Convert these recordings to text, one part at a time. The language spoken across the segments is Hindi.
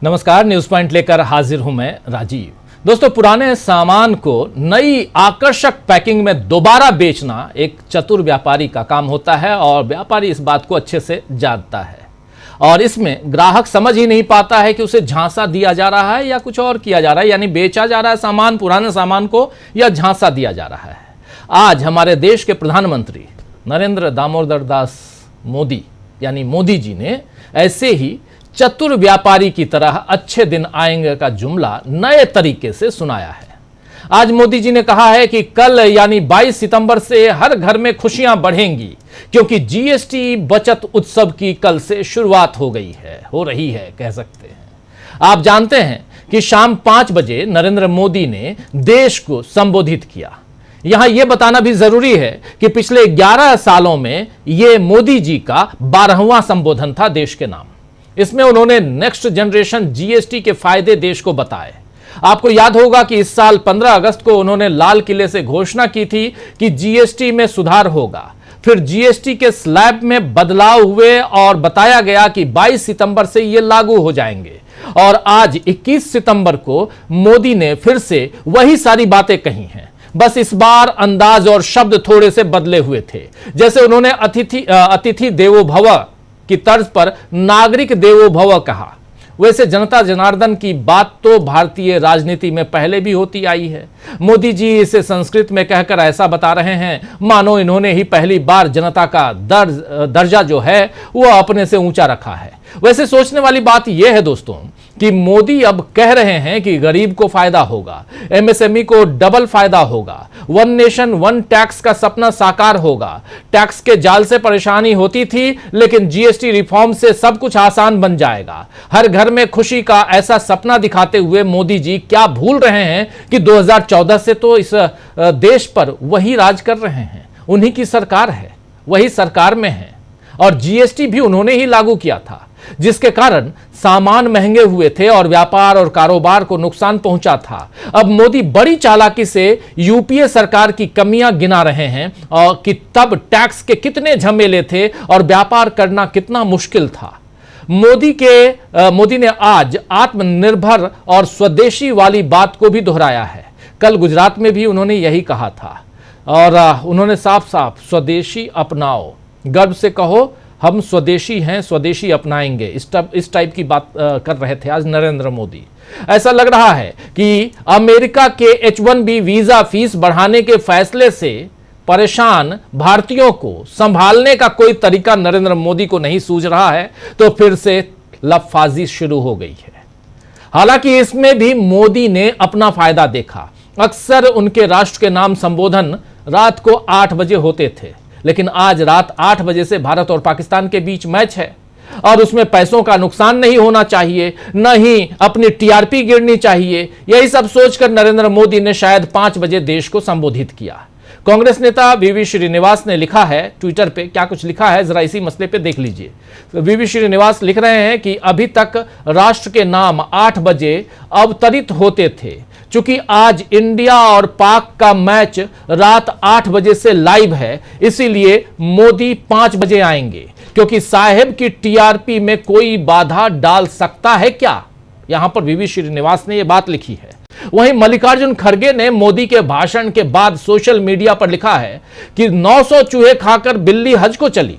नमस्कार, न्यूज पॉइंट लेकर हाजिर हूं मैं राजीव। दोस्तों, पुराने सामान को नई आकर्षक पैकिंग में दोबारा बेचना एक चतुर व्यापारी का काम होता है और व्यापारी इस बात को अच्छे से जानता है और इसमें ग्राहक समझ ही नहीं पाता है कि उसे झांसा दिया जा रहा है या कुछ और किया जा रहा है, यानी बेचा जा रहा है सामान, पुराने सामान को, या झांसा दिया जा रहा है। आज हमारे देश के प्रधानमंत्री नरेंद्र दामोदर दास मोदी यानी मोदी जी ने ऐसे ही चतुर व्यापारी की तरह अच्छे दिन आएंगे का जुमला नए तरीके से सुनाया है। आज मोदी जी ने कहा है कि कल यानी 22 सितंबर से हर घर में खुशियां बढ़ेंगी क्योंकि जीएसटी बचत उत्सव की कल से शुरुआत हो रही है कह सकते हैं। आप जानते हैं कि शाम 5 बजे नरेंद्र मोदी ने देश को संबोधित किया। यहां यह बताना भी जरूरी है कि पिछले 11 सालों में यह मोदी जी का 12वां संबोधन था देश के नाम। इसमें उन्होंने नेक्स्ट जनरेशन जीएसटी के फायदे देश को बताए। आपको याद होगा कि इस साल 15 अगस्त को उन्होंने लाल किले से घोषणा की थी कि जीएसटी में सुधार होगा। फिर जीएसटी के स्लैब में बदलाव हुए और बताया गया कि 22 सितंबर से ये लागू हो जाएंगे। और आज 21 सितंबर को मोदी ने फिर से वही सारी बातें कही हैं, बस इस बार अंदाज और शब्द थोड़े से बदले हुए थे। जैसे उन्होंने अतिथि देवो भव की तर्ज पर नागरिक देवो भव कहा। वैसे जनता जनार्दन की बात तो भारतीय राजनीति में पहले भी होती आई है। मोदी जी इसे संस्कृत में कहकर ऐसा बता रहे हैं मानो इन्होंने ही पहली बार जनता का दर्जा जो है वो अपने से ऊंचा रखा है। वैसे सोचने वाली बात यह है दोस्तों कि मोदी अब कह रहे हैं कि गरीब को फायदा होगा, एमएसएमई को डबल फायदा होगा, वन नेशन वन टैक्स का सपना साकार होगा। टैक्स के जाल से परेशानी होती थी लेकिन जीएसटी रिफॉर्म से सब कुछ आसान बन जाएगा। हर घर में खुशी का ऐसा सपना दिखाते हुए मोदी जी क्या भूल रहे हैं कि 2014 से तो इस देश पर वही राज कर रहे हैं, उन्हीं की सरकार है, वही सरकार में है और जीएसटी भी उन्होंने ही लागू किया था, जिसके कारण सामान महंगे हुए थे और व्यापार और कारोबार को नुकसान पहुंचा था। अब मोदी बड़ी चालाकी से यूपीए सरकार की कमियां गिना रहे हैं और कि तब टैक्स के कितने झमेले थे और व्यापार करना कितना मुश्किल था। मोदी ने आज आत्मनिर्भर और स्वदेशी वाली बात को भी दोहराया है। कल गुजरात में भी उन्होंने यही कहा था और उन्होंने साफ साफ स्वदेशी अपनाओ, गर्व से कहो हम स्वदेशी हैं, स्वदेशी अपनाएंगे, इस टाइप की बात कर रहे थे आज नरेंद्र मोदी। ऐसा लग रहा है कि अमेरिका के H1B वीजा फीस बढ़ाने के फैसले से परेशान भारतीयों को संभालने का कोई तरीका नरेंद्र मोदी को नहीं सूझ रहा है, तो फिर से लफाजी शुरू हो गई है। हालांकि इसमें भी मोदी ने अपना फायदा देखा। अक्सर उनके राष्ट्र के नाम संबोधन रात को 8 बजे होते थे, लेकिन आज रात 8 बजे से भारत और पाकिस्तान के बीच मैच है और उसमें पैसों का नुकसान नहीं होना चाहिए, न ही अपनी टीआरपी गिरनी चाहिए। यही सब सोचकर नरेंद्र मोदी ने शायद 5 बजे देश को संबोधित किया। कांग्रेस नेता वीवी श्रीनिवास ने लिखा है ट्विटर पे, क्या कुछ लिखा है जरा इसी मसले पे देख लीजिए। वीवी श्रीनिवास लिख रहे हैं कि अभी तक राष्ट्र के नाम 8 बजे अवतरित होते थे। चूंकि आज इंडिया और पाक का मैच रात 8 बजे से लाइव है, इसीलिए मोदी 5 बजे आएंगे, क्योंकि साहेब की टीआरपी में कोई बाधा डाल सकता है क्या? यहां पर वीवी श्रीनिवास ने यह बात लिखी है। वहीं मल्लिकार्जुन खड़गे ने मोदी के भाषण के बाद सोशल मीडिया पर लिखा है कि 900 चूहे खाकर बिल्ली हज को चली।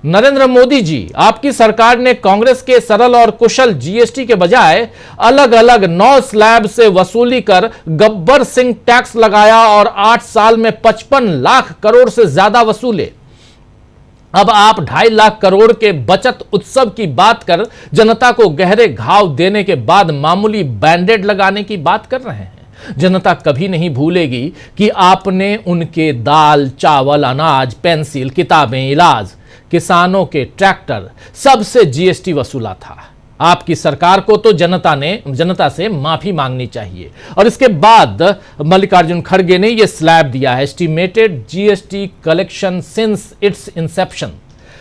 नरेंद्र मोदी जी, आपकी सरकार ने कांग्रेस के सरल और कुशल जीएसटी के बजाय अलग अलग 9 स्लैब से वसूली कर गब्बर सिंह टैक्स लगाया और 8 साल में 55 लाख करोड़ से ज्यादा वसूले। अब आप 2.5 लाख करोड़ के बचत उत्सव की बात कर जनता को गहरे घाव देने के बाद मामूली बैंडेड लगाने की बात कर रहे हैं। जनता कभी नहीं भूलेगी कि आपने उनके दाल, चावल, अनाज, पेंसिल, किताबें, इलाज, किसानों के ट्रैक्टर, सबसे जीएसटी वसूला था। आपकी सरकार को तो जनता से माफी मांगनी चाहिए। और इसके बाद मल्लिकार्जुन खड़गे ने यह स्लैब दिया है, estimated GST collection since its inception.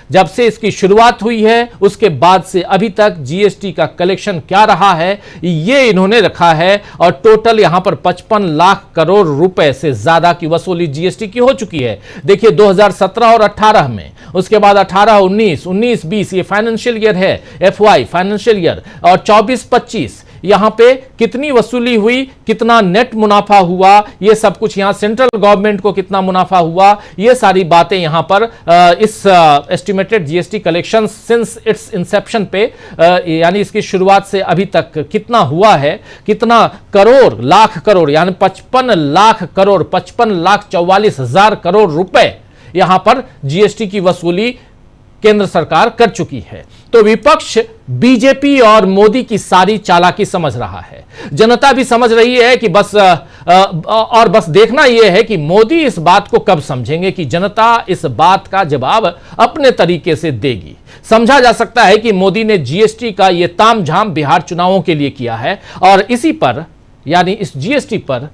जब से इसकी शुरुआत हुई है उसके बाद से अभी तक जीएसटी का कलेक्शन क्या रहा है ये इन्होंने रखा है और टोटल यहां पर 55 लाख करोड़ रुपए से ज्यादा की वसूली जीएसटी की हो चुकी है। देखिए 2017 और 18 में उसके बाद 18-19, 19-20 ये फाइनेंशियल ईयर है, FY फाइनेंशियल ईयर, और 24-25 यहां पे कितनी वसूली हुई, कितना नेट मुनाफा हुआ, ये सब कुछ, यहां सेंट्रल गवर्नमेंट को कितना मुनाफा हुआ, ये सारी बातें यहां पर इस estimated GST collection since its inception पे, यानी इसकी शुरुआत से अभी तक कितना हुआ है, कितना करोड़, लाख करोड़, यानी 55 लाख करोड़, 55,44,000 करोड़ रुपए यहां पर जीएसटी की वसूली केंद्र सरकार कर चुकी है। तो विपक्ष बीजेपी और मोदी की सारी चालाकी समझ रहा है, जनता भी समझ रही है कि बस देखना यह है कि मोदी इस बात को कब समझेंगे कि जनता इस बात का जवाब अपने तरीके से देगी। समझा जा सकता है कि मोदी ने जीएसटी का यह तामझाम बिहार चुनावों के लिए किया है, और इसी पर, यानी इस जीएसटी पर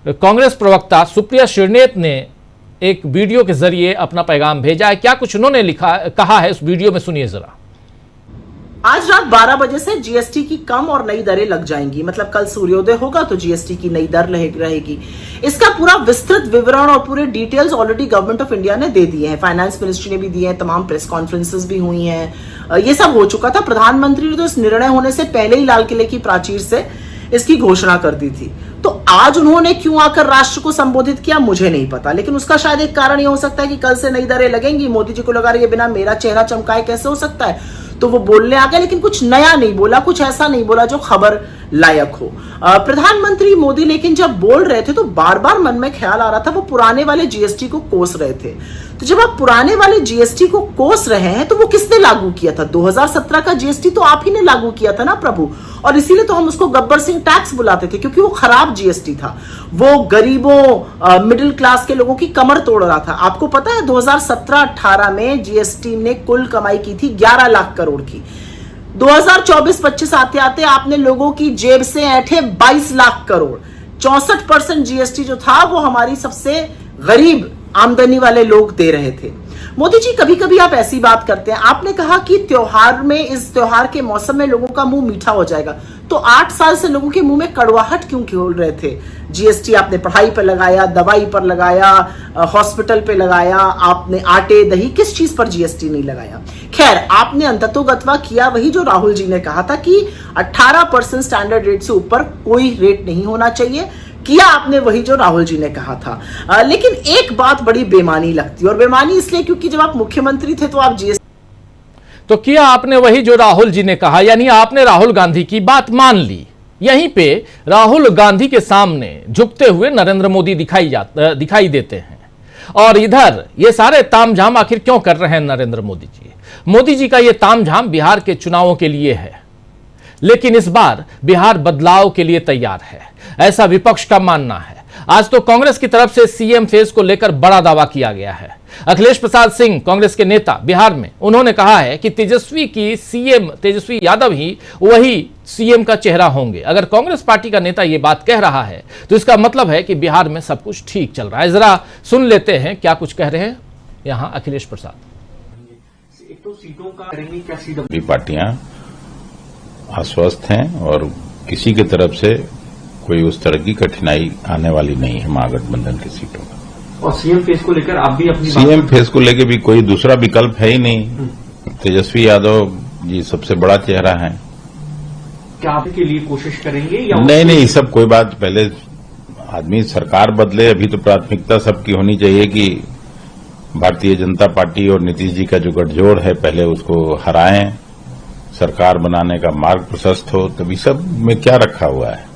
कांग्रेस प्रवक्ता सुप्रिया श्रीनेत ने एक वीडियो के जरिए अपना पैगाम भेजा है। क्या कुछ उन्होंने कहा है, उस वीडियो में सुनिए जरा। आज रात 12 बजे से जीएसटी की कम और नई दरें लग जाएंगी, मतलब कल सूर्योदय होगा तो जीएसटी की नई दर रहेगी। इसका पूरा विस्तृत विवरण और पूरे details already government of India ने दे दिए हैं, फाइनेंस मिनिस्ट्री ने भी दिए हैं, तमाम प्रेस कॉन्फ्रेंसेस भी हुई हैं, ये सब हो चुका था। प्रधानमंत्री ने तो इस निर्णय होने से पहले ही लाल किले की प्राचीर से इसकी घोषणा कर दी थी। तो आज उन्होंने क्यों आकर राष्ट्र को संबोधित किया मुझे नहीं पता, लेकिन उसका शायद एक कारण ये हो सकता है कि कल से नई दरें लगेंगी, मोदी जी को लगा रही है बिना मेरा चेहरा चमकाए कैसे हो सकता है, तो वो बोलने आ गए, लेकिन कुछ नया नहीं बोला, कुछ ऐसा नहीं बोला जो खबर लायक हो। प्रधानमंत्री मोदी लेकिन जब बोल रहे थे तो बार बार मन में ख्याल आ रहा था वो पुराने वाले जीएसटी को कोस रहे थे। तो जब आप पुराने वाले जीएसटी को कोस रहे हैं तो वो किसने लागू किया था? 2017 का जीएसटी तो आप ही ने लागू किया था ना प्रभु, और इसीलिए तो हम उसको गब्बर सिंह टैक्स बुलाते थे, क्योंकि वो खराब जीएसटी था, वो गरीबों मिडिल क्लास के लोगों की कमर तोड़ रहा था। आपको पता है 2017-18 में जीएसटी ने कुल कमाई की थी 11 लाख करोड़ की। 2024-25 आते आते आपने लोगों की जेब से ऐंठे 22 लाख करोड़। 64% जीएसटी जो था वो हमारी सबसे गरीब आमदनी वाले लोग दे रहे थे। मोदी जी कभी कभी आप ऐसी बात करते हैं, आपने कहा कि त्योहार में, इस त्योहार के मौसम में लोगों का मुंह मीठा हो जाएगा, तो 8 साल से लोगों के मुंह में कड़वाहट क्यों खोल रहे थे? जीएसटी आपने पढ़ाई पर लगाया, दवाई पर लगाया, हॉस्पिटल पे लगाया, आपने आटे दही, किस चीज पर जीएसटी नहीं लगाया? खैर, आपने अंततोगत्वा किया वही जो राहुल जी ने कहा था कि 18% स्टैंडर्ड रेट से ऊपर कोई रेट नहीं होना चाहिए, किया आपने वही जो राहुल जी ने कहा था। लेकिन एक बात बड़ी बेमानी लगती है, और बेमानी इसलिए क्योंकि जब आप मुख्यमंत्री थे तो आप जीएसटी तो किया आपने वही जो राहुल जी ने कहा, यानी आपने राहुल गांधी की बात मान ली। यहीं पे राहुल गांधी के सामने झुकते हुए नरेंद्र मोदी दिखाई देते हैं, और इधर ये सारे तामझाम आखिर क्यों कर रहे हैं नरेंद्र मोदी जी? मोदी जी का ये तामझाम बिहार के चुनावों के लिए है, लेकिन इस बार बिहार बदलाव के लिए तैयार है, ऐसा विपक्ष का मानना है। आज तो कांग्रेस की तरफ से सीएम फेज को लेकर बड़ा दावा किया गया है। अखिलेश प्रसाद सिंह, कांग्रेस के नेता बिहार में, उन्होंने कहा है कि तेजस्वी यादव ही वही सीएम का चेहरा होंगे। अगर कांग्रेस पार्टी का नेता यह बात कह रहा है तो इसका मतलब है कि बिहार में सब कुछ ठीक चल रहा है। जरा सुन लेते हैं क्या कुछ कह रहे हैं यहां अखिलेश प्रसाद। एक तो सीटों का करेंगे क्या, सीट पार्टियां आश्वस्त हैं और किसी की तरफ से कोई उस तरह की कठिनाई आने वाली नहीं है महागठबंधन की सीटों में। और सीएम फेस को लेकर आप भी अपनी सीएम फेस को लेकर भी कोई दूसरा विकल्प है ही नहीं। तेजस्वी यादव जी सबसे बड़ा चेहरा है। क्या आपके लिए कोशिश करेंगे या नहीं, सब कोई बात, पहले आदमी सरकार बदले। अभी तो प्राथमिकता सबकी होनी चाहिए कि भारतीय जनता पार्टी और नीतीश जी का जो गठजोड़ है पहले उसको हराएं, सरकार बनाने का मार्ग प्रशस्त हो। तभी सब में क्या रखा हुआ है।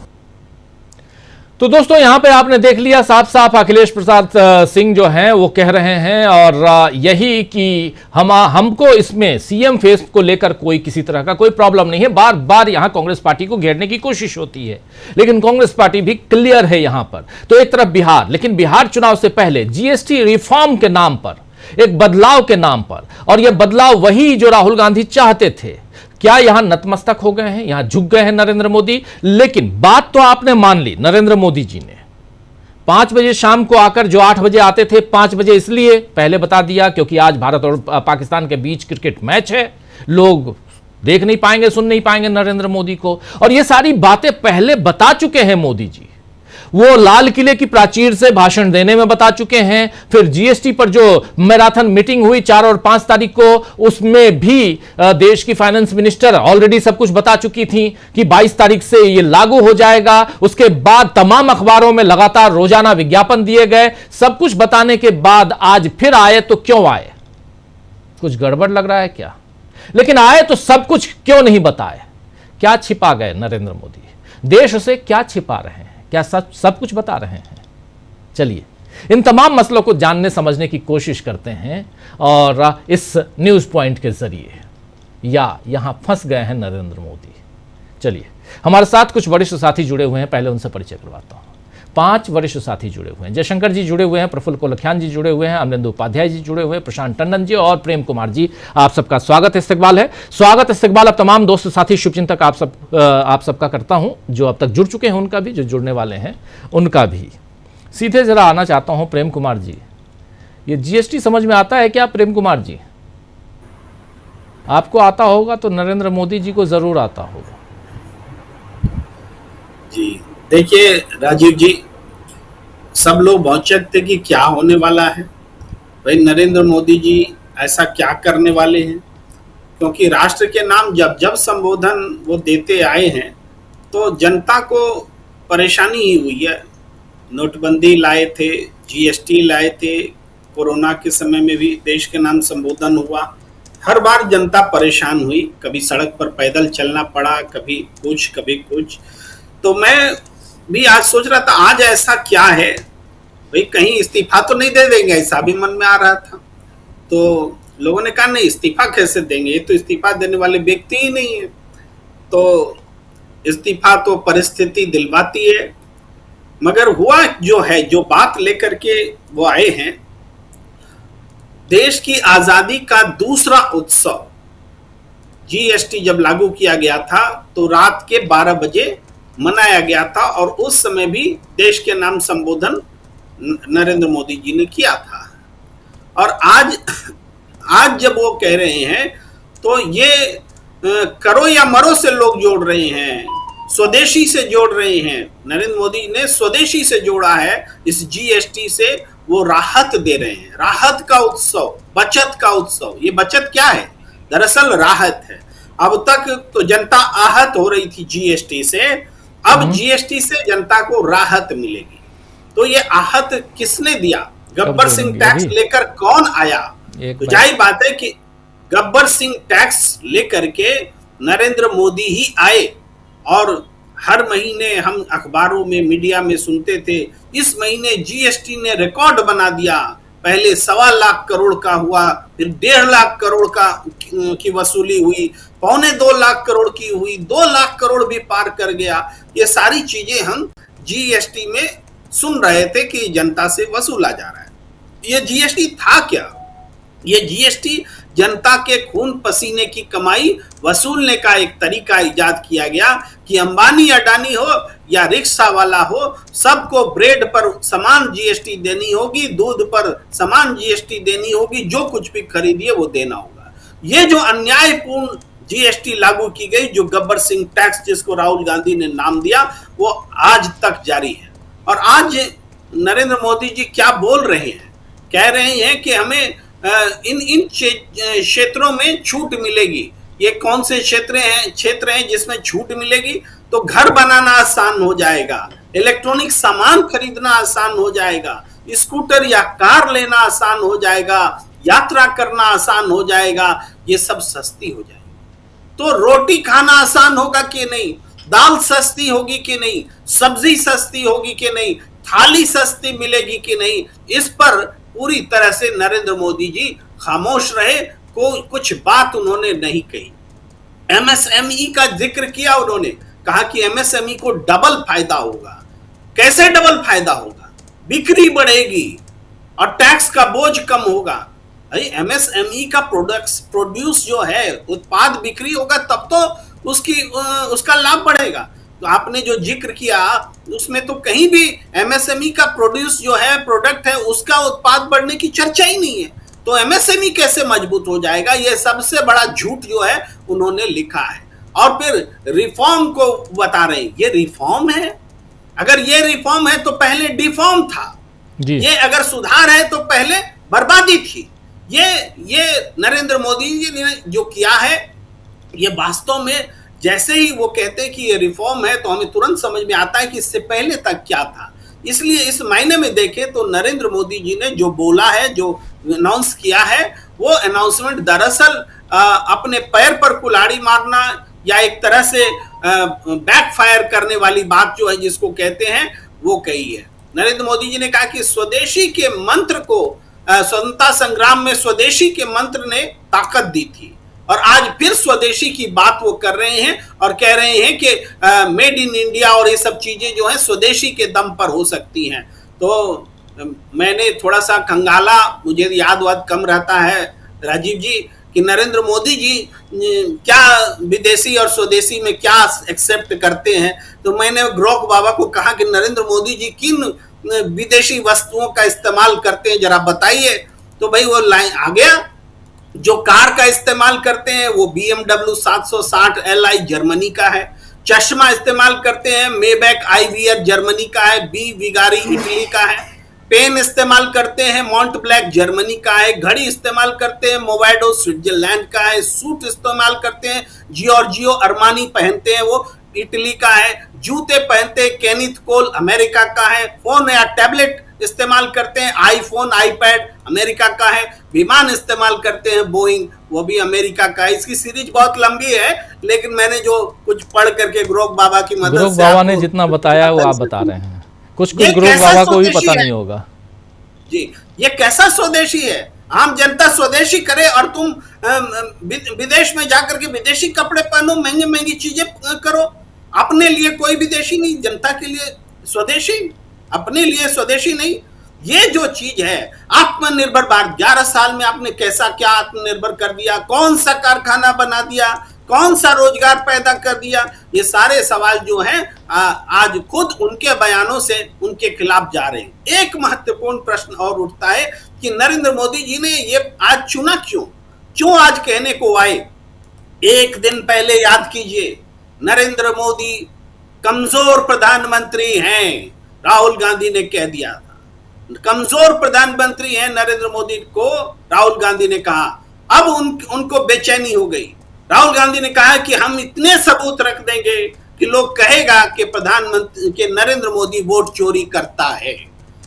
तो दोस्तों यहां पे आपने देख लिया साफ साफ अखिलेश प्रसाद सिंह जो हैं वो कह रहे हैं, और यही कि हमको इसमें सीएम फेस को लेकर कोई किसी तरह का कोई प्रॉब्लम नहीं है। बार बार यहां कांग्रेस पार्टी को घेरने की कोशिश होती है, लेकिन कांग्रेस पार्टी भी क्लियर है यहां पर। तो एक तरफ बिहार, लेकिन बिहार चुनाव से पहले जीएसटी रिफॉर्म के नाम पर, एक बदलाव के नाम पर, और यह बदलाव वही जो राहुल गांधी चाहते थे। क्या यहां नतमस्तक हो गए हैं, यहां झुक गए हैं नरेंद्र मोदी? लेकिन बात तो आपने मान ली नरेंद्र मोदी जी ने। 5 बजे शाम को आकर, जो 8 बजे आते थे, 5 बजे इसलिए पहले बता दिया क्योंकि आज भारत और पाकिस्तान के बीच क्रिकेट मैच है, लोग देख नहीं पाएंगे, सुन नहीं पाएंगे नरेंद्र मोदी को। और ये सारी बातें पहले बता चुके हैं मोदी जी। वो लाल किले की प्राचीर से भाषण देने में बता चुके हैं। फिर जीएसटी पर जो मैराथन मीटिंग हुई 4 और 5 तारीख को, उसमें भी देश की फाइनेंस मिनिस्टर ऑलरेडी सब कुछ बता चुकी थी कि 22 तारीख से ये लागू हो जाएगा। उसके बाद तमाम अखबारों में लगातार रोजाना विज्ञापन दिए गए। सब कुछ बताने के बाद आज फिर आए तो क्यों आए? कुछ गड़बड़ लग रहा है क्या? लेकिन आए तो सब कुछ क्यों नहीं बताए? क्या छिपा गए नरेंद्र मोदी? देश से क्या छिपा रहे हैं? क्या सब कुछ बता रहे हैं? चलिए इन तमाम मसलों को जानने समझने की कोशिश करते हैं और इस न्यूज पॉइंट के जरिए, या यहां फंस गए हैं नरेंद्र मोदी। चलिए हमारे साथ कुछ वरिष्ठ साथी जुड़े हुए हैं, पहले उनसे परिचय करवाता हूं। 5 वरिष्ठ साथी जुड़े हुए हैं। जयशंकर जी जुड़े हुए हैं, प्रफुल्ल कोलखियान जी जुड़े हुए हैं, अमरेंद्र उपाध्याय जी जुड़े हुए हैं, प्रशांत टंडन जी और प्रेम कुमार जी। आप सबका स्वागत इस्तकबाल है। स्वागत इस्तकबाल अब तमाम दोस्त साथी शुभचिंतक आप सबका करता हूं, जो अब तक जुड़ चुके हैं उनका भी, जो जुड़ने वाले हैं उनका भी। सीधे जरा आना चाहता हूं प्रेम कुमार जी, ये जीएसटी समझ में आता है क्या? प्रेम कुमार जी आपको आता होगा तो नरेंद्र मोदी जी को जरूर आता होगा। जी देखिए राजीव जी, सब लोग भौचक थे कि क्या होने वाला है, भाई नरेंद्र मोदी जी ऐसा क्या करने वाले हैं, क्योंकि राष्ट्र के नाम जब जब संबोधन वो देते आए हैं तो जनता को परेशानी ही हुई है। नोटबंदी लाए थे, जीएसटी लाए थे, कोरोना के समय में भी देश के नाम संबोधन हुआ, हर बार जनता परेशान हुई, कभी सड़क पर पैदल चलना पड़ा, कभी कुछ। तो मैं भी आज सोच रहा था आज ऐसा क्या है, भाई कहीं इस्तीफा तो नहीं दे देंगे, ऐसा भी मन में आ रहा था। तो लोगों ने कहा नहीं इस्तीफा कैसे देंगे, ये तो इस्तीफा देने वाले व्यक्ति ही नहीं है। तो इस्तीफा तो परिस्थिति दिलवाती है, मगर हुआ जो है, जो बात लेकर के वो आए हैं, देश की आजादी का दूसरा उत्सव जीएसटी जब लागू किया गया था तो रात के 12 बजे मनाया गया था, और उस समय भी देश के नाम संबोधन नरेंद्र मोदी जी ने किया था। और आज जब वो कह रहे हैं तो ये करो या मरो से लोग जोड़ रहे हैं, स्वदेशी से जोड़ रहे हैं। नरेंद्र मोदी ने स्वदेशी से जोड़ा है, इस जीएसटी से वो राहत दे रहे हैं, राहत का उत्सव, बचत का उत्सव। ये बचत क्या है? दरअसल राहत है। अब तक तो जनता आहत हो रही थी जीएसटी से, अब जीएसटी से जनता को राहत मिलेगी। तो ये आहत किसने दिया? गब्बर सिंह टैक्स लेकर कौन आया? तो जाहिर बात है कि गब्बर सिंह टैक्स लेकर के नरेंद्र मोदी ही आए, और हर महीने हम अखबारों में, मीडिया में सुनते थे, इस महीने जीएसटी ने रिकॉर्ड बना दिया। पहले 1.25 लाख करोड़ का हुआ, फिर 1.5 लाख करोड़ की वसूली हुई, 2.25 लाख करोड़ की हुई, 2 लाख करोड़ भी पार कर गया। ये सारी चीजें हम जीएसटी में सुन रहे थे कि जनता से वसूला जा रहा है। ये जीएसटी था क्या? ये जीएसटी जनता के खून पसीने की कमाई वसूलने का एक तरीका इजाद किया गया कि अंबानी अडानी हो या रिक्शा वाला हो, सबको ब्रेड पर समान जीएसटी देनी होगी, दूध पर समान जीएसटी देनी होगी, जो कुछ भी खरीदिए वो देना होगा। ये जो अन्यायपूर्ण जीएसटी लागू की गई, जो गब्बर सिंह टैक्स जिसको राहुल गांधी ने नाम दिया, वो आज तक जारी है। और आज नरेंद्र मोदी जी क्या बोल रहे हैं? कह रहे हैं कि हमें इन क्षेत्रों में छूट मिलेगी। ये कौन से क्षेत्र हैं जिसमें छूट मिलेगी? तो घर बनाना आसान हो जाएगा, इलेक्ट्रॉनिक सामान खरीदना आसान हो जाएगा, स्कूटर या कार लेना आसान हो जाएगा, यात्रा करना आसान हो जाएगा, ये सब सस्ती हो जाएगी। तो रोटी खाना आसान होगा कि नहीं, दाल सस्ती होगी कि नहीं, सब्जी सस्ती होगी कि नहीं, थाली सस्ती मिलेगी कि नहीं, इस पर पूरी तरह से नरेंद्र मोदी जी खामोश रहे। कुछ बात उन्होंने नहीं कही। एमएसएमई का जिक्र किया उन्होंने, कहा कि एमएसएमई को डबल फायदा होगा। कैसे डबल फायदा होगा? बिक्री बढ़ेगी और टैक्स का बोझ कम होगा। भाई एमएसएमई का प्रोड्यूस जो है, उत्पाद बिक्री होगा तब तो उसका लाभ बढ़ेगा। तो आपने जो जिक्र किया उसमें तो कहीं भी एमएसएमई का प्रोड्यूस जो है, प्रोडक्ट है, उसका उत्पाद बढ़ने की चर्चा ही नहीं है। तो एमएसएमई कैसे मजबूत हो जाएगा? ये सबसे बड़ा झूठ जो है उन्होंने लिखा है। और फिर रिफॉर्म को बता रहे हैं, ये रिफॉर्म है? अगर ये रिफॉर्म है तो पहले डिफॉर्म था, जी ये अगर सुधार है तो पहले बर्बादी थी। ये नरेंद्र मोदी जी ने जो किया है, ये वास्तव में जैसे ही वो कहते हैं कि ये रिफॉर्म है तो हमें तुरंत समझ में आता है कि इससे पहले तक क्या था। इसलिए इस मायने में देखें तो नरेंद्र मोदी जी ने जो बोला है, जो अनाउंस किया है, वो अनाउंसमेंट दरअसल अपने पैर पर कुल्हाड़ी मारना या एक तरह से बैकफायर करने वाली बात जो है जिसको कहते हैं वो कही है। नरेंद्र मोदी जी ने कहा कि स्वदेशी के मंत्र को, स्वतंत्रता संग्राम में स्वदेशी के मंत्र ने ताकत दी थी, और आज फिर स्वदेशी की बात वो कर रहे हैं और कह रहे हैं कि मेड इन इंडिया और ये सब चीजें जो है स्वदेशी के दम पर हो सकती हैं। तो मैंने थोड़ा सा कंगाला, मुझे याद वाद कम रहता है राजीव जी, कि नरेंद्र मोदी जी क्या विदेशी और स्वदेशी में क्या एक्सेप्ट करते हैं। तो मैंने ग्रोक बाबा को कहा कि नरेंद्र मोदी जी किन विदेशी वस्तुओं का इस्तेमाल करते हैं, जरा बताइए। तो भाई वो लाइन आ गया, जो कार का इस्तेमाल करते हैं वो BMW 760 Li जर्मनी का है। चश्मा इस्तेमाल करते हैं मेबैक आईवियर जर्मनी का है, बी विगारी इटली का है। पेन इस्तेमाल करते हैं मॉन्ट ब्लैक जर्मनी का है। घड़ी इस्तेमाल करते हैं मोवाडो स्विट्जरलैंड का है। सूट इस्तेमाल करते हैं जियोर्जियो अरमानी पहनते हैं, वो इटली का है। जूते पहनते हैं केनिथ कोल अमेरिका का है। फोन या टैबलेट इस्तेमाल करते हैं आईफोन आईपैड अमेरिका का है। विमान इस्तेमाल करते हैं बोइंग, वो भी अमेरिका का है। इसकी सीरीज बहुत लंबी है, लेकिन मैंने जो कुछ पढ़ करके ग्रोक बाबा की मदद से, ग्रोक बाबा ने जितना बताया वो आप बता रहे हैं, कुछ ग्रोक बाबा को भी पता नहीं होगा। जी, ये कैसा स्वदेशी है? आम जनता स्वदेशी करे और तुम विदेश में जाकर के विदेशी कपड़े पहनो, महंगी महंगी चीजें करो। अपने लिए कोई विदेशी नहीं, जनता के लिए स्वदेशी, अपने लिए स्वदेशी नहीं। ये जो चीज है आत्मनिर्भर भारत, 11 साल में आपने कैसा क्या आत्मनिर्भर कर दिया, कौन सा कारखाना बना दिया, कौन सा रोजगार पैदा कर दिया, ये सारे सवाल जो हैं आज खुद उनके बयानों से उनके खिलाफ जा रहे हैं। एक महत्वपूर्ण प्रश्न और उठता है कि नरेंद्र मोदी जी ने ये आज चुना क्यों आज कहने को आए। एक दिन पहले याद कीजिए, नरेंद्र मोदी कमजोर प्रधानमंत्री हैं, राहुल गांधी ने कह दिया था। कमजोर प्रधानमंत्री हैं नरेंद्र मोदी को राहुल गांधी ने कहा। अब उनको बेचैनी हो गई। राहुल गांधी ने कहा कि हम इतने सबूत रख देंगे कि लोग कहेगा कि प्रधानमंत्री के नरेंद्र मोदी वोट चोरी करता है।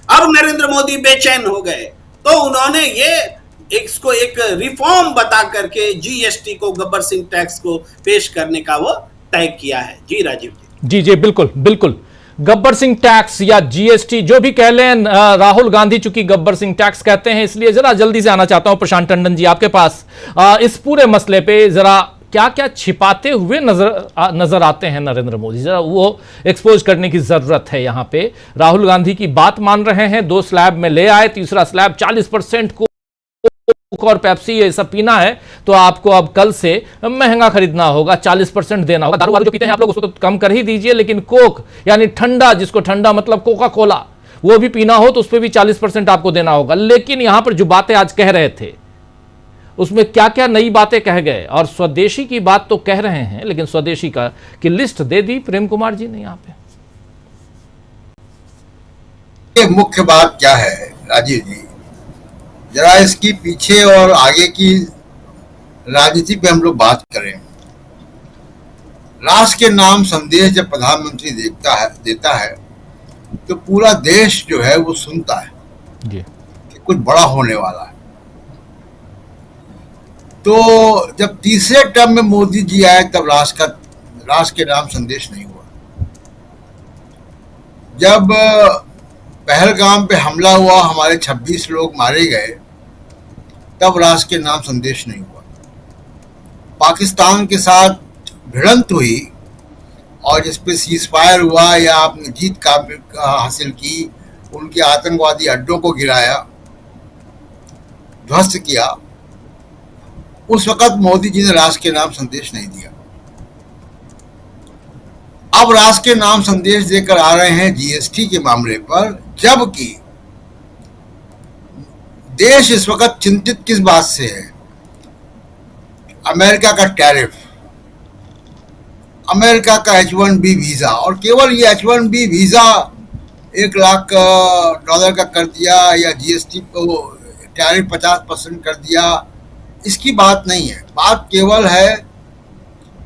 अब नरेंद्र मोदी बेचैन हो गए, तो उन्होंने ये इसको एक रिफॉर्म बता करके जीएसटी को, गब्बर सिंह टैक्स को पेश करने का वो तय किया है। जी राजीव जी। जी बिल्कुल बिल्कुल। गब्बर सिंह टैक्स या जीएसटी जो भी कह लें, राहुल गांधी चूंकि गब्बर सिंह टैक्स कहते हैं, इसलिए जरा जल्दी से आना चाहता हूं प्रशांत टंडन जी आपके पास। इस पूरे मसले पे जरा क्या क्या छिपाते हुए नजर आते हैं नरेंद्र मोदी, जरा वो एक्सपोज करने की जरूरत है। यहां पे राहुल गांधी की बात मान रहे हैं, 2 स्लैब में ले आए, तीसरा स्लैब 40% को और पेप्सी ये सब पीना है तो आपको अब कल से महंगा खरीदना होगा, 40% देना होगा। दारू वारू जो पीते हैं आप लोग उसको तो कम कर ही दीजिए, लेकिन कोक यानी ठंडा, जिसको ठंडा मतलब कोका कोला, वो भी पीना हो तो उस पर भी 40% आपको देना होगा। लेकिन यहां पर जो बातें आज कह रहे थे उसमें क्या क्या नई बातें कह गए, और स्वदेशी की बात तो कह रहे हैं, लेकिन स्वदेशी की लिस्ट दे दी प्रेम कुमार जी ने यहां पे। ये मुख्य बात क्या है राजीव जी, जरा इसकी पीछे और आगे की राजनीति पे हम लोग बात करें। राष्ट्र के नाम संदेश जब प्रधानमंत्री देता है तो पूरा देश जो है वो सुनता है कि कुछ बड़ा होने वाला है। तो जब तीसरे टर्म में मोदी जी आए तब राष्ट्र के नाम संदेश नहीं हुआ। जब पहलगाम पे हमला हुआ, हमारे 26 लोग मारे गए, तब राष्ट्र के नाम संदेश नहीं हुआ। पाकिस्तान के साथ भिड़ंत हुई और जिस पे सीजफायर हुआ या आपने जीत हासिल की, उनके आतंकवादी अड्डों को गिराया, ध्वस्त किया, उस वक्त मोदी जी ने राष्ट्र के नाम संदेश नहीं दिया। अब राष्ट्र के नाम संदेश देकर आ रहे हैं जीएसटी के मामले पर, जबकि देश इस वक्त चिंतित किस बात से है? अमेरिका का टैरिफ। अमेरिका का H1B वीज़ा, और केवल ये H1B वीज़ा $1 लाख का कर दिया या GST को टैरिफ 50% कर दिया, इसकी बात नहीं है। बात केवल है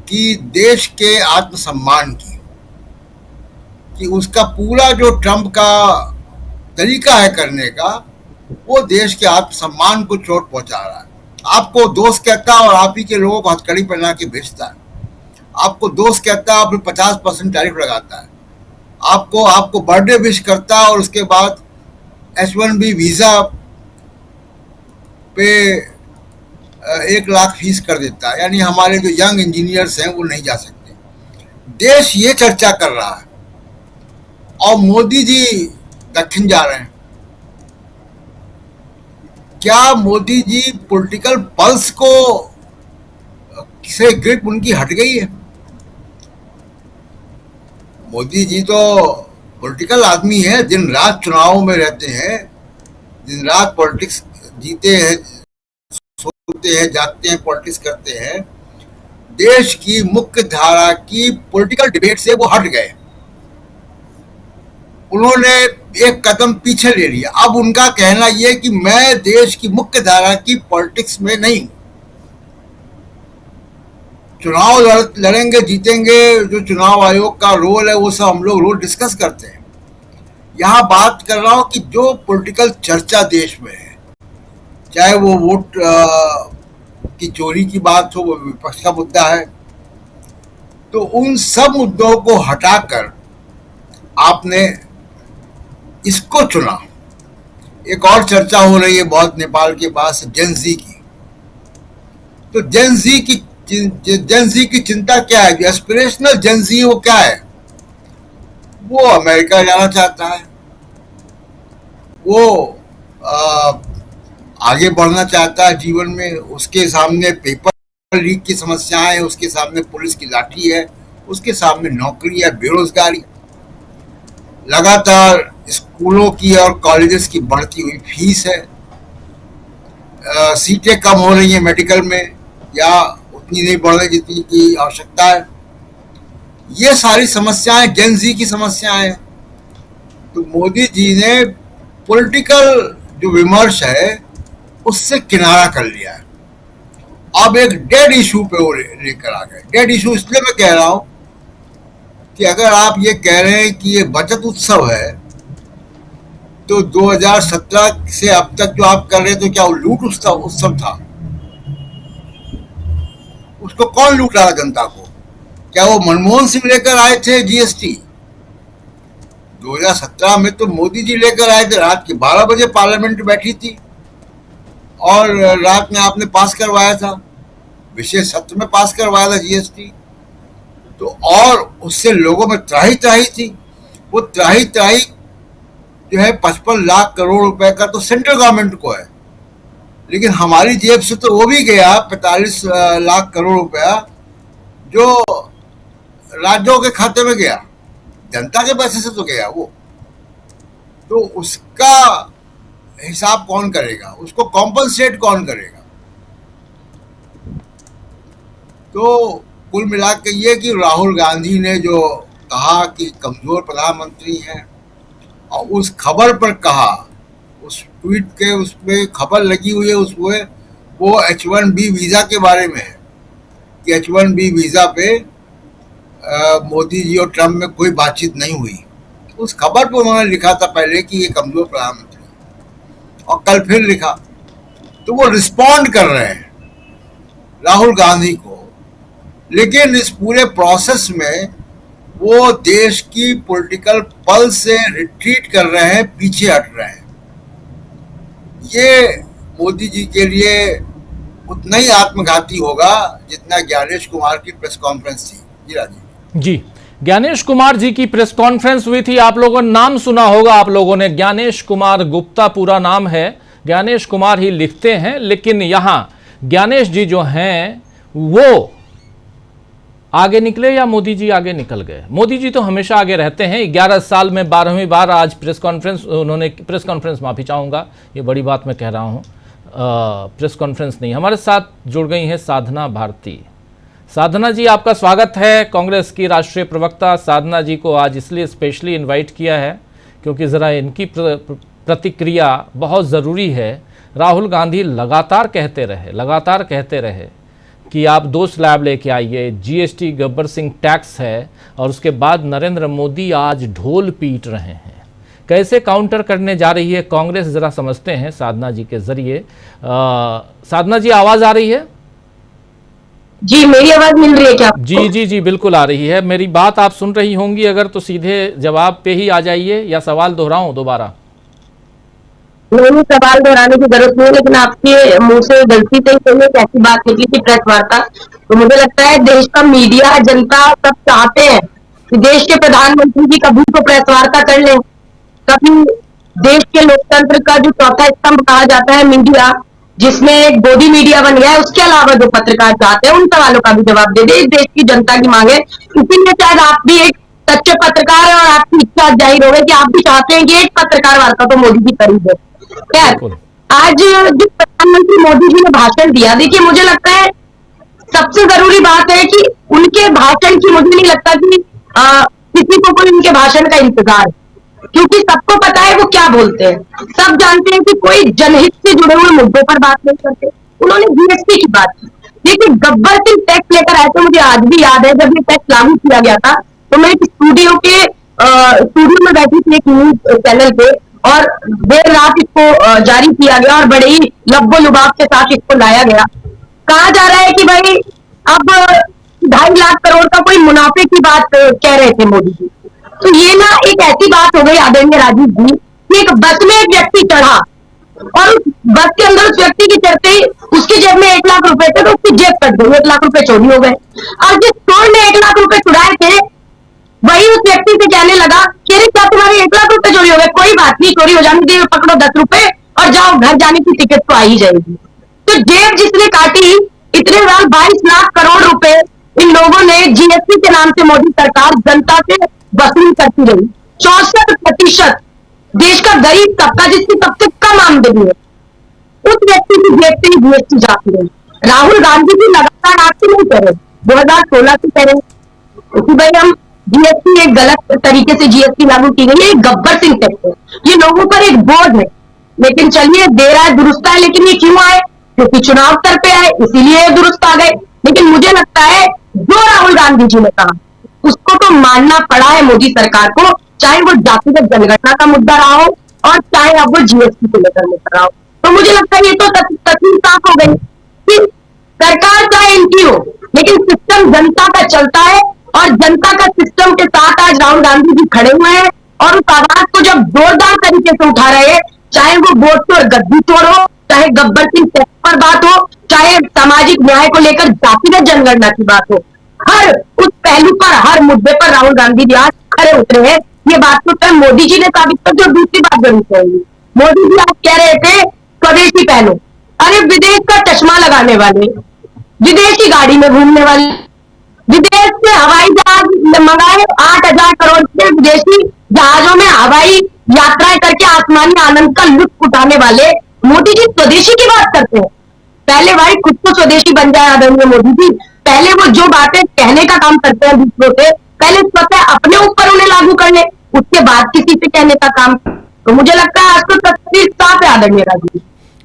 कि देश के आत्मसम्मान की, कि उसका पूरा जो ट्रंप का तरीका है करने का, वो देश के आत्मसम्मान को चोट पहुंचा रहा है। आपको दोस्त कहता है और आप ही के लोगों को हथकड़ी पहना के भेजता है। आपको दोस्त कहता है और फिर 50% टैरिफ लगाता है। आपको बर्थडे विश करता है और उसके बाद H1B वीज़ा पे 1 लाख फीस कर देता है, यानी हमारे जो यंग इंजीनियर्स हैं वो नहीं जा सकते। देश ये चर्चा कर रहा है और मोदी जी दक्षिण जा रहे हैं। क्या मोदी जी पॉलिटिकल पल्स को से ग्रिप उनकी हट गई है? मोदी जी तो पॉलिटिकल आदमी है, दिन रात चुनावों में रहते हैं, दिन रात पॉलिटिक्स जीते हैं, सोते हैं, जागते हैं, पॉलिटिक्स करते हैं। देश की मुख्य धारा की पॉलिटिकल डिबेट से वो हट गए, उन्होंने एक कदम पीछे ले लिया। अब उनका कहना यह कि मैं देश की मुख्य धारा की पॉलिटिक्स में नहीं हूं। चुनाव लड़ेंगे, जीतेंगे, जो चुनाव आयोग का रोल है वो सब हम लोग रोज डिस्कस करते हैं। यहां बात कर रहा हूं कि जो पॉलिटिकल चर्चा देश में है, चाहे वो वोट की चोरी की बात हो, वो विपक्ष का मुद्दा है, तो उन सब मुद्दों को हटाकर आपने इसको चुना। एक और चर्चा हो रही है बहुत नेपाल के पास जेनजी की। तो जेनजी की चिंता क्या है? जो एस्पिरेशनल जेनजी वो क्या है? वो अमेरिका जाना चाहता है, वो आगे बढ़ना चाहता है जीवन में। उसके सामने पेपर लीक की समस्याएं है, उसके सामने पुलिस की लाठी है, उसके सामने नौकरी है, बेरोजगारी, लगातार स्कूलों की और कॉलेजेस की बढ़ती हुई फीस है, सीटें कम हो रही हैं मेडिकल में या उतनी नहीं बढ़ रही जितनी की आवश्यकता है। ये सारी समस्याएं जेनजी की समस्याएं हैं। तो मोदी जी ने पॉलिटिकल जो विमर्श है उससे किनारा कर लिया है। अब एक डेड इशू पे वो लेकर आ गए। डेड इशू इसलिए मैं कह रहा हूं कि अगर आप ये कह रहे हैं कि ये बचत उत्सव है, तो 2017 से अब तक जो आप कर रहे हैं, तो क्या वो लूट उत्सव था? उसको कौन लूट रहा जनता को? क्या वो मनमोहन सिंह लेकर आए थे जीएसटी? 2017 में तो मोदी जी लेकर आए थे। रात के 12 बजे पार्लियामेंट बैठी थी और रात में आपने पास करवाया था, विशेष सत्र में पास करवाया था जीएसटी। तो और उससे लोगों में त्राही थी। वो त्राही जो है 55 लाख करोड़ रुपए का तो सेंट्रल गवर्नमेंट को है, लेकिन हमारी जेब से तो वो भी गया 45 लाख करोड़ रुपया जो राज्यों के खाते में गया, जनता के पैसे से तो गया वो। तो उसका हिसाब कौन करेगा? उसको कॉम्पनसेट कौन करेगा? तो कुल मिला के ये कि राहुल गांधी ने जो कहा कि कमजोर प्रधानमंत्री हैं, और उस खबर पर कहा, उस ट्वीट के उसमें खबर लगी हुई है, उसमें वो H1B वीज़ा के बारे में है कि H1B वीज़ा पे मोदी जी और ट्रंप में कोई बातचीत नहीं हुई। उस खबर पर उन्होंने लिखा था पहले कि ये कमजोर प्रधानमंत्री, और कल फिर लिखा। तो वो रिस्पॉन्ड कर रहे हैं राहुल गांधी को, लेकिन इस पूरे प्रोसेस में वो देश की पॉलिटिकल पल्स से रिट्रीट कर रहे हैं, पीछे हट रहे हैं। ये मोदी जी के लिए उतना ही आत्मघाती होगा जितना ज्ञानेश कुमार की प्रेस कॉन्फ्रेंस थी। जी राजीव जी, ज्ञानेश कुमार जी की प्रेस कॉन्फ्रेंस हुई थी, आप लोगों ने नाम सुना होगा, आप लोगों ने, ज्ञानेश कुमार गुप्ता पूरा नाम है, ज्ञानेश कुमार ही लिखते हैं, लेकिन यहां ज्ञानेश जी जो हैं वो आगे निकले या मोदी जी आगे निकल गए? मोदी जी तो हमेशा आगे रहते हैं। 11 साल में 12वीं बार आज प्रेस कॉन्फ्रेंस माफी चाहूंगा, ये बड़ी बात मैं कह रहा हूं, प्रेस कॉन्फ्रेंस नहीं। हमारे साथ जुड़ गई हैं साधना भारती। साधना जी, आपका स्वागत है। कांग्रेस की राष्ट्रीय प्रवक्ता साधना जी को आज इसलिए स्पेशली इनवाइट किया है क्योंकि ज़रा इनकी प्रतिक्रिया बहुत ज़रूरी है। राहुल गांधी लगातार कहते रहे कि आप 2 स्लैब लेके आइए, जीएसटी गब्बर सिंह टैक्स है, और उसके बाद नरेंद्र मोदी आज ढोल पीट रहे हैं। कैसे काउंटर करने जा रही है कांग्रेस, ज़रा समझते हैं साधना जी के ज़रिए। साधना जी, आवाज़ आ रही है? जी, मेरी आवाज मिल रही है क्या आपको? जी जी जी, बिल्कुल आ रही है। मेरी बात आप सुन रही होंगी, अगर तो सीधे जवाब पे ही आ जाइए या सवाल दोहराऊं दोबारा? नहीं, सवाल दोहराने की जरूरत नहीं है, लेकिन आपके मुंह से गलती से कोई एक ऐसी बात निकली थी प्रेस वार्ता, तो मुझे लगता है देश का मीडिया, जनता सब चाहते हैं कि देश के प्रधानमंत्री जी कभी तो प्रेस वार्ता कर लें, कभी देश के लोकतंत्र का जो चौथा स्तंभ कहा जाता है मीडिया, जिसमें एक गोदी मीडिया बन गया है, उसके अलावा जो पत्रकार चाहते हैं उन सवालों का भी जवाब दे दे। इस देश की जनता की मांग है, इसीलिए शायद आप भी एक सच्चे पत्रकार हैं और आपकी इच्छा जाहिर हो गई कि आप भी चाहते हैं कि एक पत्रकार वार्ता तो मोदी जी कर ही दे। खैर, आज जो प्रधानमंत्री मोदी जी ने भाषण दिया, देखिए मुझे लगता है सबसे जरूरी बात है कि उनके भाषण की, मुझे नहीं लगता कि किसी को कोई उनके भाषण का इंतजार, क्योंकि सबको पता है वो क्या बोलते हैं। सब जानते हैं कि कोई जनहित से जुड़े हुए मुद्दों पर बात नहीं करते। उन्होंने जीएसटी की बात की, लेकिन गब्बर सिंह टैक्स लेकर आए थे। मुझे आज भी याद है जब ये टैक्स लागू किया गया था तो मैं एक स्टूडियो में बैठी थी एक न्यूज चैनल पे, और देर रात इसको जारी किया गया और बड़े ही लब्बो लुबाब के साथ इसको लाया गया। कहा जा रहा है कि भाई अब 2.5 लाख करोड़ का कोई मुनाफे की बात कह रहे थे मोदी जी। तो ये ना एक ऐसी बात हो गई आदरणीय राजीव जी कि एक बस में एक व्यक्ति चढ़ा और उस बस के अंदर उस व्यक्ति की चढ़ते ही उसकी जेब में 1 लाख रुपए थे, तो उसकी जेब कट गई, 1 लाख रुपए चोरी हो गए। और जिस चोर ने 1 लाख रुपए चुराए थे वही उस व्यक्ति से कहने लगा कि अरे क्या तुम्हारे 1 लाख रुपए चोरी हो गए? कोई बात नहीं, चोरी हो जाने दीजिए, पकड़ो 10 रुपए और जाओ, घर जाने की टिकट तो आ ही जाएगी। तो जेब जिसने काटी, इतने साल 22 लाख करोड़ रुपए इन लोगों ने जीएसटी के नाम से मोदी सरकार जनता से वसूल करती रही। 64% देश का गरीब तबका, जिसकी सबसे कम आमदनी है, उस व्यक्ति की जेब से जीएसटी जाती रही। राहुल गांधी जी लगातार आपसे नहीं करे, 2016 से करें क्योंकि भाई हम जीएसटी एक गलत तरीके से जीएसटी लागू की गई है, गब्बर सिंह टैक्स है, ये लोगों पर एक बोझ है। लेकिन चलिए, देर आए दुरुस्त आए, लेकिन ये क्यों आए? क्योंकि चुनाव स्तर पे आए, इसीलिए दुरुस्त आ गए। लेकिन मुझे लगता है जो राहुल गांधी जी ने कहा उसको तो मानना पड़ा है मोदी सरकार को, चाहे वो जातिगत जनगणना का मुद्दा रहा हो और चाहे अब वो जीएसटी को लेकर मुद्दा रहा हो। तो मुझे लगता है ये तो तस्वीर साफ हो गई कि सरकार चाहे इनकी हो, लेकिन सिस्टम जनता का चलता है और जनता का सिस्टम के साथ आज राहुल गांधी जी खड़े हुए हैं और उस आवाज को जब जोरदार तरीके से उठा रहे हैं, चाहे वो वोट चोर गद्दी चोर हो, चाहे गब्बर सिंह टैक्स पर बात हो, चाहे सामाजिक न्याय को लेकर जातिगत जनगणना की बात हो, हर उस पहलू पर, हर मुद्दे पर राहुल गांधी जी आज खड़े उतरे हैं। ये बात तो स्वयं मोदी जी ने साबित कर। जो दूसरी बात जरूर कहेंगी, मोदी जी आज कह रहे थे स्वदेशी पहनो, अरे विदेश का चश्मा लगाने वाले, विदेशी गाड़ी में घूमने वाले, विदेश से हवाई जहाज मंगाए 8,000 करोड़ के विदेशी जहाजों में हवाई यात्राएं करके आसमानी आनंद का लुत्फ उठाने वाले मोदी जी स्वदेशी की बात करते हैं। पहले भाई खुद को स्वदेशी बन जाए आदरणीय मोदी जी, पहले वो जो बातें कहने का काम करते हैं दूसरों से, पहले स्वतः अपने ऊपर उन्हें लागू कर ले, उसके बाद किसी से कहने का काम। तो मुझे लगता है आज तो तस्वीर साफ है आदरणीय राजीव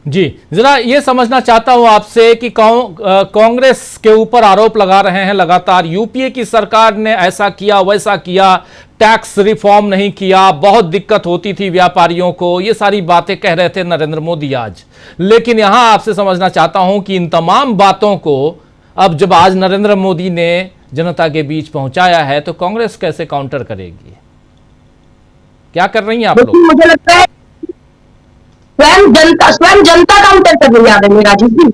जी। जरा ये समझना चाहता हूं आपसे कि कांग्रेस के ऊपर आरोप लगा रहे हैं लगातार, यूपीए की सरकार ने ऐसा किया वैसा किया, टैक्स रिफॉर्म नहीं किया, बहुत दिक्कत होती थी व्यापारियों को, ये सारी बातें कह रहे थे नरेंद्र मोदी आज। लेकिन यहां आपसे समझना चाहता हूं कि इन तमाम बातों को अब जब आज नरेंद्र मोदी ने जनता के बीच पहुंचाया है तो कांग्रेस कैसे काउंटर करेगी? क्या कर रही हैं आप लोग? मुझे लगता है स्वयं जनता काउंटर कर रही है आदरणीय राजीव जी।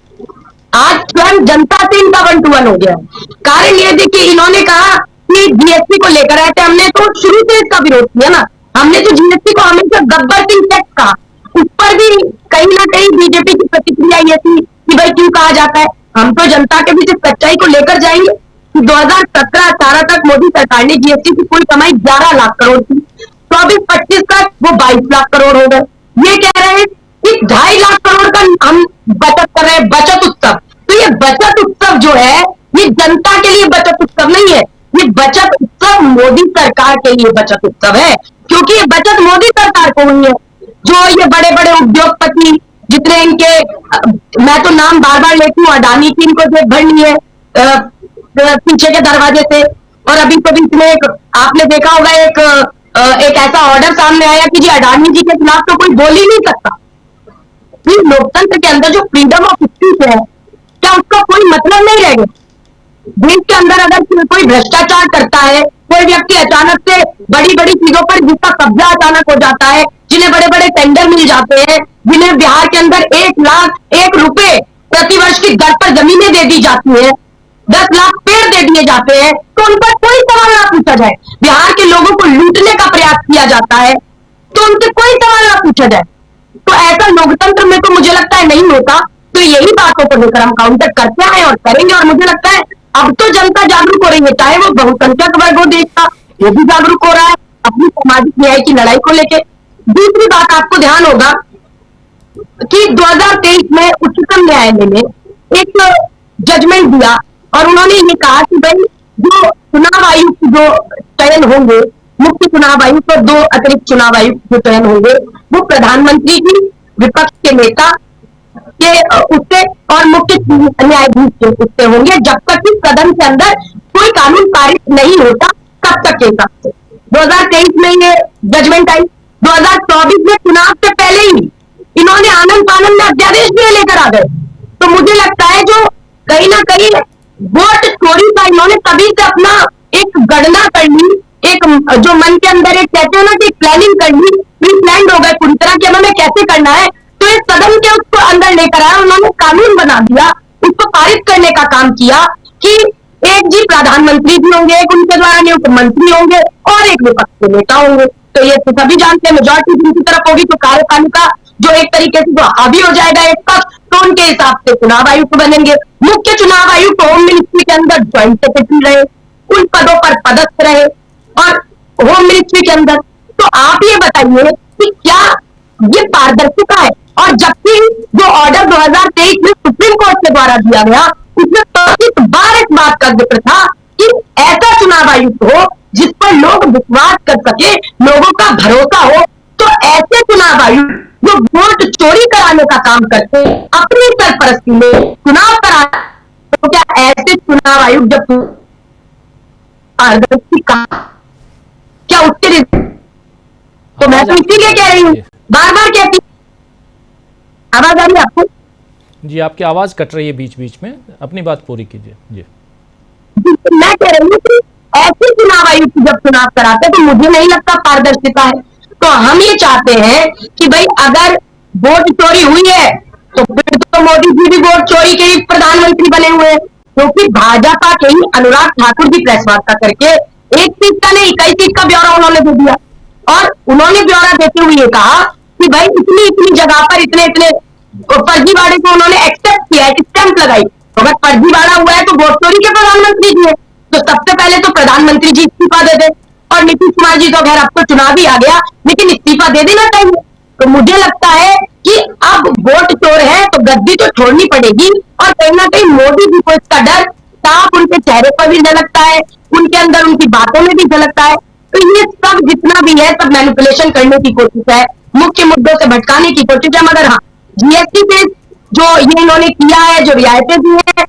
आज स्वयं जनता से इनका 1 to 1 हो गया। कारण ये देखिए, इन्होंने कहा कि जीएसटी को लेकर आए थे, हमने तो शुरू से इसका विरोध किया ना, हमने तो जीएसटी को हमेशा गब्बर सिंह टैक्स कहा। उस पर भी कहीं ना कहीं बीजेपी की प्रतिक्रिया ये थी कि भाई क्यों कहा जाता है। हम तो जनता के बीच सच्चाई को लेकर जाएंगे। 2017-18 तक मोदी सरकार ने जीएसटी की कुल कमाई 11 लाख करोड़ थी, 24-25 तक वो 22 लाख करोड़ हो गए। ये कह रहे हैं कि 2.5 लाख करोड़ का हम बचत कर रहे हैं, बचत उत्सव। तो ये बचत उत्सव जो है ये जनता के लिए बचत उत्सव है, क्योंकि ये बचत मोदी सरकार को हुई है। जो ये बड़े बड़े उद्योगपति जितने इनके मैं तो नाम बार बार लेती हूँ, अडानी की इनको जेब भरनी है पीछे के दरवाजे से। और अभी तो बीच में आपने देखा होगा एक ऐसा ऑर्डर सामने आया कि जी अडानी जी के खिलाफ तो कोई बोल ही नहीं सकता। लोकतंत्र के अंदर जो फ्रीडम ऑफ स्पीच है, क्या उसका कोई मतलब नहीं रह गया? देश के अंदर अगर कोई भ्रष्टाचार करता है, कोई व्यक्ति अचानक से बड़ी बड़ी चीजों पर जिसका कब्जा अचानक हो जाता है, जिन्हें बड़े बड़े टेंडर मिल जाते हैं, जिन्हें बिहार के अंदर 1,01,000 रुपए प्रतिवर्ष की दर पर जमीनें दे दी जाती है, 10 लाख पेड़ दे दिए जाते हैं, तो उन पर कोई सवाल ना पूछा जाए। बिहार के लोगों को लूटने का प्रयास किया जाता है तो उनसे कोई सवाल ना पूछा जाए। तो ऐसा लोकतंत्र में तो मुझे लगता है नहीं होता। तो यही बातों को लेकर हम काउंटर करते हैं और करेंगे। और मुझे लगता है अब तो जनता जागरूक हो रही है, चाहे वो बहुसंख्यक वर्ग हो देश का, वो भी जागरूक हो रहा है अपनी सामाजिक न्याय की लड़ाई को लेकर। दूसरी बात आपको ध्यान होगा कि 2023 में उच्चतम न्यायालय ने एक जजमेंट दिया और उन्होंने ये कहा कि भाई जो चुनाव आयुक्त जो चयन होंगे, मुख्य चुनाव आयुक्त और 2 अतिरिक्त चुनाव आयुक्त जो चयन होंगे, वो प्रधानमंत्री की, विपक्ष के नेता के उससे और मुख्य न्यायाधीश के उससे होंगे, जब तक कि सदन के अंदर कोई कानून पारित नहीं होता तब तक के हिसाब से। 2023 में ये जजमेंट आई। 2024 में चुनाव से पहले ही इन्होंने आनंद फानंद में अध्यादेश भी लेकर आ गए। तो मुझे लगता है जो कहीं ना कहीं वोट चोरी का इन्होंने तभी से अपना एक गणना कर ली, एक जो मन के अंदर एक कहते हो ना कि प्लानिंग कर ली, प्री प्लान हो गए पूरी तरह कि हमें कैसे करना है। तो इस कदम के उसको अंदर लेकर आया, उन्होंने कानून बना दिया, उसको पारित करने का काम किया कि एक जी प्रधानमंत्री भी होंगे, एक उनके द्वारा नियुक्त मंत्री होंगे और एक विपक्ष के नेता होंगे। तो ये तो सभी जानते हैं, मेजोरिटी जिनकी तरफ होगी तो कार्यपालिका जो एक तरीके से जो हावी हो जाएगा एक पक्ष, तो उनके हिसाब से चुनाव आयुक्त बनेंगे। मुख्य चुनाव आयुक्त होम मिनिस्ट्री के अंदर ज्वाइंट सेक्रेटरी रहे, उन पदों पर पदस्थ रहे और होम मिनिस्ट्री के अंदर। तो आप ये बताइए कि क्या ये पारदर्शिता है? और जबकि जो ऑर्डर 2023 में सुप्रीम कोर्ट के द्वारा दिया गया, उसमें 25 बार इस बात का जिक्र था कि ऐसा चुनाव आयुक्त हो जिस पर लोग विश्वास कर सके, लोगों का भरोसा हो। तो ऐसे चुनाव आयुक्त जो वोट चोरी कराने का काम करते, अपनी सरपरस्ती में चुनाव करा, तो क्या ऐसे चुनाव आयुक्त जब पारदर्शी का क्या उसके तो मैं तो इसीलिए कह रही हूँ, बार बार कहती। आवाज आ रही है आपको? जी, आपकी आवाज कट रही है बीच बीच में, अपनी बात पूरी कीजिए। जी, मैं कह रही हूँ कि ऐसे चुनाव आयुक्त जब चुनाव कराते तो मुझे नहीं लगता पारदर्शिता है। तो हम ये चाहते हैं कि भाई अगर वोट चोरी हुई है तो फिर तो मोदी जी भी वोट चोरी के ही प्रधानमंत्री बने हुए हैं, क्योंकि भाजपा के ही अनुराग ठाकुर जी प्रेस वार्ता करके 1 सीट का नहीं 21 सीट का ब्यौरा उन्होंने दे दिया। और उन्होंने ब्यौरा देते हुए ये कहा कि भाई इतनी जगह पर इतने फर्जीवाड़े को उन्होंने एक्सेप्ट किया है, स्टैंप लगाई। अगर फर्जीवाड़ा हुआ है तो वोट चोरी के प्रधानमंत्री जी है, तो सबसे पहले तो प्रधानमंत्री जी इस्तीफा दे दे। और नीतीश कुमार जी तो खैर अब तो चुनाव ही आ गया, लेकिन इस्तीफा दे देना चाहिए। तो मुझे लगता है कि अब वोट चोर है तो गद्दी तो छोड़नी पड़ेगी। और कहीं ना कहीं मोदी जी को इसका डर साफ उनके चेहरे पर भी झलकता है, उनके अंदर उनकी बातों में भी झलकता है। तो ये सब जितना भी है सब मैनिपुलेशन करने की कोशिश है, मुख्य मुद्दों से भटकाने की कोशिश है। मगर हाँ, जीएसटी पे जो ये इन्होंने किया है, जो रियायतें दी है,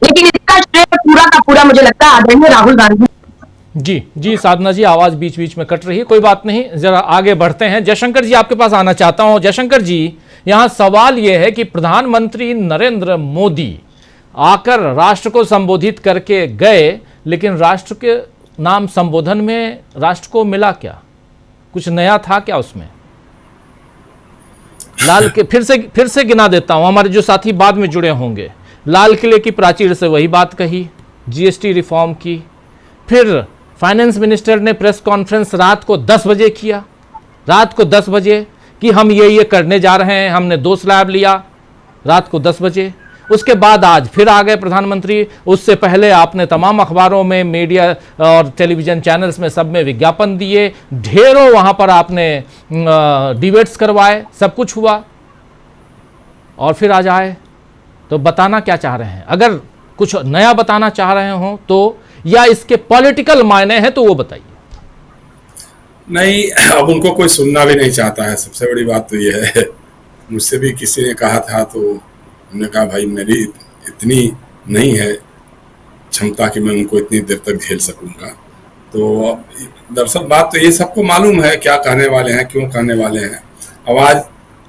लेकिन इसका श्रेय पूरा का पूरा मुझे लगता है आदरणीय राहुल गांधी। जी साधना जी, आवाज बीच बीच में कट रही है, कोई बात नहीं, जरा आगे बढ़ते हैं। जयशंकर जी आपके पास आना चाहता हूं। जयशंकर जी, यहां सवाल यह है कि प्रधानमंत्री नरेंद्र मोदी आकर राष्ट्र को संबोधित करके गए, लेकिन राष्ट्र के नाम संबोधन में राष्ट्र को मिला क्या? कुछ नया था क्या उसमें? लाल के फिर से गिना देता हूं, हमारे जो साथी बाद में जुड़े होंगे। लाल किले की प्राचीर से वही बात कही, जीएसटी रिफॉर्म की, फिर फाइनेंस मिनिस्टर ने प्रेस कॉन्फ्रेंस रात को 10 बजे किया, रात को 10 बजे कि हम ये करने जा रहे हैं, हमने 2 स्लैब लिया, रात को 10 बजे। उसके बाद आज फिर आ गए प्रधानमंत्री। उससे पहले आपने तमाम अखबारों में, मीडिया और टेलीविजन चैनल्स में सब में विज्ञापन दिए, ढेरों वहां पर आपने डिबेट्स करवाए, सब कुछ हुआ, और फिर आज आए। तो बताना क्या चाह रहे हैं? अगर कुछ नया बताना चाह रहे हो तो या इसके पॉलिटिकल मायने हैं, तो वो बताइए। नहीं, अब उनको कोई सुनना भी नहीं चाहता है। सबसे बड़ी बात तो ये है, मुझसे भी किसी ने कहा था तो उन्होंने कहा भाई मेरी इतनी नहीं है क्षमता कि मैं उनको इतनी देर तक झेल सकूंगा। तो दरअसल बात तो ये सबको मालूम है क्या कहने वाले हैं, क्यों कहने वाले हैं। अब आज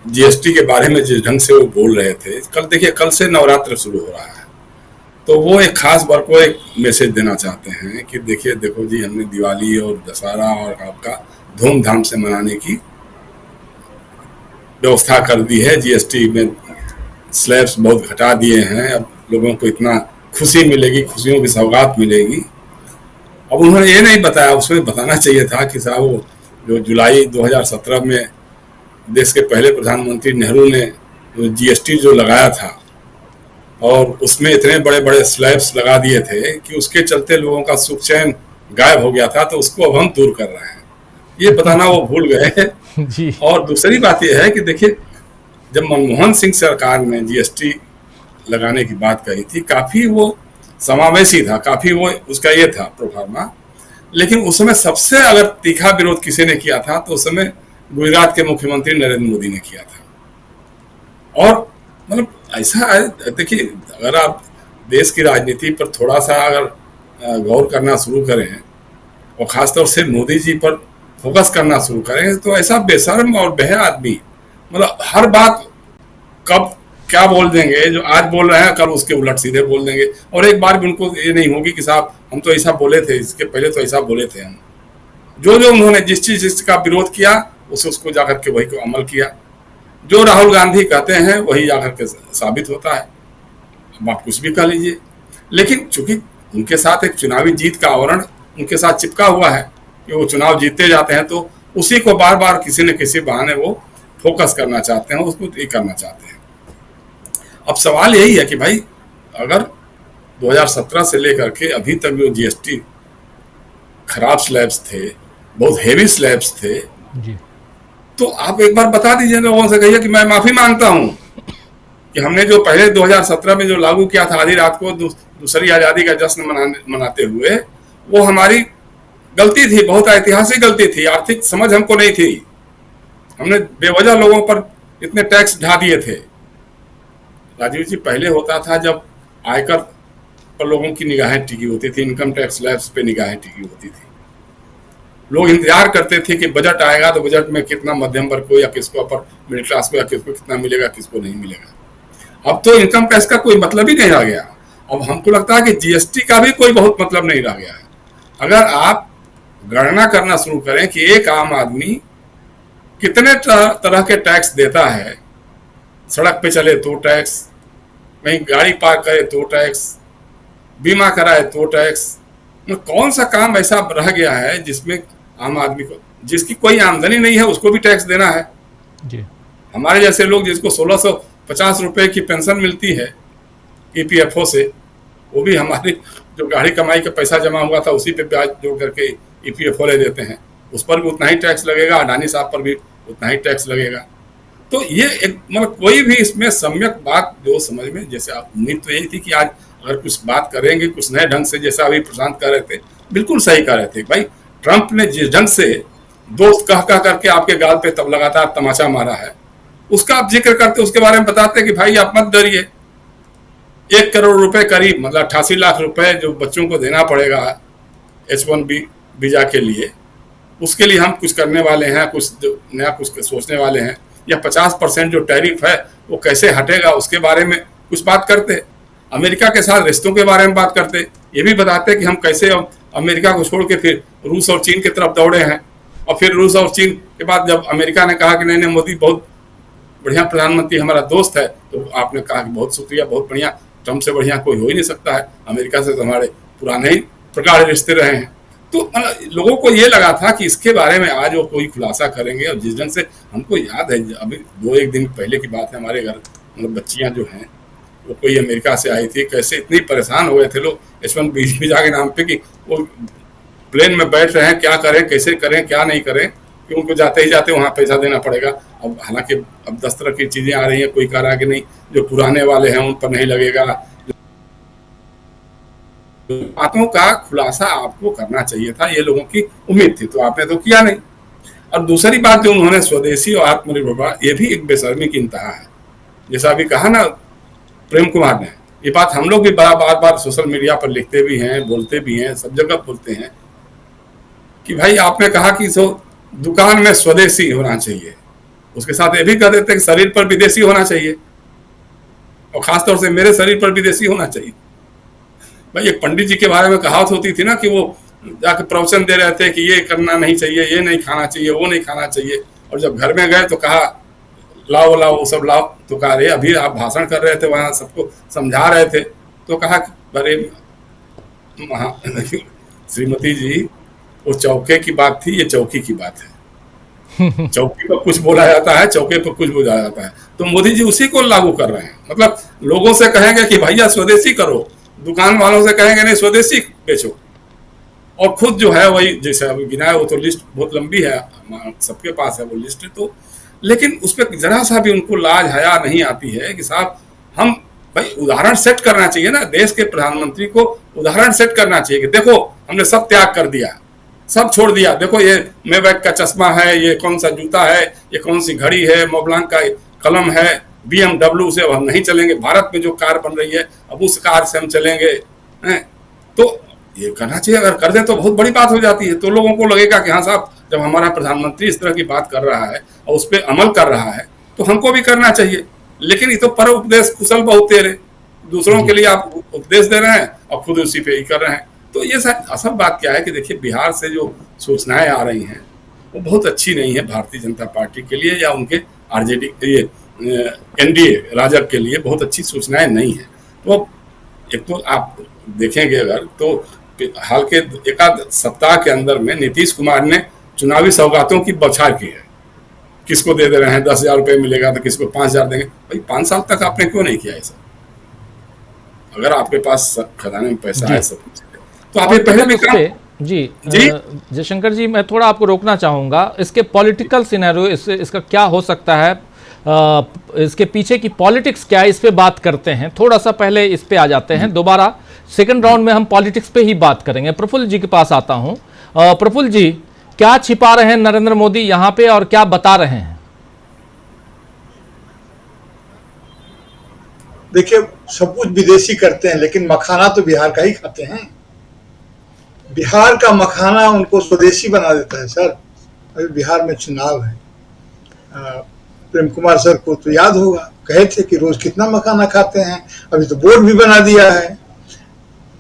जीएसटी के बारे में जिस ढंग से वो बोल रहे थे, कल देखिए, कल से नवरात्र शुरू हो रहा है, तो वो एक खास वर्ग को एक मैसेज देना चाहते हैं कि देखिए, देखो जी, हमने दिवाली और दशहरा और आपका धूमधाम से मनाने की व्यवस्था कर दी है। जीएसटी में स्लैब्स बहुत घटा दिए हैं, अब लोगों को इतना खुशी मिलेगी, खुशियों की सौगात मिलेगी। अब उन्होंने ये नहीं बताया, उसमें बताना चाहिए था कि साहब वो जो जुलाई 2017 में देश के पहले प्रधानमंत्री नेहरू ने जीएसटी जो लगाया था और उसमें इतने बड़े बड़े स्लैब्स लगा दिए थे कि उसके चलते लोगों का सुख चैन गायब हो गया था, तो उसको अब हम दूर कर रहे हैं, ये बताना वो भूल गए जी। और दूसरी बात यह है कि देखिए, जब मनमोहन सिंह सरकार ने जीएसटी लगाने की बात कही थी, काफी वो समावेशी था, काफी वो उसका ये था प्रोफार्मा, लेकिन उस समय सबसे अगर तीखा विरोध किसी ने किया था तो उस समय गुजरात के मुख्यमंत्री नरेंद्र मोदी ने किया था। और मतलब ऐसा है, देखिए, अगर आप देश की राजनीति पर थोड़ा सा अगर गौर करना शुरू करें और खासतौर से मोदी जी पर फोकस करना शुरू करें, तो ऐसा बेशर्म और बेह आदमी मतलब हर बात कब क्या बोल देंगे, जो आज बोल रहे हैं कल उसके उलट सीधे बोल देंगे। और एक बार भी उनको ये नहीं होगी कि साहब हम तो ऐसा बोले थे, इसके पहले तो ऐसा बोले थे हम। जो जो उन्होंने जिस चीज का विरोध किया उसको जाकर के वही को अमल किया। जो राहुल गांधी कहते हैं वही जाकर के साबित होता है। अब आप कुछ भी कह लीजिए, लेकिन चूंकि उनके साथ एक चुनावी जीत का आवरण उनके साथ चिपका हुआ है कि वो चुनाव जीतते जाते हैं, तो उसी को बार बार किसी न किसी बहाने वो फोकस करना चाहते हैं, उसको ये करना चाहते हैं। अब सवाल यही है कि भाई, अगर 2017 से लेकर के अभी तक जो जीएसटी खराब स्लैब्स थे, बहुत हेवी स्लैब्स थे जी, तो आप एक बार बता दीजिए, लोगों से कहिए कि मैं माफी मांगता हूं कि हमने जो पहले 2017 में जो लागू किया था आधी रात को दूसरी आजादी का जश्न मनाते हुए, वो हमारी गलती थी, बहुत ऐतिहासिक गलती थी। आर्थिक समझ हमको नहीं थी, हमने बेवजह लोगों पर इतने टैक्स ढा दिए थे। राजीव जी, पहले होता था जब आयकर पर लोगों की निगाहें टिकी होती थी, इनकम टैक्स स्लैब्स पे निगाहें टिकी होती थी, लोग इंतजार करते थे कि बजट आएगा तो बजट में कितना मध्यम वर्ग को या किसको अपर मिडिल क्लास को या किसको कितना मिलेगा, किसको नहीं मिलेगा। अब तो इनकम टैक्स का कोई मतलब ही नहीं रह गया। अब हमको लगता है कि जीएसटी का भी कोई बहुत मतलब नहीं रह गया है। अगर आप गणना करना शुरू करें कि एक आम आदमी कितने तरह के टैक्स देता है, सड़क पे चले तो टैक्स, कहीं गाड़ी पार्क करे तो टैक्स, बीमा कराए तो टैक्स, कौन सा काम ऐसा रह गया है जिसमें आम आदमी को, जिसकी कोई आमदनी नहीं है उसको भी टैक्स देना है जी। हमारे जैसे लोग जिसको 1650 रुपए की पेंशन मिलती है ईपीएफओ से, वो भी हमारी जो गाड़ी कमाई का पैसा जमा हुआ था उसी पे ब्याज जोड़ करके ईपीएफओ ले देते हैं, उस पर भी उतना ही टैक्स लगेगा, अडानी साहब पर भी उतना ही टैक्स लगेगा। तो ये एक मतलब कोई भी इसमें सम्यक बात जो समझ में, जैसे आप उम्मीद तो यही थी कि आज अगर कुछ बात करेंगे कुछ नए ढंग से, जैसा अभी प्रशांत कह रहे थे, बिल्कुल सही कह रहे थे भाई। ट्रंप ने जिस ढंग से दोस्त कह करके आपके गाल पे तब लगातार तमाचा मारा है, उसका आप जिक्र करते, उसके बारे में बताते कि भाई आप मत डरिए, 1 करोड़ रुपए करीब, मतलब 88 लाख रुपए जो बच्चों को देना पड़ेगा H1B वीजा के लिए, उसके लिए हम कुछ करने वाले हैं, कुछ नया कुछ सोचने वाले हैं, या 50% जो टैरिफ है वो कैसे हटेगा उसके बारे में कुछ बात करते, अमेरिका के साथ रिश्तों के बारे में बात करते, ये भी बताते कि हम कैसे अमेरिका को छोड़ के फिर रूस और चीन की तरफ दौड़े हैं। और फिर रूस और चीन के बाद जब अमेरिका ने कहा कि नहीं मोदी बहुत बढ़िया प्रधानमंत्री, हमारा दोस्त है, तो आपने कहा कि बहुत शुक्रिया, बहुत बढ़िया, ट्रंप से बढ़िया कोई हो ही नहीं सकता है, अमेरिका से तो हमारे पुराने ही प्रगाढ़ रिश्ते रहे हैं। तो लोगों को ये लगा था कि इसके बारे में आज वो कोई खुलासा करेंगे। और जिस ढंग से हमको याद है, अभी 2-1 दिन पहले की बात है, हमारे घर मतलब बच्चियां जो हैं वो कोई अमेरिका से आई थी, कैसे इतनी परेशान हो गए थे लोग H1B वीजा के नाम पे कि वो प्लेन में बैठ रहे हैं, क्या करें, कैसे करें, क्या नहीं करें, कि उनको जाते ही जाते वहाँ पैसा देना पड़ेगा। अब हालांकि अब 10 तरह की चीज़ें आ रही हैं, कोई कह रहा है कि नहीं जो पुराने वाले हैं उन पर नहीं लगेगा, बातों का खुलासा आपको करना चाहिए था, ये लोगों की उम्मीद थी, तो आपने तो किया नहीं। और दूसरी बात जो उन्होंने स्वदेशी और आत्मनिर्भर, ये भी एक बेशर्मी की इंतहा है। जैसा अभी कहा ना प्रेम कुमार ने, ये बात हम लोग भी बार बार सोशल मीडिया पर लिखते भी हैं, बोलते भी हैं, सब जगह बोलते हैं कि भाई आपने कहा कि दुकान में स्वदेशी होना चाहिए, उसके साथ ये भी कह देते हैं कि शरीर पर विदेशी होना चाहिए, और खासतौर से मेरे शरीर पर विदेशी होना चाहिए। भाई एक पंडित जी के बारे में कहावत होती थी ना कि वो जाके प्रवचन दे रहे थे कि ये करना नहीं चाहिए, ये नहीं खाना चाहिए, वो नहीं खाना चाहिए, और जब घर में गए तो कहा लाओ लाओ वो सब लाओ, तो कहा अरे अभी आप भाषण कर रहे थे, वहां सबको समझा रहे थे, तो कहा अरे श्रीमती जी वो चौके की बात थी, ये चौकी की बात है। चौकी पर कुछ बोला जाता है, चौके पर कुछ बोला जाता है, तो मोदी जी उसी को लागू कर रहे हैं। मतलब लोगों से कहेंगे कि भैया स्वदेशी करो, दुकान वालों से कहेंगे नहीं स्वदेशी बेचो, और खुद जो है वही जैसे अभी गिनाया, वो तो लिस्ट बहुत लंबी है, सबके पास है वो लिस्ट, तो लेकिन उस पर जरा सा भी उनको लाज हया नहीं आती है कि साहब हम भाई उदाहरण सेट करना चाहिए ना, देश के प्रधानमंत्री को उदाहरण सेट करना चाहिए कि देखो हमने सब त्याग कर दिया, सब छोड़ दिया, देखो ये मेबैक का चश्मा है, ये कौन सा जूता है, ये कौन सी घड़ी है, मोब्लांक का कलम है, BMW से अब हम नहीं चलेंगे, भारत में जो कार बन रही है अब उस कार से हम चलेंगे, तो ये करना चाहिए। अगर कर दें तो बहुत बड़ी बात हो जाती है, तो लोगों को लगेगा कि हाँ साहब जब हमारा प्रधानमंत्री इस तरह की बात कर रहा है और उस पर अमल कर रहा है तो हमको भी करना चाहिए। लेकिन ये तो पर उपदेश कुशल बहुत तेरे, दूसरों के लिए आप उपदेश दे रहे हैं और खुद उसी पे ही कर रहे हैं। तो ये असल बात क्या है कि देखिए बिहार से जो सूचनाएं आ रही हैं वो बहुत अच्छी नहीं है भारतीय जनता पार्टी के लिए या उनके आरजेडी ये NDA राजग के लिए बहुत अच्छी सूचनाएं नहीं है। तो एक तो आप देखेंगे अगर तो हाल के एक आध सप्ताह के अंदर में नीतीश कुमार ने चुनावी सौगातों की बौछार की है, किसको दे रहे हैं 10,000 रुपये मिलेगा तो किसको 5,000 देंगे। भाई 5 साल तक आपने क्यों नहीं किया ऐसा? अगर आपके पास खजाने में पैसा है सब कुछ तो आप ये पहले भी जी जयशंकर जी, मैं थोड़ा आपको रोकना चाहूंगा। इसके पॉलिटिकल सिनेरियो इसका क्या हो सकता है, इसके पीछे की पॉलिटिक्स क्या है, इस पे बात करते हैं। थोड़ा सा पहले इस पे आ जाते हैं, दोबारा सेकंड राउंड में हम पॉलिटिक्स पे ही बात करेंगे। प्रफुल्ल जी के पास आता हूं। प्रफुल्ल जी, क्या छिपा रहे हैं नरेंद्र मोदी यहां पे और क्या बता रहे हैं? देखिए सब कुछ विदेशी करते हैं लेकिन मखाना तो बिहार का ही खाते हैं। बिहार का मखाना उनको स्वदेशी बना देता है। सर अभी बिहार में चुनाव है, प्रेम कुमार सर को तो याद होगा, कहे थे कि रोज कितना मखाना खाते हैं, अभी तो बोर्ड भी बना दिया है।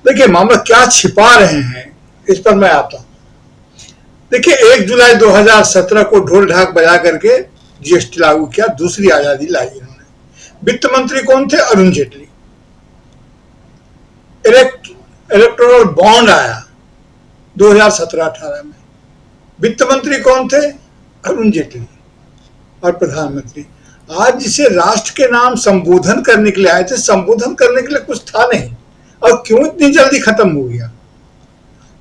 देखिए मामला क्या छिपा रहे हैं इस पर मैं आता हूं। देखिए 1 जुलाई 2017 को ढोल ढाक बजा करके GST लागू किया, दूसरी आजादी लाई इन्होंने। वित्त मंत्री कौन थे? अरुण जेटली। इलेक्टोरल बॉन्ड आया 2017-18 में, वित्त मंत्री कौन थे? अरुण जेटली। और प्रधानमंत्री आज जिसे राष्ट्र के नाम संबोधन करने के लिए आए थे, संबोधन करने के लिए कुछ था नहीं, और क्यों इतनी जल्दी खत्म हो गया?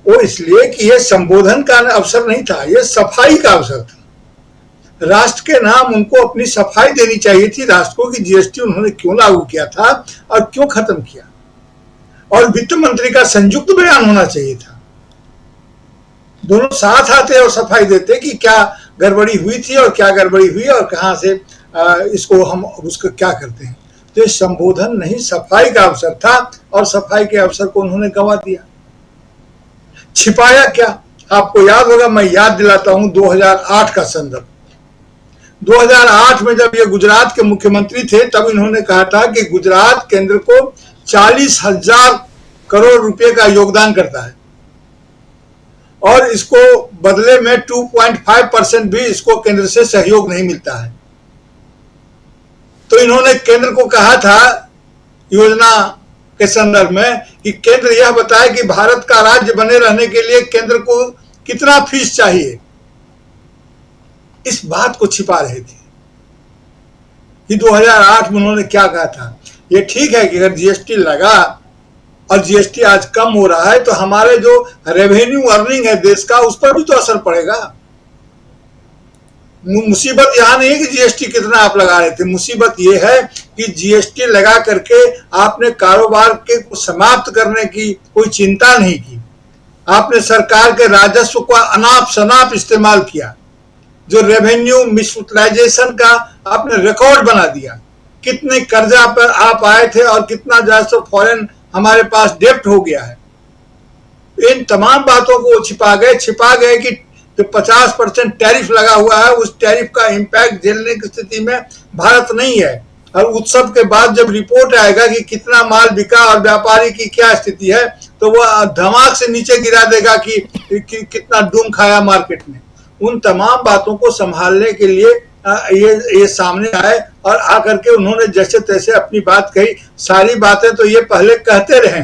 वो इसलिए कि यह संबोधन का अवसर नहीं था, यह सफाई का अवसर था। राष्ट्र के नाम उनको अपनी सफाई देनी चाहिए थी राष्ट्र को कि GST उन्होंने क्यों लागू किया था और क्यों खत्म किया, और वित्त मंत्री का संयुक्त बयान होना चाहिए था। दोनों साथ आते और सफाई देते कि क्या गड़बड़ी हुई थी और क्या गड़बड़ी हुई और कहां से इसको हम उसको क्या करते हैं। तो ये संबोधन नहीं, सफाई का अवसर था, और सफाई के अवसर को उन्होंने गंवा दिया। छिपाया क्या? आपको याद होगा, मैं याद दिलाता हूं 2008 का संदर्भ। 2008 में जब ये गुजरात के मुख्यमंत्री थे तब इन्होंने कहा था कि गुजरात केंद्र को 40,000 करोड़ रुपए का योगदान करता है और इसको बदले में 2.5% भी इसको केंद्र से सहयोग नहीं मिलता है। तो इन्होंने केंद्र को कहा था योजना के संदर्भ में कि केंद्र यह बताए कि भारत का राज्य बने रहने के लिए केंद्र को कितना फीस चाहिए। इस बात को छिपा रहे थे कि 2008 में उन्होंने क्या कहा था। ये ठीक है कि अगर GST लगा और GST आज कम हो रहा है तो हमारे जो रेवेन्यू अर्निंग है देश का उस पर भी तो असर पड़ेगा। मुसीबत यहाँ नहीं है कि जीएसटी कितना आप लगा रहे थे, मुसीबत ये है कि जीएसटी लगा करके आपने कारोबार के को समाप्त करने की कोई चिंता नहीं की। आपने सरकार के राजस्व का अनाप शनाप इस्तेमाल किया, जो रेवेन्यू मिसयूटिलाइजेशन का आपने रिकॉर्ड बना दिया। कितने कर्जा पर आप आए थे और कितना जो फॉरेन हमारे पास डेप्ट हो गया है। इन तमाम बातों को छिपा गए कि जो 50% टैरिफ लगा हुआ है, उस टैरिफ का इंपैक्ट झेलने की स्थिति में भारत नहीं है। और उत्सव के बाद जब रिपोर्ट आएगा कि कितना माल बिका और व्यापारी की क्या स्थिति है, तो वह धमाक से नीचे गिरा देगा कि कितना डूम खाया मार्केट ने। उन तमाम बातों को संभालने के लिए ये सामने आए और आकर के उन्होंने जैसे तैसे अपनी बात कही। सारी बातें तो ये पहले कहते रहे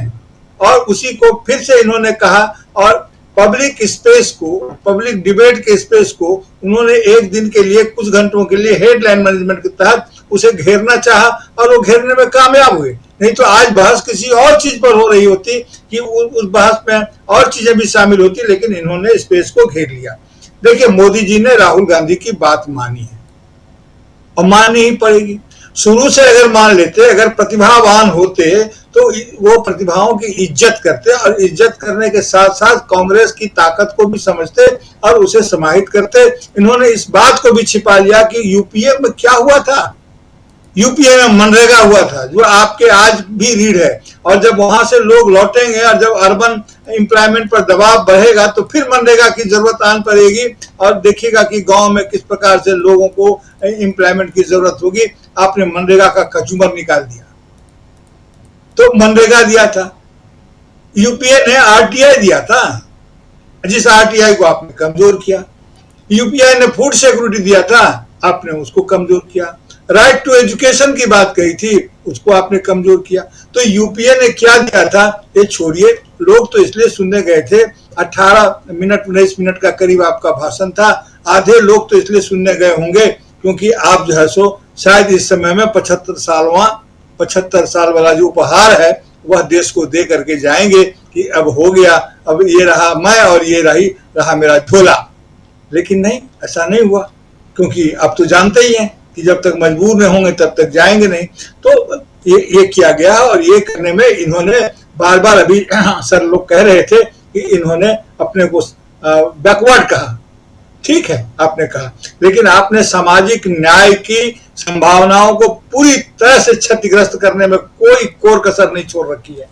और उसी को फिर से इन्होंने कहा, और पब्लिक स्पेस को, पब्लिक डिबेट के स्पेस को उन्होंने एक दिन के लिए, कुछ घंटों के लिए हेडलाइन मैनेजमेंट के तहत उसे घेरना चाहा और वो घेरने में कामयाब हुए। नहीं तो आज बहस किसी और चीज पर हो रही होती कि उस बहस में और चीजें भी शामिल होती, लेकिन इन्होंने स्पेस को घेर लिया। देखिए, मोदी जी ने राहुल गांधी की बात मानी है और माननी ही पड़ेगी। शुरू से अगर मान लेते, अगर प्रतिभावान होते तो वो प्रतिभाओं की इज्जत करते और इज्जत करने के साथ साथ कांग्रेस की ताकत को भी समझते और उसे समाहित करते। इन्होंने इस बात को भी छिपा लिया कि यूपीए में क्या हुआ था। यूपीए में मनरेगा हुआ था, जो आपके आज भी रीढ़ है, और जब वहां से लोग लौटेंगे और जब अर्बन एम्प्लॉयमेंट पर दबाव बढ़ेगा तो फिर मनरेगा की जरूरत आन पड़ेगी और देखिएगा कि गांव में किस प्रकार से लोगों को एम्प्लॉयमेंट की जरूरत होगी। आपने मनरेगा का कचूमर निकाल दिया, तो मनरेगा दिया था, यूपीए ने आरटीआई दिया था, जिस आरटीआई को आपने कमजोर किया। यूपीए ने फूड सिक्योरिटी दिया था, आपने उसको कमजोर किया। राइट टू एजुकेशन की बात कही थी, उसको आपने कमजोर किया। तो यूपीए ने क्या दिया था ये छोड़िए, लोग तो इसलिए सुनने गए थे। 18 मिनट 19 मिनट का करीब आपका भाषण था। आधे लोग तो इसलिए सुनने गए होंगे क्योंकि आप जो है सो शायद इस समय में 75 साल वाला जो उपहार है वह देश को दे करके जाएंगे कि अब हो गया, अब ये रहा मैं और ये रहा मेरा झोला। लेकिन नहीं, ऐसा नहीं हुआ, क्योंकि आप तो जानते ही हैं कि जब तक मजबूर नहीं होंगे तब तक जाएंगे नहीं। तो ये किया गया और ये करने में इन्होंने बार बार, अभी सर लोग कह रहे थे कि इन्होंने अपने को बैकवर्ड कहा। ठीक है, आपने कहा, लेकिन आपने सामाजिक न्याय की संभावनाओं को पूरी तरह से क्षतिग्रस्त करने में कोई कोर कसर नहीं छोड़ रखी है।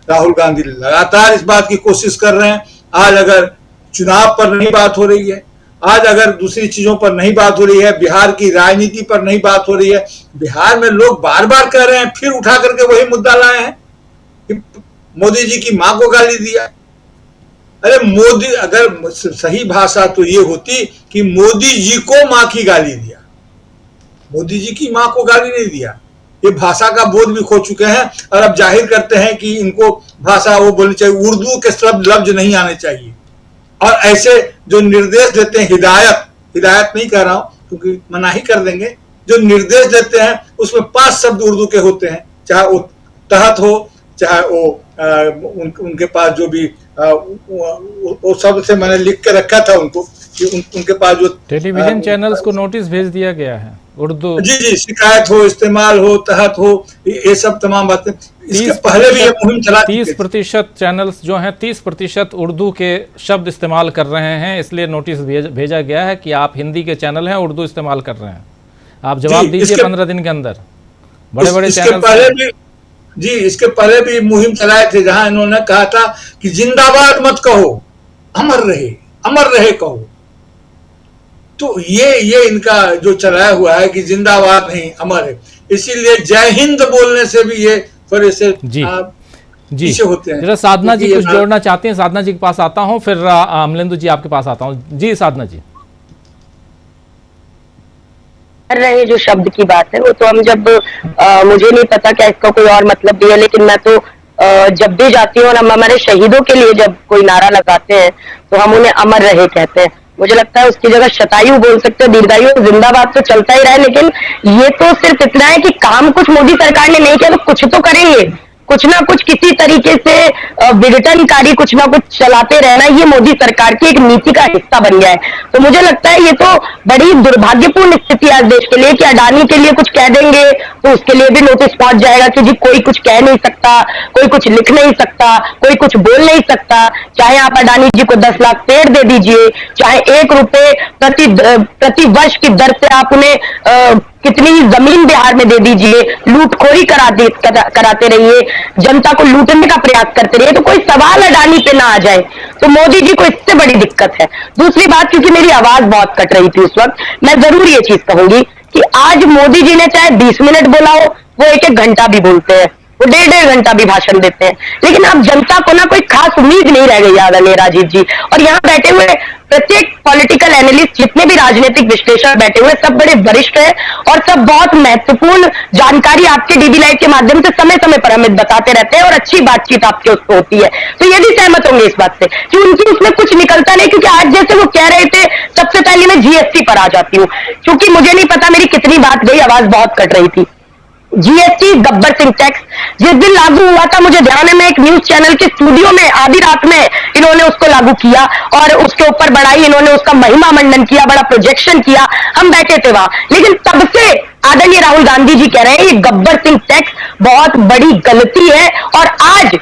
राहुल गांधी लगातार इस बात की कोशिश कर रहे हैं। आज अगर चुनाव पर नहीं बात हो रही है, आज अगर दूसरी चीजों पर नहीं बात हो रही है, बिहार की राजनीति पर नहीं बात हो रही है, बिहार में लोग बार बार कह रहे हैं, फिर उठा करके वही मुद्दा लाए हैं कि मोदी जी की मां को गाली दिया। अरे मोदी, अगर सही भाषा तो ये होती कि मोदी जी को मां की गाली दिया, मोदी जी की मां को गाली नहीं दिया। ये भाषा का बोध भी खो चुके हैं और अब जाहिर करते हैं कि इनको भाषा वो बोलनी चाहिए, उर्दू के शब्द लफ्ज नहीं आने चाहिए। और ऐसे जो निर्देश देते हैं, हिदायत नहीं कर रहा हूं क्योंकि मनाही कर देंगे, जो निर्देश देते हैं उसमें 5 शब्द उर्दू के होते हैं, चाहे वो तहत हो, चाहे वो उनके पास जो भी वो शब्द से मैंने लिख के रखा था उनको कि उनके पास जो टेलीविजन चैनल्स को नोटिस भेज दिया गया है उर्दू। जी, शिकायत हो, इस्तेमाल हो, तहत हो, ये सब तमाम बातें। इसके पहले भी ये मुहिम चला 30% चैनल्स जो हैं 30% उर्दू के शब्द इस्तेमाल कर रहे हैं, इसलिए नोटिस भेजा गया है कि आप हिंदी के चैनल हैं, उर्दू इस्तेमाल कर रहे हैं, आप जवाब दीजिए 15 दिन के अंदर। बड़े चैनल इसके पहले भी मुहिम चलाए थे जहां इन्होंने कहा था कि जिंदाबाद मत कहो, अमर रहे कहो। तो ये इनका जो चलाया हुआ है कि जिंदाबाद नहीं अमर है, इसीलिए जय हिंद बोलने से भी ये थोड़े से पीछे होते हैं। जरा साधना जी कुछ जोड़ना चाहते हैं, साधना जी के पास आता हूं, फिर अमलेंदु जी आपके पास आता हूं। जी साधना जी। रहे जो शब्द की बात है वो तो हम जब मुझे नहीं पता क्या इसका कोई और मतलब भी है, लेकिन मैं तो जब भी जाती हूँ और हम हमारे शहीदों के लिए जब कोई नारा लगाते हैं तो हम उन्हें अमर रहे कहते हैं। मुझे लगता है उसकी जगह शतायु बोल सकते हैं, दीर्घायु, जिंदाबाद तो चलता ही रहा है। लेकिन ये तो सिर्फ इतना है कि काम कुछ मोदी सरकार ने नहीं किया तो कुछ तो करेंगे, कुछ ना कुछ किसी तरीके से विघटनकारी कुछ ना कुछ चलाते रहना, ये मोदी सरकार की एक नीति का हिस्सा बन गया है। तो मुझे लगता है ये तो बड़ी दुर्भाग्यपूर्ण स्थिति है आज देश के लिए कि अडानी के लिए कुछ कह देंगे तो उसके लिए भी नोटिस पहुंच जाएगा कि जी कोई कुछ कह नहीं सकता, कोई कुछ लिख नहीं सकता, कोई कुछ बोल नहीं सकता। चाहे आप अडानी जी को 10 लाख पेड़ दे दीजिए, चाहे 1 रुपए प्रति वर्ष की दर से आप उन्हें कितनी ही जमीन बिहार में दे दीजिए, लूटखोरी कराते रहिए, जनता को लूटने का प्रयास करते रहिए, तो कोई सवाल अडानी पे ना आ जाए। तो मोदी जी को इससे बड़ी दिक्कत है। दूसरी बात, क्योंकि मेरी आवाज बहुत कट रही थी उस वक्त, मैं जरूर ये चीज कहूंगी कि आज मोदी जी ने चाहे 20 मिनट बोला हो, वो 1-1 घंटा भी बोलते हैं, वो 1.5 घंटा भी भाषण देते हैं, लेकिन अब जनता को ना कोई खास उम्मीद नहीं रह गई आदरणीय राजीव जी। और यहाँ बैठे हुए प्रत्येक पॉलिटिकल एनालिस्ट, जितने भी राजनीतिक विश्लेषक बैठे हुए, सब बड़े वरिष्ठ हैं और सब बहुत महत्वपूर्ण जानकारी आपके डीडी लाइव के माध्यम से समय समय पर हमें बताते रहते हैं और अच्छी बातचीत आपके उसको होती है। तो ये भी सहमत होंगे इस बात से कि उनकी उसमें कुछ निकलता नहीं, क्योंकि आज जैसे वो कह रहे थे, सबसे पहले मैं जीएसटी पर आ जाती हूँ, क्योंकि मुझे नहीं पता मेरी कितनी बात गई, आवाज बहुत कट रही थी। जीएसटी गब्बर सिंह टैक्स जिस दिन लागू हुआ था, मुझे ध्यान है, मैं एक न्यूज चैनल के स्टूडियो में आधी रात में इन्होंने उसको लागू किया और उसके ऊपर बड़ा ही इन्होंने उसका महिमा मंडन किया, बड़ा प्रोजेक्शन किया, हम बैठे थे वहां। लेकिन तब से आदरणीय राहुल गांधी जी कह रहे हैं ये गब्बर सिंह टैक्स बहुत बड़ी गलती है और आज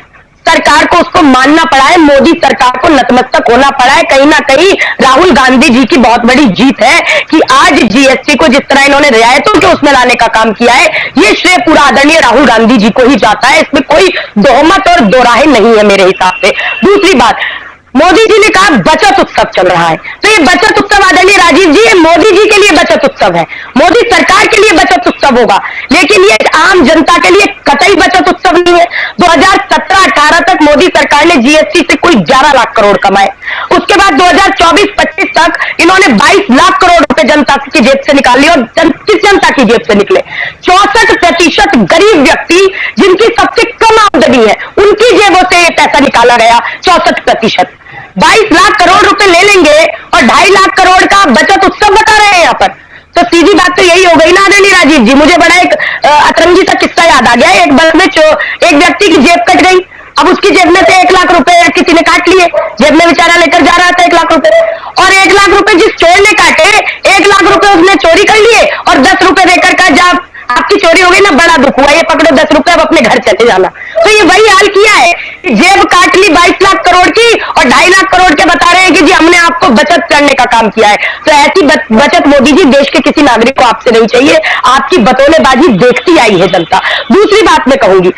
सरकार को उसको मानना पड़ा है, मोदी सरकार को नतमस्तक होना पड़ा है। कहीं ना कहीं राहुल गांधी जी की बहुत बड़ी जीत है कि आज जीएसटी को जिस तरह इन्होंने रियायतों के उसमें लाने का काम किया है, ये श्रेय पूरा आदरणीय राहुल गांधी जी को ही जाता है, इसमें कोई दोहमत और दोराहे नहीं है मेरे हिसाब से। दूसरी बात, मोदी जी ने कहा बचत उत्सव चल रहा है, तो ये बचत उत्सव आदरणीय राजीव जी, ये मोदी जी के लिए बचत उत्सव है, मोदी सरकार के लिए बचत उत्सव होगा, लेकिन ये आम जनता के लिए कतई बचत उत्सव नहीं है। 2017-18 तक मोदी सरकार ने जीएसटी से कुल 11 लाख करोड़ कमाए, उसके बाद 2024-25 तक इन्होंने 22 लाख करोड़ रुपए जनता की जेब से निकाल लिए और किस जनता की जेब से निकले? 64% गरीब व्यक्ति जिनकी सबसे कम आमदनी है, उनकी जेबों से ये पैसा निकाला गया, 64%। 22 लाख करोड़ रुपए ले लेंगे और 2.5 लाख करोड़ का बचत उत्सव बता रहे हैं यहाँ पर। तो सीधी बात तो यही हो गई ना आदरणीय राजीव जी। मुझे बड़ा एक अतरंगी सा किस्सा याद आ गया। एक बस में एक व्यक्ति की जेब कट गई, अब उसकी जेब में से 1 लाख रुपए किसी ने काट लिए, जेब में बेचारा लेकर जा रहा था 1 लाख रुपए, और 1 लाख रुपए जिस चोर ने काटे, 1 लाख रुपए उसने चोरी कर लिए और 10 रुपए देकर कहा जा आपकी चोरी हो गई ना, बड़ा दुख हुआ, ये पकड़ो 10 रुपए, अब अपने घर चले जाना। तो ये वही हाल किया है, जेब काट ली 22 लाख करोड़ की और 2.5 लाख करोड़ के बता रहे हैं कि जी हमने आपको बचत करने का काम किया है। तो ऐसी बचत मोदी जी देश के किसी नागरिक को आपसे नहीं चाहिए, आपकी बतौलेबाजी देखती आई है जनता। दूसरी बात मैं कहूंगी,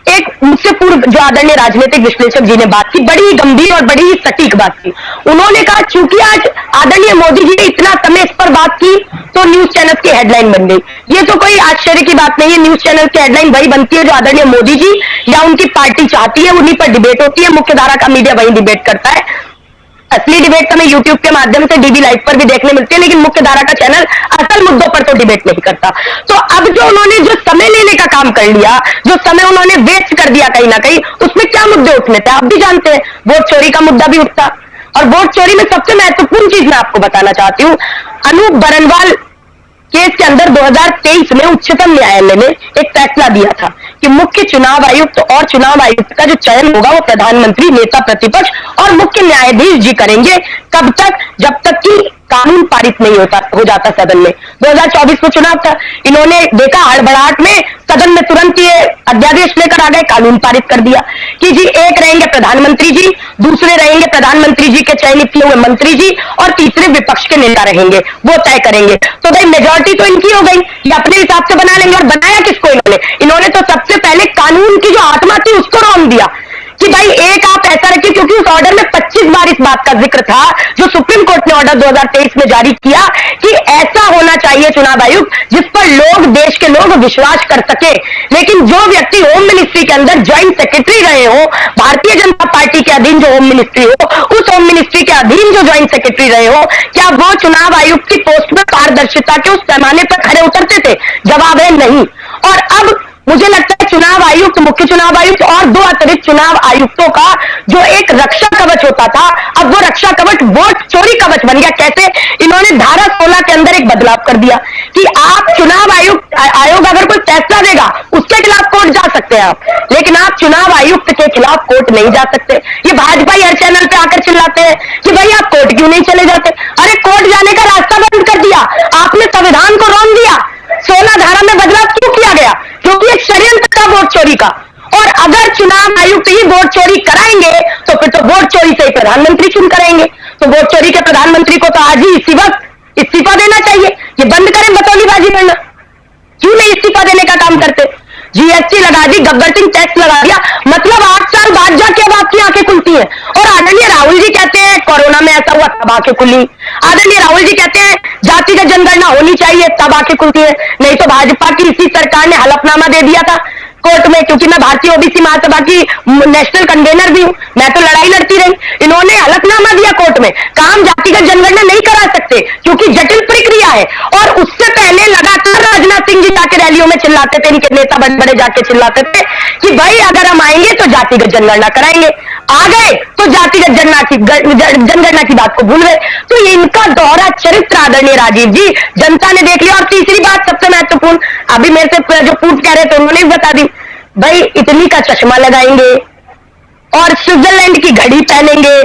एक मुझसे पूर्व जो आदरणीय राजनीतिक विश्लेषक जी ने बात की, बड़ी ही गंभीर और बड़ी ही सटीक बात की। उन्होंने कहा चूंकि आज आदरणीय मोदी जी ने इतना समय इस पर बात की तो न्यूज चैनल की हेडलाइन बन गई। ये तो कोई आश्चर्य की बात नहीं है, न्यूज चैनल की हेडलाइन वही बनती है जो आदरणीय मोदी जी या उनकी पार्टी चाहती है, उन्हीं पर डिबेट होती है, मुख्य धारा का मीडिया वही डिबेट करता है। असली डिबेट तो हमें यूट्यूब के माध्यम से डीडी लाइव पर भी देखने मिलती है, लेकिन मुख्य धारा का चैनल असल मुद्दों पर तो डिबेट नहीं करता। तो अब जो उन्होंने जो समय लेने का काम कर लिया, जो समय उन्होंने वेस्ट कर दिया कहीं ना कहीं, उसमें क्या मुद्दे उठने थे आप भी जानते हैं। वोट चोरी का मुद्दा भी उठता, और वोट चोरी में सबसे महत्वपूर्ण चीज मैं आपको बताना चाहती हूँ, अनूप बरनवाल केस के अंदर 2023 में उच्चतम न्यायालय ने एक फैसला दिया था कि मुख्य चुनाव आयुक्त और चुनाव आयुक्त का जो चयन होगा वो प्रधानमंत्री, नेता प्रतिपक्ष और मुख्य न्यायाधीश जी करेंगे। कब तक? जब तक कि कानून पारित नहीं हो जाता सदन में। 2024 में चुनाव था, इन्होंने देखा हड़बड़ाहट में सदन में तुरंत ये अध्यादेश लेकर आ गए, कानून पारित कर दिया कि जी एक रहेंगे प्रधानमंत्री जी, दूसरे रहेंगे प्रधानमंत्री जी के चयनित किए हुए मंत्री जी और तीसरे विपक्ष के नेता रहेंगे, वो तय करेंगे। तो भाई मेजोरिटी तो इनकी हो गई, ये अपने हिसाब से बना लेंगे। और बनाया किसको इन्होंने तो सबसे पहले कानून की जो आत्मा थी उसको रौंद दिया कि भाई एक आप ऐसा रखिए, क्योंकि उस ऑर्डर में 25 बार इस बात का जिक्र था जो सुप्रीम कोर्ट ने ऑर्डर 2023 में जारी किया कि ऐसा होना चाहिए चुनाव आयुक्त जिस पर लोग, देश के लोग विश्वास कर सके। लेकिन जो व्यक्ति होम मिनिस्ट्री के अंदर ज्वाइंट सेक्रेटरी रहे हो, भारतीय जनता पार्टी के अधीन जो होम मिनिस्ट्री हो, उस होम मिनिस्ट्री के अधीन जो ज्वाइंट सेक्रेटरी रहे हो, क्या वो चुनाव आयुक्त की पोस्ट में पारदर्शिता के उस पैमाने पर खड़े उतरते थे? जवाब है नहीं। और अब मुझे लगता है चुनाव आयुक्त, मुख्य चुनाव आयुक्त और 2 अतिरिक्त चुनाव आयुक्तों का जो एक रक्षा कवच होता था, अब वो रक्षा कवच वोट चोरी कवच बन गया। कैसे? इन्होंने धारा 16 के अंदर एक बदलाव कर दिया कि आप चुनाव आयोग अगर कोई फैसला देगा उसके खिलाफ कोर्ट जा सकते हैं आप, लेकिन आप चुनाव आयुक्त के खिलाफ कोर्ट नहीं जा सकते। ये भाजपा हर चैनल पे आकर चिल्लाते हैं कि भाई आप कोर्ट क्यों नहीं चले जाते। अरे कोर्ट जाने का रास्ता बंद कर दिया आपने, संविधान को रोक दिया। 16 धारा में बदलाव क्यों किया गया? क्योंकि एक षड्यंत्र था वोट चोरी का। और अगर चुनाव आयुक्त ही वोट चोरी कराएंगे तो फिर तो वोट चोरी से ही प्रधानमंत्री चुन करेंगे। तो वोट चोरी के प्रधानमंत्री को तो आज ही इसी वक्त इस्तीफा देना चाहिए। ये बंद करें बतौलीबाजी करना। क्यों नहीं इस्तीफा देने का काम करते? जीएसटी लगा दी, गब्बर सिंह टैक्स लगा दिया, मतलब 8 साल बाद जाके अब आपकी आंखें खुलती हैं। और आदरणीय राहुल जी कहते हैं कोरोना में ऐसा हुआ तब आंखें खुली। आदरणीय राहुल जी कहते हैं जातिगत जनगणना होनी चाहिए तब आंखें खुलती है। नहीं तो भाजपा की इसी सरकार ने हलफनामा दे दिया था कोर्ट में, क्योंकि मैं भारतीय ओबीसी महासभा की नेशनल कन्वेनर भी हूं, मैं तो लड़ाई लड़ती रही। इन्होंने हलफनामा दिया कोर्ट में, कहा हम जातिगत जनगणना नहीं करा सकते क्योंकि जटिल प्रक्रिया है। और उससे पहले लगातार राजनाथ सिंह जी जाके रैलियों में चिल्लाते थे, इनके नेता बड़े बड़े जाके चिल्लाते थे कि भाई अगर हम आएंगे तो जातिगत जनगणना कराएंगे। आ गए तो जातिगत जनगणना की बात को भूल गए। तो इनका दोहरा चरित्र आदरणीय राजीव जी जनता ने देख लिया। और तीसरी बात सबसे महत्वपूर्ण, अभी मेरे से जो पूछ कह रहे थे उन्होंने भी बता दी, भाई इटली का चश्मा लगाएंगे और स्विट्जरलैंड की घड़ी पहनेंगे,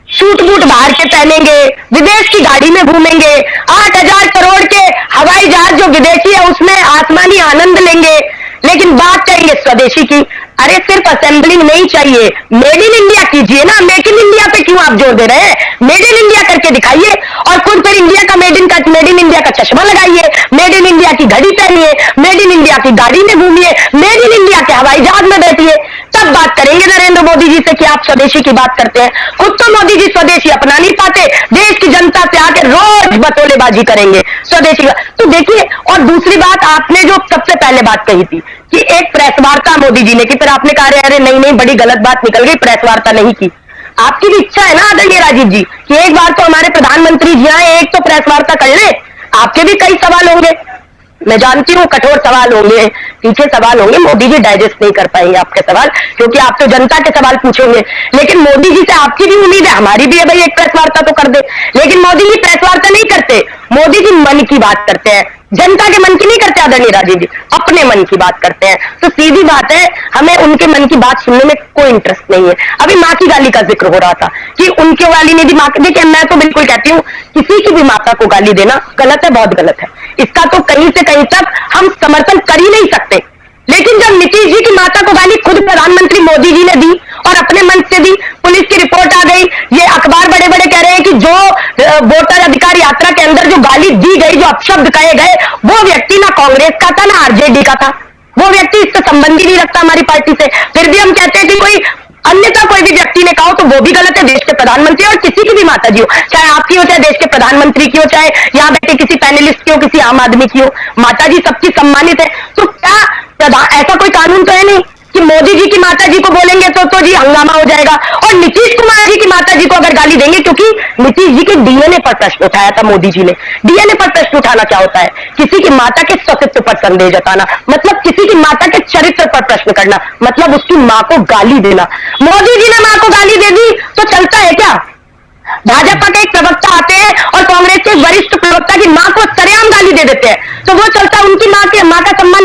सूट बूट बाहर के पहनेंगे, विदेश की गाड़ी में घूमेंगे, 8,000 करोड़ के हवाई जहाज जो विदेशी है उसमें आसमानी आनंद लेंगे, लेकिन बात करेंगे स्वदेशी की। अरे सिर्फ असेंबलिंग नहीं चाहिए, मेड इन इंडिया कीजिए ना। मेक इन इंडिया पे क्यों आप जोर दे रहे हैं? मेड इन इंडिया करके दिखाइए और खुद फिर इंडिया का मेड इन इंडिया का चश्मा लगाइए, मेड इन इंडिया की घड़ी पहनिए, मेड इन इंडिया की गाड़ी में घूमिए, मेड इन इंडिया के हवाई जहाज में बैठिए, तब बात करेंगे नरेंद्र मोदी जी से कि आप स्वदेशी की बात करते हैं। खुद तो मोदी जी स्वदेशी अपना नहीं पाते, देश की जनता से आके रोज बतौलेबाजी करेंगे स्वदेशी का। तो देखिए, और दूसरी बात आपने जो सबसे पहले बात कही थी कि एक प्रेस वार्ता मोदी जी ने की, फिर आपने कहा अरे नहीं बड़ी गलत बात निकल गई, प्रेस वार्ता नहीं की। आपकी भी इच्छा है ना आदरणीय राजीव जी कि एक बार तो हमारे प्रधानमंत्री जी आए, एक तो प्रेस वार्ता कर ले। आपके भी कई सवाल होंगे, मैं जानती हूँ कठोर सवाल होंगे, तीखे सवाल होंगे, मोदी जी डाइजेस्ट नहीं कर पाएंगे आपके सवाल, क्योंकि आप तो जनता के सवाल पूछोगे। लेकिन मोदी जी से आपकी भी उम्मीद है, हमारी भी है भाई एक प्रेस वार्ता तो कर दे। लेकिन मोदी जी प्रेस वार्ता नहीं करते, मोदी जी मन की बात करते हैं, जनता के मन की नहीं करते आदरणीय राजीव जी, अपने मन की बात करते हैं। तो सीधी बात है, हमें उनके मन की बात सुनने में कोई इंटरेस्ट नहीं है। अभी माँ की गाली का जिक्र हो रहा था कि उनके वाली ने भी माँ, देखिए मैं तो बिल्कुल कहती हूँ किसी की भी माता को गाली देना गलत है, बहुत गलत है। इसका तो कहीं से कहीं तक हम समर्थन कर ही नहीं सकते। लेकिन जब नीतीश जी की माता को गाली खुद प्रधानमंत्री मोदी जी ने दी और अपने मन से दी, पुलिस की रिपोर्ट आ गई, ये अखबार बड़े बड़े कह रहे हैं कि जो वोटर अधिकार यात्रा के अंदर जो गाली दी गई, जो अपशब्द कहे गए, वो व्यक्ति ना कांग्रेस का था ना आरजेडी का था, वो व्यक्ति इससे संबंध ही नहीं रखता हमारी पार्टी से। फिर भी हम कहते हैं कि कोई अन्यथा कोई भी व्यक्ति ने कहा तो वो भी गलत है। देश के प्रधानमंत्री और किसी की भी माता जी हो, चाहे आपकी हो, चाहे देश के प्रधानमंत्री की हो, चाहे यहाँ बैठे किसी पैनलिस्ट की हो, किसी आम आदमी की हो, माता जी सबकी सम्मानित है। तो क्या ऐसा कोई कानून तो है नहीं कि मोदी जी की माता जी को बोलेंगे तो जी हंगामा हो जाएगा। और नीतीश कुमार जी की माता जी को अगर गाली देंगे, क्योंकि नीतीश जी के डीएनए पर प्रश्न उठाया था मोदी जी ने। डीएनए पर प्रश्न उठाना क्या होता है? किसी की माता के सतीत्व पर संदेह जताना, मतलब किसी की माता के चरित्र पर प्रश्न करना, मतलब उसकी मां को गाली देना। मोदी जी ने मां को गाली दे दी तो चलता है क्या? भाजपा के एक प्रवक्ता आते हैं और कांग्रेस के वरिष्ठ प्रवक्ता की मां को सरेआम गाली दे देते हैं, तो वो चलता है? उनकी मां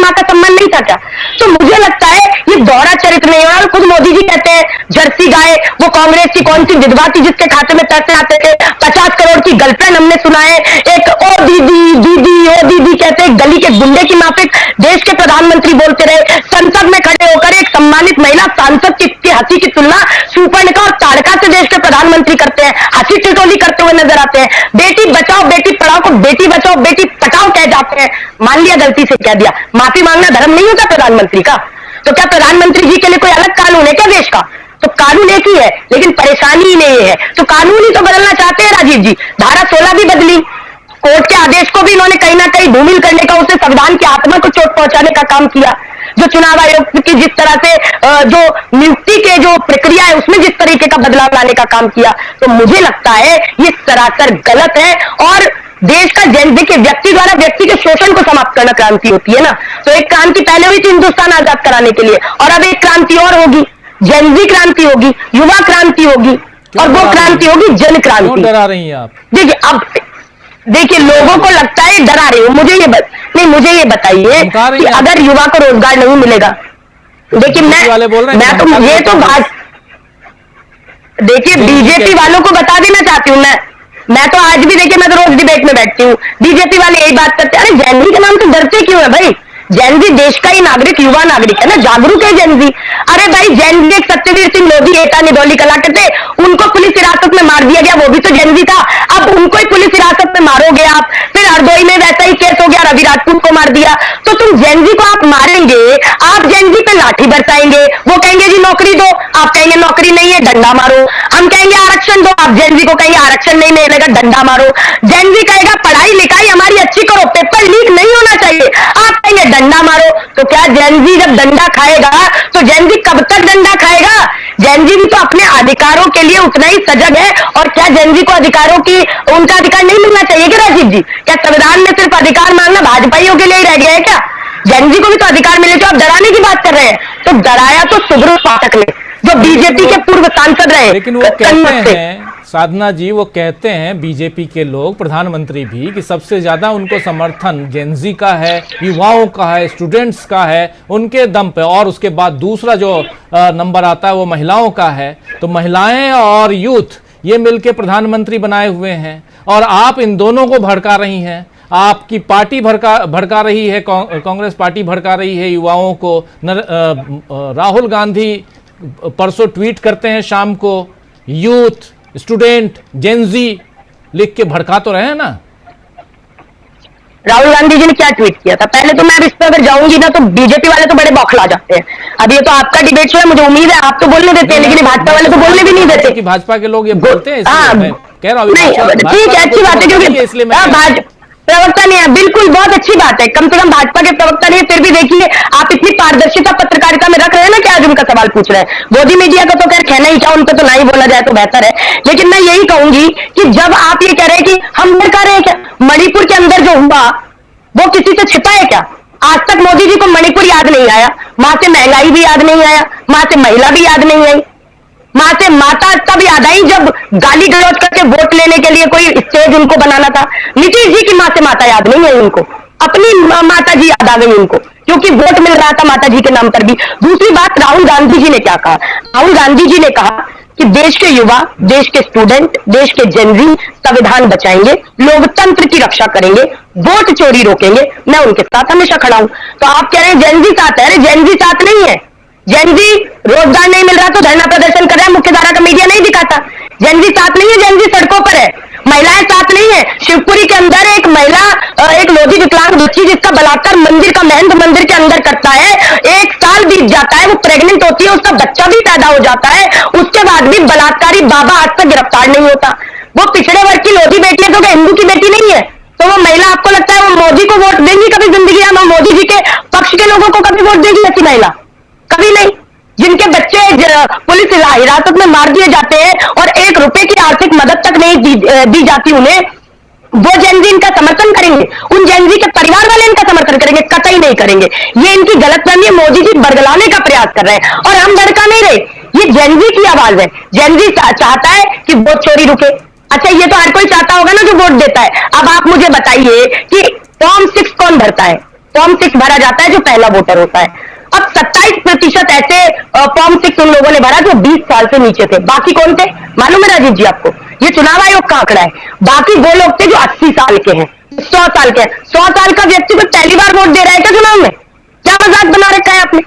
का सम्मान नहीं था क्या? तो मुझे लगता है ये दोहरा चरित्र नहीं है। और खुद मोदी जी कहते हैं जर्सी गाय, वो कांग्रेस की कौन सी विधवा थी जिसके खाते में पैसे आते थे, 50 करोड़ की गर्लफ्रेंड हमने सुना है, एक ओ दीदी कहते हैं, गली के गुंडे की माफिक देश के प्रधानमंत्री बोलते रहे। संसद में खड़े होकर एक सम्मानित महिला सांसद की हंसी की तुलना सुपर्णिका और ताड़का से देश के प्रधानमंत्री करते हैं, हंसी टिटोली करते हुए नजर आते हैं। बेटी बचाओ बेटी पढ़ाओ को बेटी बचाओ बेटी पटाओ कह जाते हैं। मान लिया गलती से कह दिया, माफी मांगना धर्म नहीं होता प्रधानमंत्री का? तो क्या प्रधानमंत्री जी के लिए कोई अलग कानून है क्या देश का? तो कानून एक ही है, लेकिन परेशानी ही नहीं है। तो कानून ही तो बदलना चाहते हैं राजीव जी। धारा 16 भी बदली, कोर्ट के आदेश को भी इन्होंने कहीं ना कहीं धूमिल करने का, उससे संविधान की आत्मा को चोट पहुंचाने का काम किया, जो चुनाव आयोग की जिस तरह से जो नियुक्ति के जो प्रक्रिया है उसमें जिस तरीके का बदलाव लाने का काम किया, तो मुझे लगता है ये सरासर गलत है। और देश का देखिए, व्यक्ति द्वारा व्यक्ति के शोषण को समाप्त करना क्रांति होती है ना, तो एक क्रांति पहले हुई थी हिंदुस्तान आजाद कराने के लिए, और अब एक क्रांति और होगी, जनजी क्रांति होगी, युवा क्रांति होगी, और वो क्रांति होगी जन क्रांति। क्यों डरा रही हैं आप? देखिए, अब देखिए, लोगों को लगता है डरा रही हूं, मुझे ये बताइए कि अगर युवा को रोजगार नहीं मिलेगा, देखिए मैं तो ये तो बात, देखिए बीजेपी वालों को बता देना चाहती हूँ मैं तो आज भी, देखिए मैं तो रोज डिबेट में बैठती हूँ, बीजेपी वाले यही बात करते हैं, अरे जैनजी के नाम तो डरते क्यों है भाई? जैनजी देश का ही नागरिक, युवा नागरिक है ना, जागरूक है जैनजी। अरे भाई, जैनजी एक सत्यवीर सिंह लोधी एटा निदौली कला के थे, उनको पुलिस हिरासत में मार दिया गया, वो भी तो जैनजी था। अब उनको ही पुलिस हिरासत में मारोगे आप, फिर हरदोई में वैसा ही केस हो गया, रवि राजपूत को मार दिया, तो तुम जैनजी को आप मारेंगे, आप जैनजी पे लाठी बरसाएंगे, वो कहेंगे जी नौकरी दो, आप कहेंगे नौकरी नहीं है, डंडा मारो। हम कहेंगे आरक्षण दो, आप जैनजी को कहेंगे आरक्षण नहीं मिलेगा, डंडा मारो। जैनजी कहेगा पढ़ाई लिखाई हमारी अच्छी करो, पेपर लीक नहीं होना चाहिए, आप कहेंगे डंडा मारो। तो क्या जैनजी जब डंडा खाएगा तो जैनजी कब तक डंडा खाएगा? जैनजी भी तो अपने अधिकारों के लिए उतना ही सजग है। और क्या जैनजी को अधिकारों की, उनका अधिकार नहीं मिलना चाहिए क्या राजीव जी? क्या संविधान में सिर्फ अधिकार मांगना भाजपाइयों के लिए ही रह गया है क्या? जैनजी को भी तो अधिकार मिले, तो आप डराने की बात कर रहे हैं। तो डराया तो सुब्रत पाठक ने, जो बीजेपी के पूर्व सांसद रहे। लेकिन वो कहते हैं, साधना जी, वो कहते हैं बीजेपी के लोग, प्रधानमंत्री भी, कि सबसे ज्यादा उनको समर्थन जेनजी का है, युवाओं का है, स्टूडेंट्स का है, उनके दम पे, और उसके बाद दूसरा जो नंबर आता है वो महिलाओं का है। तो महिलाएं और यूथ ये मिलके प्रधानमंत्री बनाए हुए हैं, और आप इन दोनों को भड़का रही हैं। आपकी पार्टी भड़का रही है, कांग्रेस पार्टी भड़का रही है युवाओं को। राहुल गांधी परसों ट्वीट करते हैं शाम को, यूथ, स्टूडेंट, जेनजी लिख के भड़का तो रहे हैं ना। राहुल गांधी जी ने क्या ट्वीट किया था? पहले तो मैं इस पर अगर जाऊंगी ना तो बीजेपी वाले तो बड़े बौखला जाते हैं। अब ये तो आपका डिबेट शो है, मुझे उम्मीद है आप तो बोलने देते हैं, लेकिन भाजपा वाले तो बोलने भी नहीं देते कि भाजपा के लोग ये बोलते हैं, कह रहा हूं ठीक है, अच्छी बात है, क्योंकि प्रवक्ता नहीं है, बिल्कुल बहुत अच्छी बात है, कम से कम भाजपा के प्रवक्ता नहीं है, फिर भी देखिए आप इतनी पारदर्शिता पत्रकारिता में रख रहे हैं ना कि आज उनका सवाल पूछ रहे हैं। मोदी मीडिया का तो खैर कहना ही क्या, उनको तो ना ही बोला जाए तो बेहतर है। लेकिन मैं यही कहूंगी कि जब आप ये कह रहे हैं कि हम भड़का रहे हैं, क्या मणिपुर के अंदर जो हुआ वो किसी से छिपा है क्या? आज तक मोदी जी को मणिपुर याद नहीं आया, वहां से महंगाई भी याद नहीं आया, वहां से महिला भी याद नहीं आई, मां से माता तब याद आई जब गाली गलौज करके वोट लेने के लिए कोई स्टेज उनको बनाना था। नीतीश जी की मां से माता याद नहीं है उनको, अपनी माता जी याद आ गई उनको, क्योंकि वोट मिल रहा था माता जी के नाम पर भी। दूसरी बात, राहुल गांधी जी ने क्या कहा? राहुल गांधी जी ने कहा कि देश के युवा, देश के स्टूडेंट, देश के जेनजी संविधान बचाएंगे, लोकतंत्र की रक्षा करेंगे, वोट चोरी रोकेंगे, मैं उनके साथ हमेशा खड़ा हूं। तो आप कह रहे हैं जेनजी साथ है, अरे जेनजी साथ नहीं है। जेनजी रोजगार नहीं मिल रहा तो धरना प्रदर्शन कर रहा है, मुख्य धारा का मीडिया नहीं दिखाता। जेनजी साथ नहीं है, जेनजी सड़कों पर है, महिलाएं साथ नहीं है। शिवपुरी के अंदर एक महिला, एक लोधी विकलांग बच्ची जिसका बलात्कार मंदिर का महंत मंदिर के अंदर करता है, 1 साल बीत जाता है, वो प्रेग्नेंट होती है, उसका बच्चा भी पैदा हो जाता है, उसके बाद भी बलात्कारी बाबा आज तक गिरफ्तार नहीं होता। वो पिछड़े वर्ग की लोधी बेटी है, तो हिंदू की बेटी नहीं है। तो वो महिला, आपको लगता है वो मोदी को वोट देंगी कभी जिंदगी में? मोदी जी के पक्ष के लोगों को कभी वोट देगी ऐसी महिला? कभी नहीं। जिनके बच्चे पुलिस हिरासत में मार दिए जाते हैं और 1 रुपए की आर्थिक मदद तक नहीं दी जाती उन्हें, वो जेनजी इनका समर्थन करेंगे? उन जेनजी के परिवार वाले इनका समर्थन करेंगे? कतई नहीं करेंगे। ये इनकी गलतफहमी है, मोदी जी बरगलाने का प्रयास कर रहे हैं और हम भड़का नहीं रहे। ये जेनजी की आवाज है। जेनजी चाहता है कि वोट चोरी रुके। अच्छा, ये तो हर कोई चाहता होगा ना जो वोट देता है। अब आप मुझे बताइए कि फॉर्म 6 कौन भरता है? फॉर्म 6 भरा जाता है जो पहला वोटर होता है। अब 27% ऐसे फॉर्म 6 उन लोगों ने भरा जो 20 साल से नीचे थे। बाकी कौन थे मालूम है राजीव जी आपको? ये चुनाव आयोग का आंकड़ा है। बाकी वो लोग थे जो 80 साल के हैं, 100 साल के हैं। 100 साल का व्यक्ति को पहली बार वोट दे रहा है क्या चुनाव में? क्या मजाक बना रखा है आपने?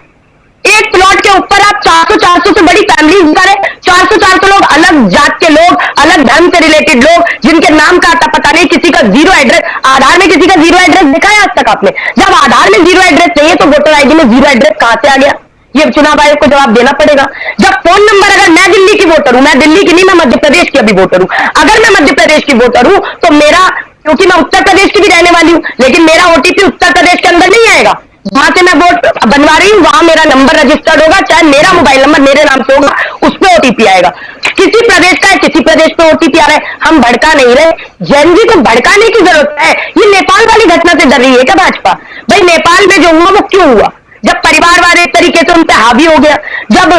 एक प्लॉट के ऊपर आप 400 से बड़ी फैमिली बता रहे। 400 लोग, अलग जात के लोग, अलग धर्म से रिलेटेड लोग, जिनके नाम का आता पता नहीं, किसी का 0 एड्रेस, आधार में किसी का 0 एड्रेस देखा है आज तक आपने? जब आधार में 0 एड्रेस नहीं है तो वोटर आईडी में 0 एड्रेस कहां से आ गया? ये चुनाव आयोग को जवाब देना पड़ेगा। जब फोन नंबर, अगर मैं दिल्ली की वोटर हूं, मैं दिल्ली की नहीं, मैं मध्य प्रदेश की अभी वोटर हूं, अगर मैं मध्य प्रदेश की वोटर हूं तो मेरा, क्योंकि मैं उत्तर प्रदेश की भी रहने वाली हूं, लेकिन मेरा ओटीपी उत्तर प्रदेश के अंदर नहीं आएगा। वहां से मैं वोट बनवा रही हूँ, वहां मेरा नंबर रजिस्टर्ड होगा, चाहे मेरा मोबाइल नंबर मेरे नाम से होगा, उस पर ओटीपी आएगा। किसी प्रदेश का है, किसी प्रदेश पे ओटीपी आ रहा है, हम भड़का नहीं रहे। जैन जी को भड़काने की जरूरत है। ये नेपाल वाली घटना से डर रही है क्या भाजपा? भाई नेपाल में जो हुआ वो क्यों हुआ? जब परिवारवाद एक तरीके से उन पे हावी हो गया, जब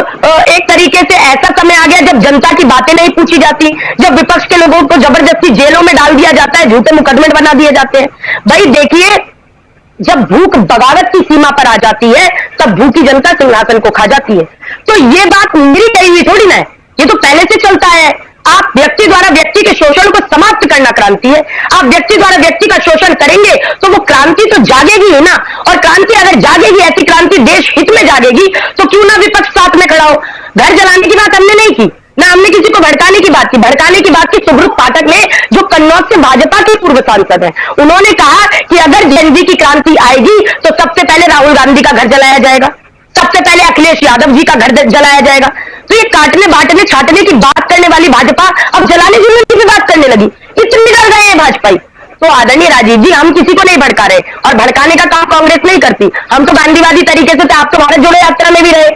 एक तरीके से ऐसा समय आ गया जब जनता की बातें नहीं पूछी जाती, जब विपक्ष के लोगों को जबरदस्ती जेलों में डाल दिया जाता है, झूठे मुकदमे बना दिए जाते हैं। भाई देखिए, जब भूख बगावत की सीमा पर आ जाती है तब भूखी जनता सिंहासन को खा जाती है। तो ये बात मेरी कही हुई थोड़ी ना है, ये तो पहले से चलता है। आप व्यक्ति द्वारा व्यक्ति के शोषण को समाप्त करना क्रांति है। आप व्यक्ति द्वारा व्यक्ति का शोषण करेंगे तो वो क्रांति तो जागेगी ही ना। और क्रांति अगर जागेगी, ऐसी क्रांति देश हित में जागेगी, तो क्यों ना विपक्ष साथ में खड़ा हो। घर जलाने की बात हमने नहीं की, ना हमने किसी को भड़काने की बात की। भड़काने की बात की सुब्रत पाठक ने, जो कन्नौज से भाजपा के पूर्व सांसद हैं। उन्होंने कहा कि अगर जेएनजी की क्रांति आएगी तो सबसे पहले राहुल गांधी का घर जलाया जाएगा, सबसे पहले अखिलेश यादव जी का घर जलाया जाएगा। तो ये काटने बांटने छाटने की बात करने वाली भाजपा अब जलाने जुलने की बात करने लगी। इतने डर गए हैं भाजपाई। तो आदरणीय राजीव जी, हम किसी को नहीं भड़का रहे, और भड़काने का काम कांग्रेस नहीं करती। हम तो गांधीवादी तरीके से थे। आप तो भारत जोड़ो यात्रा में भी रहे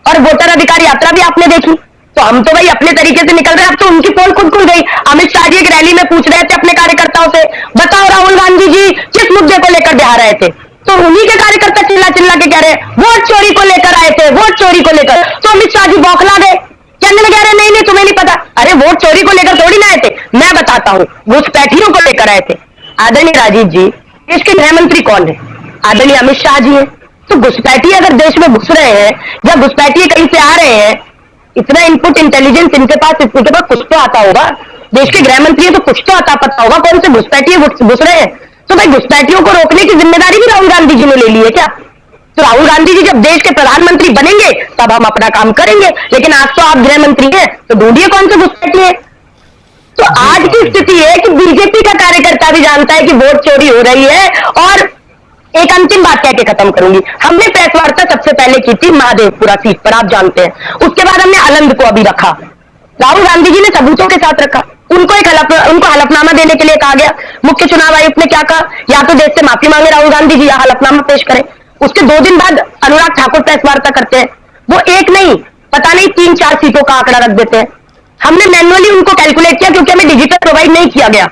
और वोटर अधिकार यात्रा भी आपने देखी। तो हम तो भाई अपने तरीके से निकल रहे हैं। अब तो उनकी पोल खुद खुल गई। अमित शाह जी एक रैली में पूछ रहे थे अपने कार्यकर्ताओं से, बताओ राहुल गांधी जी किस मुद्दे को लेकर बिहार आए थे? तो उन्हीं के कार्यकर्ता चिल्ला चिल्ला के कह रहे वोट चोरी को लेकर आए थे, वोट चोरी को लेकर। तो अमित शाह जी बौखला गए, कहने लगे अरे नहीं नहीं तुम्हें नहीं पता। अरे वोट चोरी को लेकर थोड़ी ना आए थे, मैं बताता हूँ, घुसपैठियों को लेकर आए थे। आदरणीय राजीव जी, देश के गृह मंत्री कौन है? आदरणीय अमित शाह जी है। तो घुसपैठी अगर देश में घुस रहे हैं या घुसपैठी कहीं से आ रहे हैं, इतना इनपुट इंटेलिजेंस इनके पास कुछ तो आता होगा। देश के गृह मंत्री है तो कुछ तो आता पता होगा कौन से घुसपैठी घुस रहे हैं। तो भाई घुसपैठियों को रोकने की जिम्मेदारी भी राहुल गांधी जी ने ले ली है क्या? तो राहुल गांधी जी जब देश के प्रधानमंत्री बनेंगे तब हम अपना काम करेंगे, लेकिन आज तो आप गृह मंत्री हैं, तो ढूंढिए कौन से घुसपैठी है। तो आज की स्थिति है कि बीजेपी का कार्यकर्ता भी जानता है कि वोट चोरी हो रही है। और एक अंतिम बात कह के खत्म करूंगी। हमने प्रेस वार्ता सबसे पहले की थी महादेवपुरा सीट पर, आप जानते हैं। उसके बाद हमने आनंद को अभी रखा। राहुल गांधी जी ने सबूतों के साथ रखा। उनको हलफनामा देने के लिए कहा गया। मुख्य चुनाव आयुक्त ने क्या कहा, या तो देश से माफी मांगे राहुल गांधी जी या हलफनामा पेश करें। उसके 2 दिन बाद अनुराग ठाकुर प्रेस वार्ता करते हैं। वो एक नहीं, पता नहीं 3-4 सीटों का आंकड़ा रख देते हैं। हमने मैन्युअली उनको कैलकुलेट किया, क्योंकि हमें डिजिटल प्रोवाइड नहीं किया गया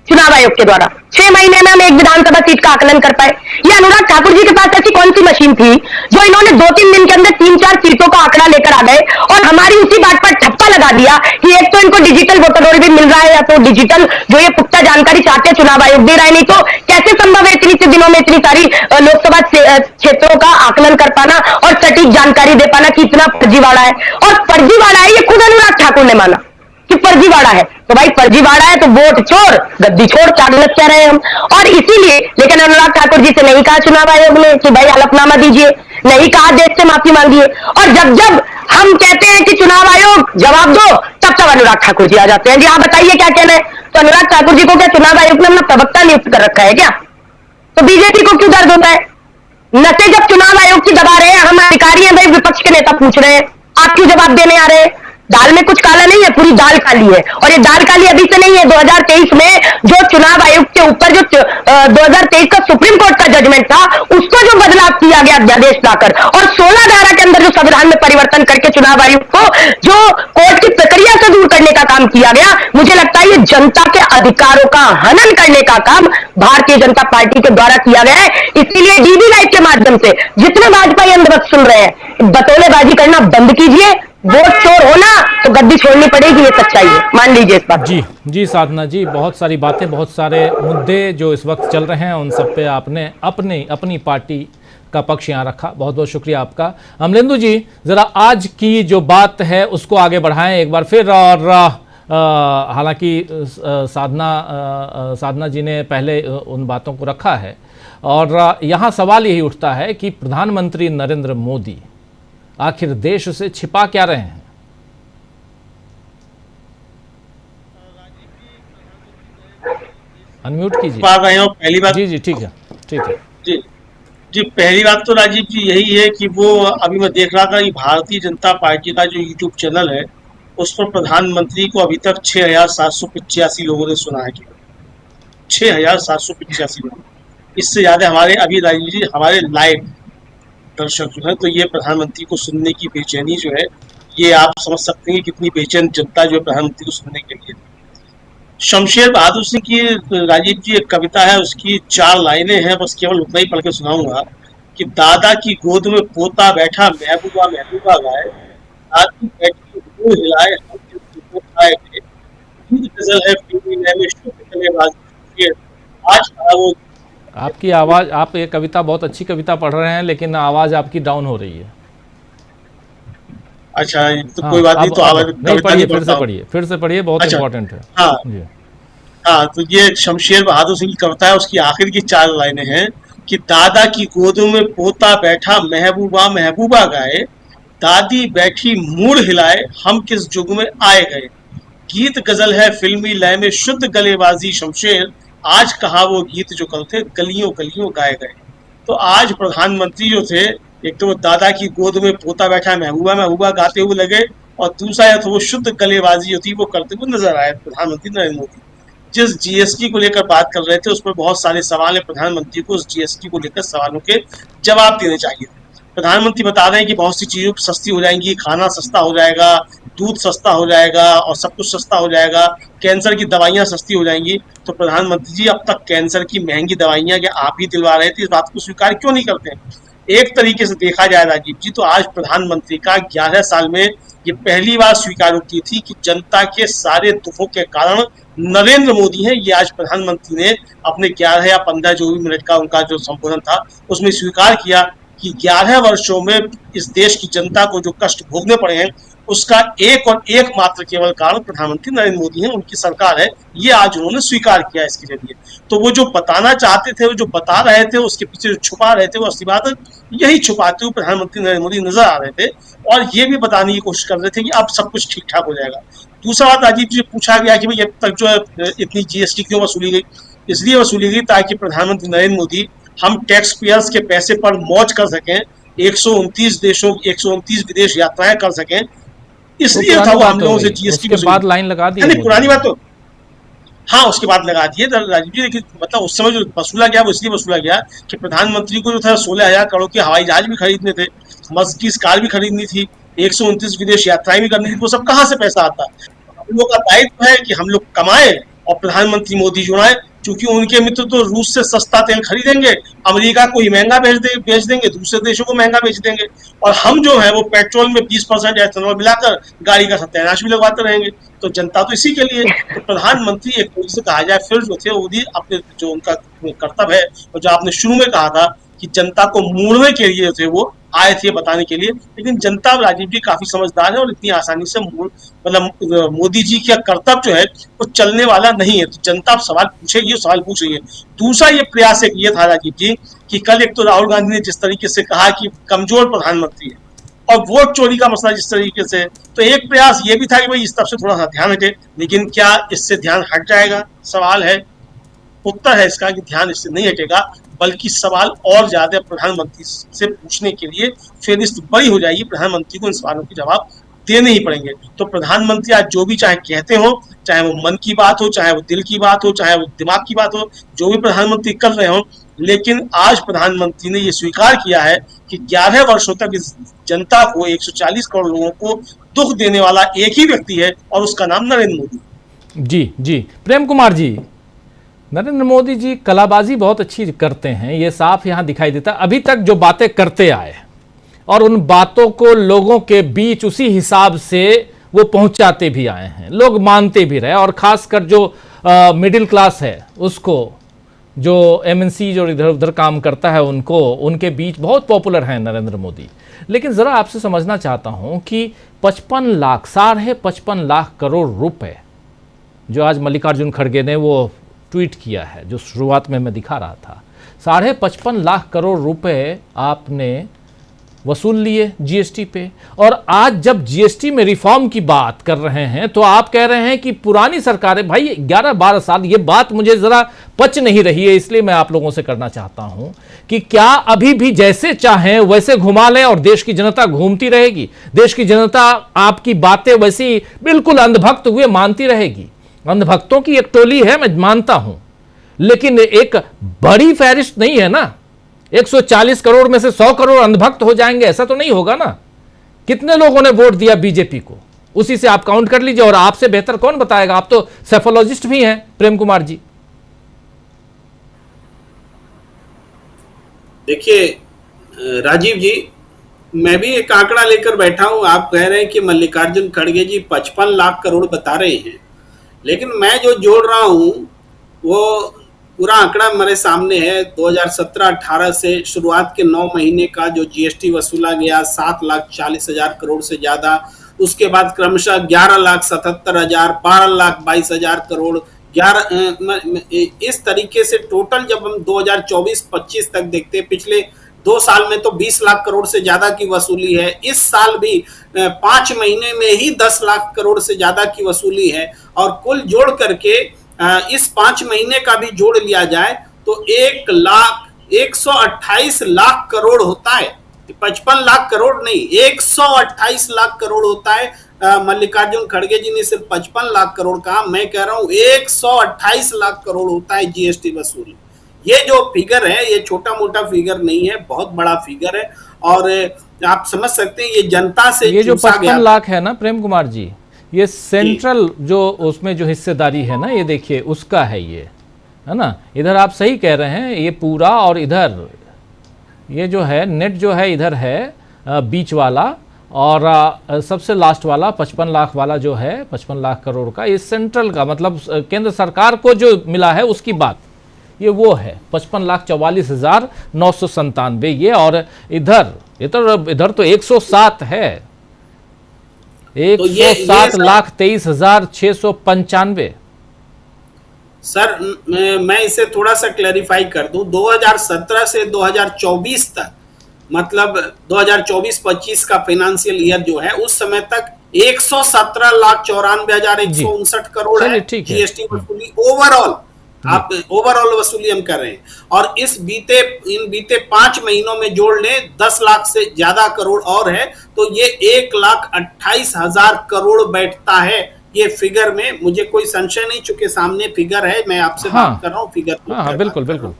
चुनाव आयोग के द्वारा। 6 महीने में हम एक विधानसभा सीट का आकलन कर पाए। ये अनुराग ठाकुर जी के पास ऐसी कौन सी मशीन थी जो इन्होंने 2-3 दिन के अंदर 3-4 सीटों का आंकड़ा लेकर आ गए और हमारी उसी बात पर ठप्पा लगा दिया कि एक तो इनको डिजिटल वोटर रोल भी मिल रहा है, या तो डिजिटल जो ये पुख्ता जानकारी चाहते हैं चुनाव आयोग दे रहा है। नहीं तो कैसे संभव है इतनी से दिनों में इतनी सारी लोकसभा क्षेत्रों का आकलन कर पाना और सटीक जानकारी दे पाना कि इतना फर्जीवाड़ा है। और फर्जीवाड़ा है ये खुद अनुराग ठाकुर ने माना कि फर्जीवाड़ा है। तो भाई फर्जीवाड़ा है तो वोट चोर गद्दी छोड़, क्या गलत कह रहे हैं हम। और इसीलिए, लेकिन अनुराग ठाकुर जी से नहीं कहा चुनाव आयोग ने कि भाई हलफनामा दीजिए, नहीं कहा देश से माफी मांगिए। और जब जब हम कहते हैं कि चुनाव आयोग जवाब दो, तब तब अनुराग ठाकुर जी आ जाते हैं, जी हाँ बताइए क्या कहना है। तो अनुराग ठाकुर जी को क्या चुनाव आयोग ने अपना प्रवक्ता नियुक्त कर रखा है क्या? तो बीजेपी को क्यों दर्द होता है? नशे जब चुनाव आयोग की दबा रहे हैं, हम अधिकारी हैं, भाई विपक्ष के नेता पूछ रहे हैं, आप क्यों जवाब देने आ रहे हैं? दाल में कुछ काला नहीं है, पूरी दाल काली है। और ये दाल काली अभी से नहीं है। 2023 में जो चुनाव आयोग के ऊपर जो 2023 का सुप्रीम कोर्ट का जजमेंट था, उसको जो बदलाव किया गया अध्यादेश लाकर, और 16 धारा के अंदर जो संविधान में परिवर्तन करके चुनाव आयोग को जो कोर्ट की प्रक्रिया से दूर करने का काम किया गया, मुझे लगता है ये जनता के अधिकारों का हनन करने का काम भारतीय जनता पार्टी के द्वारा किया गया है। इसीलिए डीडी लाइव के माध्यम से जितने भाजपा अंधभक्त सुन रहे हैं, बतौलेबाजी करना बंद कीजिए। वोट चोर होना तो गद्दी छोड़नी पड़ेगी, ये सच्चाई है, मान लीजिए इस बात। जी साधना जी, बहुत सारी बातें, बहुत सारे मुद्दे जो इस वक्त चल रहे हैं, उन सब पे आपने अपनी पार्टी का पक्ष यहाँ रखा। बहुत बहुत शुक्रिया आपका। अमलेंदु जी, ज़रा आज की जो बात है उसको आगे बढ़ाएं एक बार फिर। और हालांकि साधना जी ने पहले उन बातों को रखा है, और यहाँ सवाल यही उठता है कि प्रधानमंत्री नरेंद्र मोदी आखिर देश से छिपा क्या रहे हैं? अनम्यूट कीजिए। पहली बात जी ठीक है जी पहली बात तो राजीव जी यही है कि वो अभी मैं देख रहा था कि भारतीय जनता पार्टी का जो यूट्यूब चैनल है उस पर प्रधानमंत्री को अभी तक 6,785 लोगों ने सुना है। 6,785 लोग, इससे ज्यादा हमारे अभी राजीव जी हमारे लाइव दर्शक जो है, तो ये प्रधानमंत्री को सुनने की बेचैनी जो है, ये आप समझ सकते हैं कितनी बेचैन जनता जो है प्रधानमंत्री को सुनने के लिए। शमशेर बहादुर सिंह की राजीव जी एक कविता है, उसकी 4 लाइनें हैं, बस केवल उतना ही पढ़ के सुनाऊंगा कि दादा की गोद में पोता बैठा महबूबा महबूबा गाए, दादी बैठी मुंह हिलाए हम किस खाए थे, गजल है फिल्मी लय में शुद्ध कलेबाजी, आज वो आपकी आवाज, आप ये कविता बहुत अच्छी कविता पढ़ रहे हैं लेकिन आवाज आपकी डाउन हो रही है। अच्छा, तो कोई बात नहीं, तो आवाज नहीं पढ़िए, फिर से पढ़िए, बहुत इंपॉर्टेंट है। हाँ हाँ, तो ये शमशेर बहादुर सिंह की कविता है, उसकी आखिर की 4 लाइनें हैं कि दादा की गोदों में पोता बैठा महबूबा महबूबा गाए, दादी बैठी मूड हिलाए हम किस जुग में आए गए, गीत गजल है फिल्मी लय में शुद्ध गलेबाजी शमशेर, आज कहा वो गीत जो कल थे गलियों गलियों गाए गए। तो आज प्रधानमंत्री जो थे, एक तो वो दादा की गोद में पोता बैठा महबूबा महबूबा गाते हुए लगे, और दूसरा या तो वो शुद्ध गलेबाजी होती वो करते हुए नजर आए प्रधानमंत्री नरेंद्र मोदी। जिस जीएसटी को लेकर बात कर रहे थे उस पर बहुत सारे सवाल है, प्रधानमंत्री को उस जीएसटी को लेकर सवालों के जवाब देने चाहिए। प्रधानमंत्री बता रहे हैं कि बहुत सी चीजों सस्ती हो जाएंगी, खाना सस्ता हो जाएगा, दूध सस्ता हो जाएगा और सब कुछ सस्ता हो जाएगा, कैंसर की दवाइयां सस्ती हो जाएंगी। तो प्रधानमंत्री जी, अब तक कैंसर की महंगी दवाइयां क्या आप ही दिलवा रहे थे, इस बात को स्वीकार क्यों नहीं करते? एक तरीके से देखा जाए राजीव जी, तो आज प्रधानमंत्री का 11 साल में ये पहली बार स्वीकारोक्ति थी कि जनता के सारे दुखों के कारण नरेंद्र मोदी हैं। ये आज प्रधानमंत्री ने अपने 11 या 15 जो भी मिनट का उनका जो संबोधन था उसमें स्वीकार किया कि 11 वर्षों में इस देश की जनता को जो कष्ट भोगने पड़े हैं उसका एक और एक मात्र केवल कारण प्रधानमंत्री नरेंद्र मोदी है, उनकी सरकार है, ये आज उन्होंने स्वीकार किया इसके जरिए। तो वो जो बताना चाहते थे, वो जो बता रहे थे, उसके पीछे जो छुपा रहे थे, वो असली बात यही छुपाते हुए प्रधानमंत्री नरेंद्र मोदी नजर आ रहे थे और ये भी बताने की कोशिश कर रहे थे कि अब सब कुछ ठीक ठाक हो जाएगा। दूसरा बात राजीव जी, पूछा गया कि भाई अब तक जो है इतनी जीएसटी क्यों वसूली गई? इसलिए वसूली गई ताकि प्रधानमंत्री नरेंद्र मोदी हम टैक्स पेयर्स के पैसे पर मौज कर सकें, 129 विदेश यात्राएं कर सकें, इसलिए था वो हम लोगों से जीएसटी के बाद लाइन लगा दी। पुरानी बात तो हाँ, उसके बाद लगा दिए राजीव जी। लेकिन मतलब उस समय जो वसूला गया वो इसलिए वसूला गया कि प्रधानमंत्री को जो था 16,000 करोड़ के हवाई जहाज भी खरीदने थे, मर्सिडीज कार भी खरीदनी थी, 129 विदेश यात्राएं भी करनी थी, वो सब कहाँ से पैसा आता? हम लोग का दायित्व है कि हम लोग कमाए और प्रधानमंत्री मोदी जो है, चूंकि उनके मित्र तो रूस से सस्ता तेल खरीदेंगे, अमेरिका को ही महंगा बेच देंगे, दूसरे देशों को महंगा बेच देंगे, और हम जो है वो पेट्रोल में 20% एथेनॉल मिलाकर गाड़ी का सत्यानाश भी लगवाते रहेंगे। तो जनता तो इसी के लिए, तो प्रधानमंत्री एक तरीके से कहा जाए फिर जो थे वो भी अपने जो उनका कर्तव्य है और जो आपने शुरू में कहा था कि जनता को मोड़ने के लिए थे वो आए थे बताने के लिए, लेकिन जनता राजीव जी काफी समझदार है और इतनी आसानी से मतलब मोदी जी का कर्तव्य जो है वो चलने वाला नहीं है। तो जनता सवाल पूछेगी और सवाल पूछ रही है। दूसरा ये प्रयास एक ये था राजीव जी कि कल एक तो राहुल गांधी ने जिस तरीके से कहा कि कमजोर प्रधानमंत्री है और वोट चोरी का मसला जिस तरीके से, तो एक प्रयास ये भी था कि भाई इस तरफ से थोड़ा सा ध्यान हटे, लेकिन क्या इससे ध्यान हट जाएगा? सवाल है। उत्तर है इसका कि ध्यान इससे नहीं हटेगा, बल्कि सवाल और ज्यादा प्रधानमंत्री से पूछने के लिए फेरिस्त बड़ी हो जाएगी। प्रधानमंत्री को इन सवालों के जवाब देने ही पड़ेंगे। तो प्रधानमंत्री आज जो भी चाहे कहते हो, चाहे वो मन की बात हो, चाहे वो दिल की बात हो, चाहे वो दिमाग की बात हो, जो भी प्रधानमंत्री कर रहे हो, लेकिन आज प्रधानमंत्री ने ये स्वीकार किया है कि 11 वर्षों तक इस जनता को 140 करोड़ लोगों को दुख देने वाला एक ही व्यक्ति है और उसका नाम नरेंद्र मोदी। जी प्रेम कुमार जी, नरेंद्र मोदी जी कलाबाजी बहुत अच्छी करते हैं, ये साफ यहाँ दिखाई देता है। अभी तक जो बातें करते आए और उन बातों को लोगों के बीच उसी हिसाब से वो पहुंचाते भी आए हैं, लोग मानते भी रहे, और खासकर जो मिडिल क्लास है उसको, जो एमएनसी जो इधर उधर काम करता है उनको, उनके बीच बहुत पॉपुलर हैं नरेंद्र मोदी। लेकिन ज़रा आपसे समझना चाहता हूं कि 55 लाख करोड़ रुपए जो आज मल्लिकार्जुन खड़गे ने वो ट्वीट किया है, जो शुरुआत में मैं दिखा रहा था, 55 लाख करोड़ रुपए आपने वसूल लिए जीएसटी पे। और आज जब जीएसटी में रिफॉर्म की बात कर रहे हैं तो आप कह रहे हैं कि पुरानी सरकारें, भाई 11-12 साल, ये बात मुझे जरा पच नहीं रही है, इसलिए मैं आप लोगों से करना चाहता हूं कि क्या अभी भी जैसे चाहें वैसे घुमा लें और देश की जनता घूमती रहेगी? देश की जनता आपकी बातें वैसी बिल्कुल अंधभक्त हुए मानती रहेगी? अंधभक्तों की एक टोली है, मैं मानता हूं, लेकिन एक बड़ी फहरिस्त नहीं है ना। 140 करोड़ में से 100 करोड़ अंधभक्त हो जाएंगे, ऐसा तो नहीं होगा ना। कितने लोगों ने वोट दिया बीजेपी को, उसी से आप काउंट कर लीजिए। और आपसे बेहतर कौन बताएगा, आप तो सेफोलॉजिस्ट भी हैं प्रेम कुमार जी। देखिए राजीव जी, मैं भी एक आंकड़ा लेकर बैठा हूं। आप कह रहे हैं कि मल्लिकार्जुन खड़गे जी 55 लाख करोड़ बता रहे हैं, लेकिन मैं जो जोड़ रहा हूं वो पूरा आंकड़ा मेरे सामने है। 2017-18 से शुरुआत के 9 महीने का जो जीएसटी वसूला गया 7,40,000 करोड़ से ज्यादा, उसके बाद क्रमशः 11,77,000, 12,22,000 करोड़, 11 इस तरीके से टोटल जब हम 2024-25 तक देखते हैं, पिछले 2 साल में तो 20 लाख करोड़ से ज्यादा की वसूली है। इस साल भी 5 महीने में ही 10 लाख करोड़ से ज्यादा की वसूली है। और कुल जोड़ करके इस 5 महीने का भी जोड़ लिया जाए तो 1,128 लाख करोड़ होता है। 55 लाख करोड़ नहीं, 128 लाख करोड़ होता है। मल्लिकार्जुन खड़गे जी ने सिर्फ 55 लाख करोड़ कहा, मैं कह रहा हूं 128 लाख करोड़ होता है जीएसटी वसूली। ये जो फिगर है ये छोटा मोटा फिगर नहीं है, बहुत बड़ा फिगर है। और आप समझ सकते हैं ये जनता से ये जो 55 लाख है ना प्रेम कुमार जी, ये सेंट्रल जो उसमें जो हिस्सेदारी है ना, ये देखिए उसका है, ये है ना। इधर आप सही कह रहे हैं, ये पूरा, और इधर ये जो है नेट जो है इधर है बीच वाला, और सबसे लास्ट वाला 55 लाख वाला जो है 55 लाख करोड़ का, ये सेंट्रल का, मतलब केंद्र सरकार को जो मिला है उसकी बात, ये वो है 55,44,997 ये। और इधर तो 107 है, 107,23,695। सर मैं इसे थोड़ा सा क्लैरिफाई कर दूं, 2017 से 2024 तक, मतलब 2024-25 का फाइनेंशियल ईयर जो है, उस समय तक 117,94,159 करोड़ है जीएसटी वसूली ओवरऑल। आप ओवरऑल वसूली हम कर रहे हैं। और इन बीते 5 महीनों में जोड़ लें 10 लाख से ज्यादा करोड़ और है, तो ये 1,28,000 करोड़ बैठता है ये फिगर में। मुझे कोई संशय नहीं, चूंकि सामने फिगर है, मैं आपसे बात कर रहा हूँ फिगर। बिल्कुल बिल्कुल।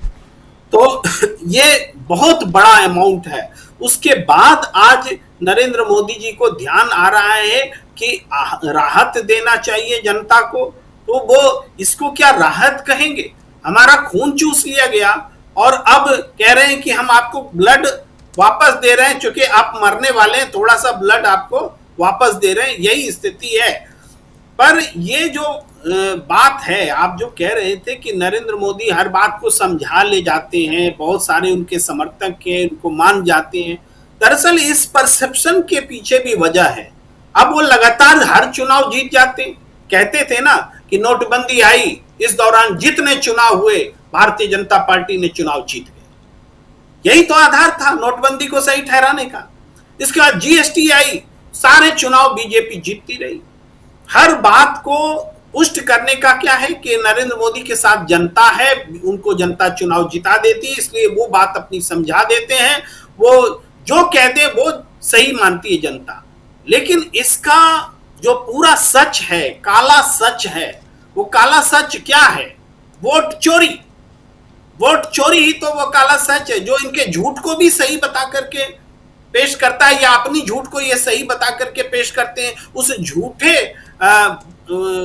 तो ये बहुत बड़ा अमाउंट है। उसके बाद आज नरेंद्र मोदी जी को ध्यान आ रहा है कि राहत देना चाहिए जनता को, तो वो इसको क्या राहत कहेंगे? हमारा खून चूस लिया गया और अब कह रहे हैं कि हम आपको ब्लड वापस दे रहे हैं, क्योंकि आप मरने वाले हैं, थोड़ा सा ब्लड आपको वापस दे रहे हैं, यही स्थिति है। पर ये जो बात है, आप जो कह रहे थे कि नरेंद्र मोदी हर बात को समझा ले जाते हैं, बहुत सारे उनके समर्थक हैं उनको मान जाते हैं, दरअसल इस परसेप्शन के पीछे भी वजह है। अब वो लगातार हर चुनाव जीत जाते हैं। कहते थे ना कि नोटबंदी आई, इस दौरान जितने चुनाव हुए भारतीय जनता पार्टी ने चुनाव जीत गए, यही तो आधार था नोटबंदी को सही ठहराने का। इसके बाद जीएसटी आई, सारे चुनाव बीजेपी जीतती रही। हर बात को पुष्ट करने का क्या है कि नरेंद्र मोदी के साथ जनता है, उनको जनता चुनाव जिता देती है, इसलिए वो बात अपनी समझा देते हैं, वो जो कहते हैं वो सही मानती है जनता। लेकिन इसका जो पूरा सच है, काला सच है, वो काला सच क्या है? वोट चोरी। वोट चोरी ही तो वो काला सच है, जो इनके झूठ को भी सही बता करके पेश करता है, या अपनी झूठ को ये सही बता करके पेश करते हैं। उस झूठे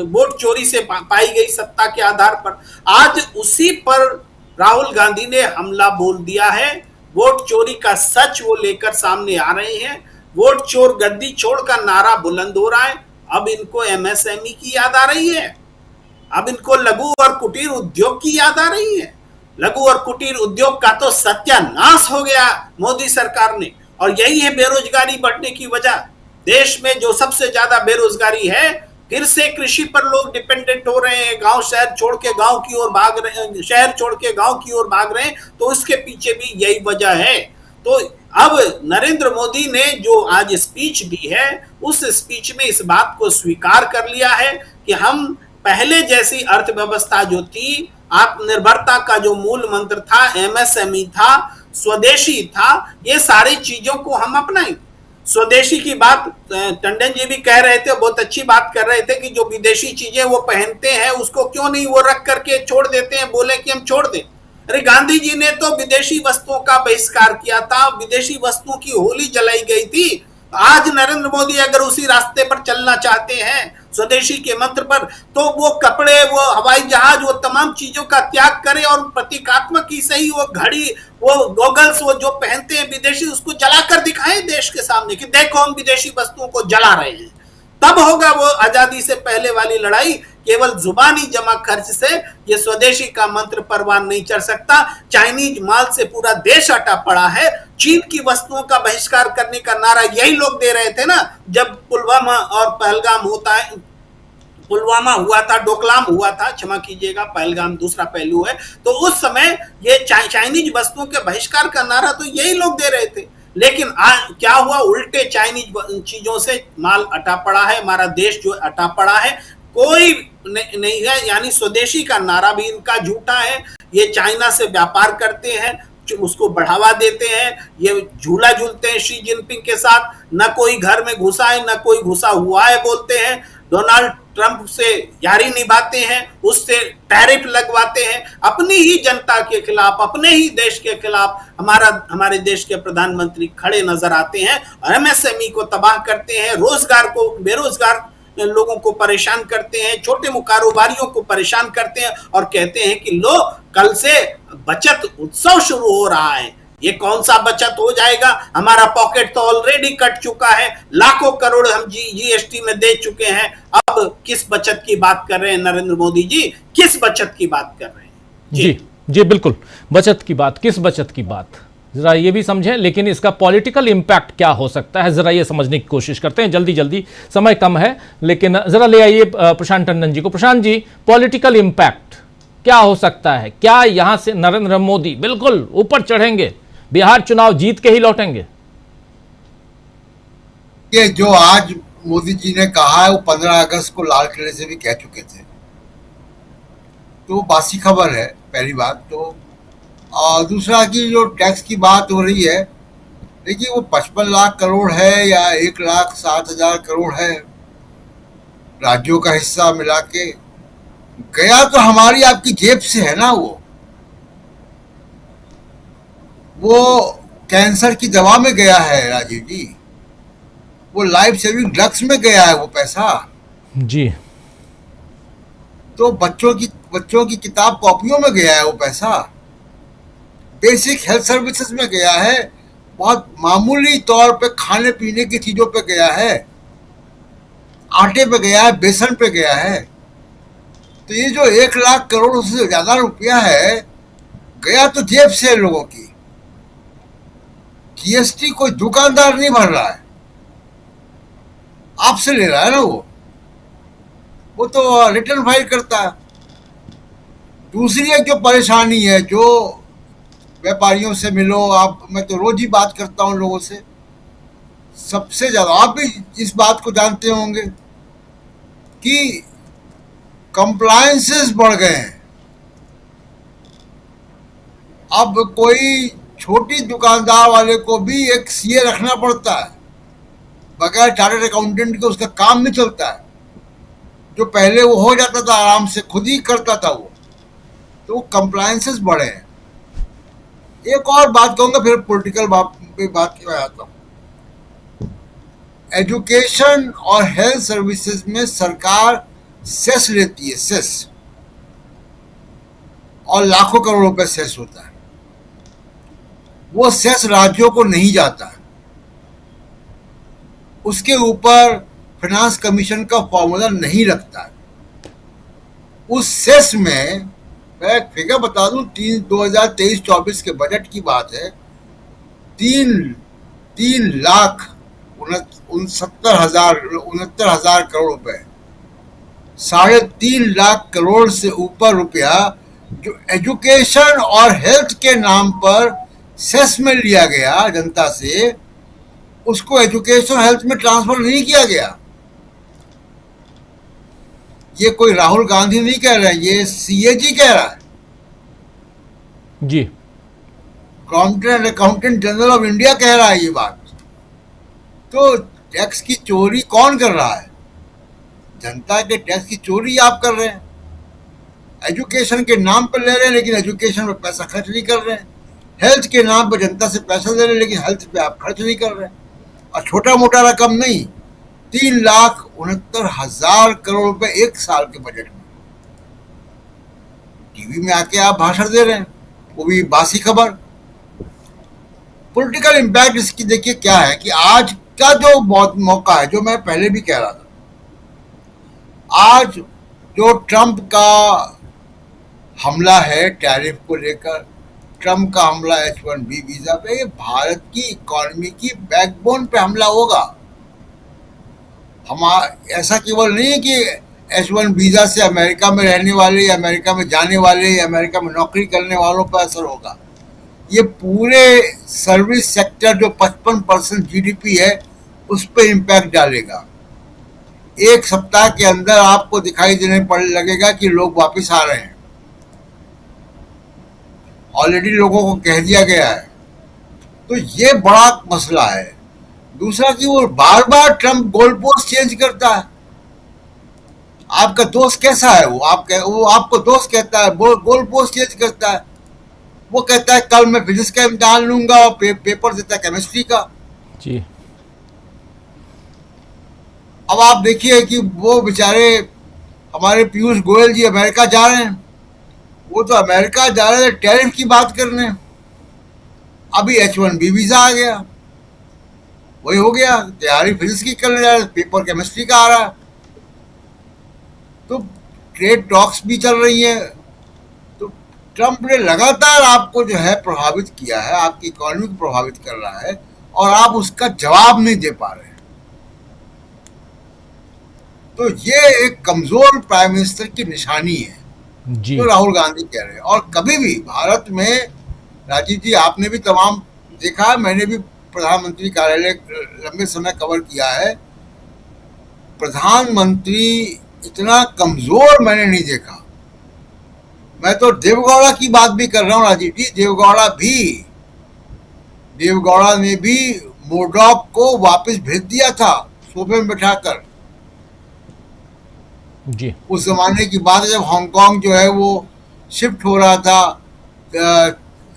वोट चोरी से पाई गई सत्ता के आधार पर आज उसी पर राहुल गांधी ने हमला बोल दिया है। वोट चोरी का सच वो लेकर सामने आ रहे हैं। वोट चोर गद्दी छोड़ का नारा बुलंद हो रहा है। अब इनको एमएसएमई की याद आ रही है, अब इनको लघु और कुटीर उद्योग की याद आ रही है। लघु और कुटीर उद्योग का तो सत्यानाश हो गया मोदी सरकार ने, और यही है बेरोजगारी बढ़ने की वजह। देश में जो सबसे ज्यादा बेरोजगारी है, फिर से कृषि पर लोग डिपेंडेंट हो रहे हैं, गांव शहर छोड़ के गांव की ओर भाग रहे हैं, शहर छोड़ के गांव की ओर भाग रहे हैं, तो इसके पीछे भी यही वजह है। तो अब नरेंद्र मोदी ने जो आज स्पीच दी है, उस स्पीच में इस बात को स्वीकार कर लिया है कि हम पहले जैसी अर्थव्यवस्था जो थी, आत्मनिर्भरता का जो मूल मंत्र था, एमएसएमई था, स्वदेशी था, ये सारी चीजों को हम अपनाएंगे। स्वदेशी की बात टंडन जी भी कह रहे थे, बहुत अच्छी बात कर रहे थे कि जो विदेशी चीजें वो पहनते हैं उसको क्यों नहीं वो रख करके छोड़ देते हैं, बोले कि हम छोड़ दें। अरे गांधी जी ने तो विदेशी वस्तुओं का बहिष्कार किया था, विदेशी वस्तुओं की होली जलाई गई थी। आज नरेंद्र मोदी अगर उसी रास्ते पर चलना चाहते हैं स्वदेशी के मंत्र पर, तो वो कपड़े, वो हवाई जहाज, वो तमाम चीजों का त्याग करें और प्रतीकात्मक ही सही वो घड़ी, वो गॉगल्स वो जो पहनते हैं विदेशी, उसको जलाकर दिखाएं देश के सामने कि देखो हम विदेशी वस्तुओं को जला रहे हैं। तब होगा वो आजादी से पहले वाली लड़ाई। केवल जुबानी जमा खर्च से ये स्वदेशी का मंत्र परवान नहीं चढ़ सकता। चाइनीज माल से पूरा देश अटा पड़ा है। चीन की वस्तुओं का बहिष्कार करने का नारा यही लोग दे रहे थे ना, जब पुलवामा और पहलगाम पुलवामा हुआ था, डोकलाम हुआ था, क्षमा कीजिएगा, पहलगाम दूसरा पहलू है। तो उस समय ये चाइनीज वस्तुओं के बहिष्कार का नारा तो यही लोग दे रहे थे। लेकिन आज क्या हुआ, उल्टे चाइनीज चीजों से माल अटा पड़ा है, हमारा देश जो अटा पड़ा है, कोई नहीं है। यानी स्वदेशी का नारा भी इनका झूठा है। ये चाइना से व्यापार करते हैं, उसको बढ़ावा देते हैं, ये झूला झूलते हैं शी जिनपिंग के साथ। न कोई घर में घुसा है, न कोई घुसा हुआ है बोलते हैं। डोनाल्ड ट्रंप से यारी निभाते हैं, उससे टैरिफ लगवाते हैं। अपनी ही जनता के खिलाफ, अपने ही देश के खिलाफ हमारे देश के प्रधानमंत्री खड़े नजर आते हैं और एमएसएमई को तबाह करते हैं, रोजगार को, बेरोजगार लोगों को परेशान करते हैं, छोटे कारोबारियों को परेशान करते हैं और कहते हैं कि लो कल से बचत उत्सव शुरू हो रहा है। ये कौन सा बचत हो जाएगा? हमारा पॉकेट तो ऑलरेडी कट चुका है, लाखों करोड़ हम जीएसटी में दे चुके हैं। अब किस बचत की बात कर रहे हैं नरेंद्र मोदी जी? किस बचत की बात कर रहे हैं? जी बिल्कुल, बचत की बात, किस बचत की बात, जरा ये भी समझें। लेकिन इसका पॉलिटिकल इंपैक्ट क्या हो सकता है, जरा ये समझने की कोशिश करते हैं। जल्दी समय कम है, लेकिन जरा ले आइए प्रशांत टंडन जी को। प्रशांत जी, पॉलिटिकल इंपैक्ट क्या हो सकता है? क्या यहां से नरेंद्र मोदी बिल्कुल ऊपर चढ़ेंगे, बिहार चुनाव जीत के ही लौटेंगे? ये जो आज मोदी जी ने कहा है वो 15 अगस्त को लाल किले से भी कह चुके थे, तो बासी खबर है, पहली बात तो। और दूसरा की जो टैक्स की बात हो रही है, देखिए वो 55 लाख करोड़ है या 1,60,000 करोड़ है, राज्यों का हिस्सा मिला के गया तो हमारी आपकी जेब से है ना। वो कैंसर की दवा में गया है राजीव जी, वो लाइफ सेविंग ड्रग्स में गया है वो पैसा जी। तो बच्चों की किताब कॉपियों में गया है वो पैसा, बेसिक हेल्थ सर्विसेज में गया है, बहुत मामूली तौर पे खाने पीने की चीजों पे गया है, आटे पे गया है, बेसन पे गया है। तो ये जो 1 लाख करोड़ से ज्यादा रुपया है गया तो जेब से लोगों की। जीएसटी कोई दुकानदार नहीं भर रहा है, आपसे ले रहा है ना वो तो रिटर्न फाइल करता है। दूसरी एक जो परेशानी है, जो व्यापारियों से मिलो आप, मैं तो रोज ही बात करता हूं लोगों से, सबसे ज्यादा आप भी इस बात को जानते होंगे कि कंप्लायंसेस बढ़ गए हैं। अब कोई छोटी दुकानदार वाले को भी एक सीए रखना पड़ता है, बगैर चार्टर्ड अकाउंटेंट के उसका काम नहीं चलता है। जो पहले वो हो जाता था आराम से, खुद ही करता था वो, तो कंप्लायंसेस बढ़े हैं। एक और बात कहूंगा, फिर पॉलिटिकल बात की आता हूं। एजुकेशन और हेल्थ सर्विसेज में सरकार सेस लेती है, सेस, और लाखों करोड़ रुपए सेस होता है। वो सेस राज्यों को नहीं जाता, उसके ऊपर फाइनेंस कमीशन का फॉर्मूला नहीं रखता है। उस सेस में मैं एक फिगर बता दूं, 2023-24 के बजट की बात है, 3,69,000 करोड़ रुपए, 3.5 लाख करोड़ से ऊपर रुपया जो एजुकेशन और हेल्थ के नाम पर सेस में लिया गया जनता से, उसको एजुकेशन हेल्थ में ट्रांसफर नहीं किया गया। ये कोई राहुल गांधी नहीं कह रहे हैं, ये सीएजी कह रहा है जी, अकाउंटेंट जनरल ऑफ इंडिया कह रहा है ये बात। तो टैक्स की चोरी कौन कर रहा है? जनता के टैक्स की चोरी आप कर रहे हैं। एजुकेशन के नाम पर ले रहे हैं लेकिन एजुकेशन पे पैसा खर्च नहीं कर रहे हैं, हेल्थ के नाम पर जनता से पैसा ले रहे हैं लेकिन हेल्थ पे आप खर्च नहीं कर रहे हैं। और छोटा मोटा रकम नहीं, 3,69,000 करोड़ रुपए एक साल के बजट में टीवी में आके आप भाषण दे रहे हैं, वो भी बासी खबर। पॉलिटिकल इम्पैक्ट इसकी देखिए क्या है कि आज का जो मौका है, जो मैं पहले भी कह रहा था, आज जो ट्रंप का हमला है टैरिफ को लेकर, ट्रंप का हमला H-1B वीजा पे, ये भारत की इकोनॉमी की बैकबोन पे हमला होगा। ऐसा केवल नहीं है कि H-1 वीजा से अमेरिका में रहने वाले या अमेरिका में जाने वाले या अमेरिका में नौकरी करने वालों पर असर होगा, ये पूरे सर्विस सेक्टर जो 55% GDP है उस पर इम्पैक्ट डालेगा। एक सप्ताह के अंदर आपको दिखाई देने लगेगा कि लोग वापस आ रहे हैं, ऑलरेडी लोगों को कह दिया गया है। तो ये बड़ा मसला है। दूसरा कि वो बार बार ट्रंप गोल पोस्ट चेंज करता है। आपका दोस्त कैसा है? वो आपको दोस्त कहता है, गोल पोस्ट चेंज करता है। वो कहता है कल मैं फिजिक्स का इम्तिहान लूंगा और पेपर देता है केमिस्ट्री का जी। अब आप देखिए कि वो बेचारे हमारे पीयूष गोयल जी अमेरिका जा रहे हैं, वो तो अमेरिका जा रहे थे टैरिफ की बात करने, अभी H-1B वीजा आ गया, वही हो गया, तैयारी फिजिक्स की करने जा रहे, पेपर केमिस्ट्री का आ रहा है। तो ट्रेड टॉक्स भी चल रही है। तो ट्रंप ने लगातार आपको जो है प्रभावित किया है, आपकी इकोनॉमी को प्रभावित कर रहा है और आप उसका जवाब नहीं दे पा रहे। तो ये एक कमजोर प्राइम मिनिस्टर की निशानी है जी। जो राहुल गांधी कह रहे हैं। और कभी भी भारत में, राजीव जी आपने भी तमाम देखा है, मैंने भी प्रधानमंत्री कार्यालय लंबे समय कवर किया है, प्रधानमंत्री इतना कमजोर मैंने नहीं देखा। मैं तो देवगौड़ा की बात भी कर रहा हूँ राजीव जी, देवगौड़ा ने भी मोरडॉक को वापस भेज दिया था सोफे में बैठाकर जी। उस जमाने की बात है जब हांगकांग जो है वो शिफ्ट हो रहा था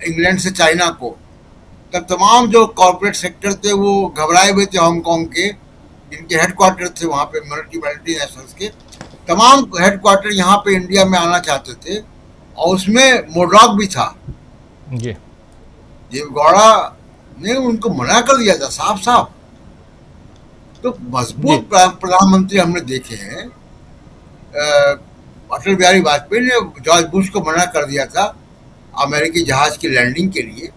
इंग्लैंड से चाइना को, तब तमाम जो कॉर्पोरेट सेक्टर थे वो घबराए हुए थे हांगकांग के, जिनके हेडक्वार्टर थे वहाँ पे मल्टीनेशनल्स के, तमाम हेडक्वार्टर यहाँ पे इंडिया में आना चाहते थे और उसमें मोरडॉक भी था जी। देवगौड़ा ने उनको मना कर दिया था साफ साफ। तो मजबूत प्रधानमंत्री हमने देखे हैं। अटल बिहारी वाजपेयी ने जॉर्ज बुश को मना कर दिया था अमेरिकी जहाज की लैंडिंग के लिए।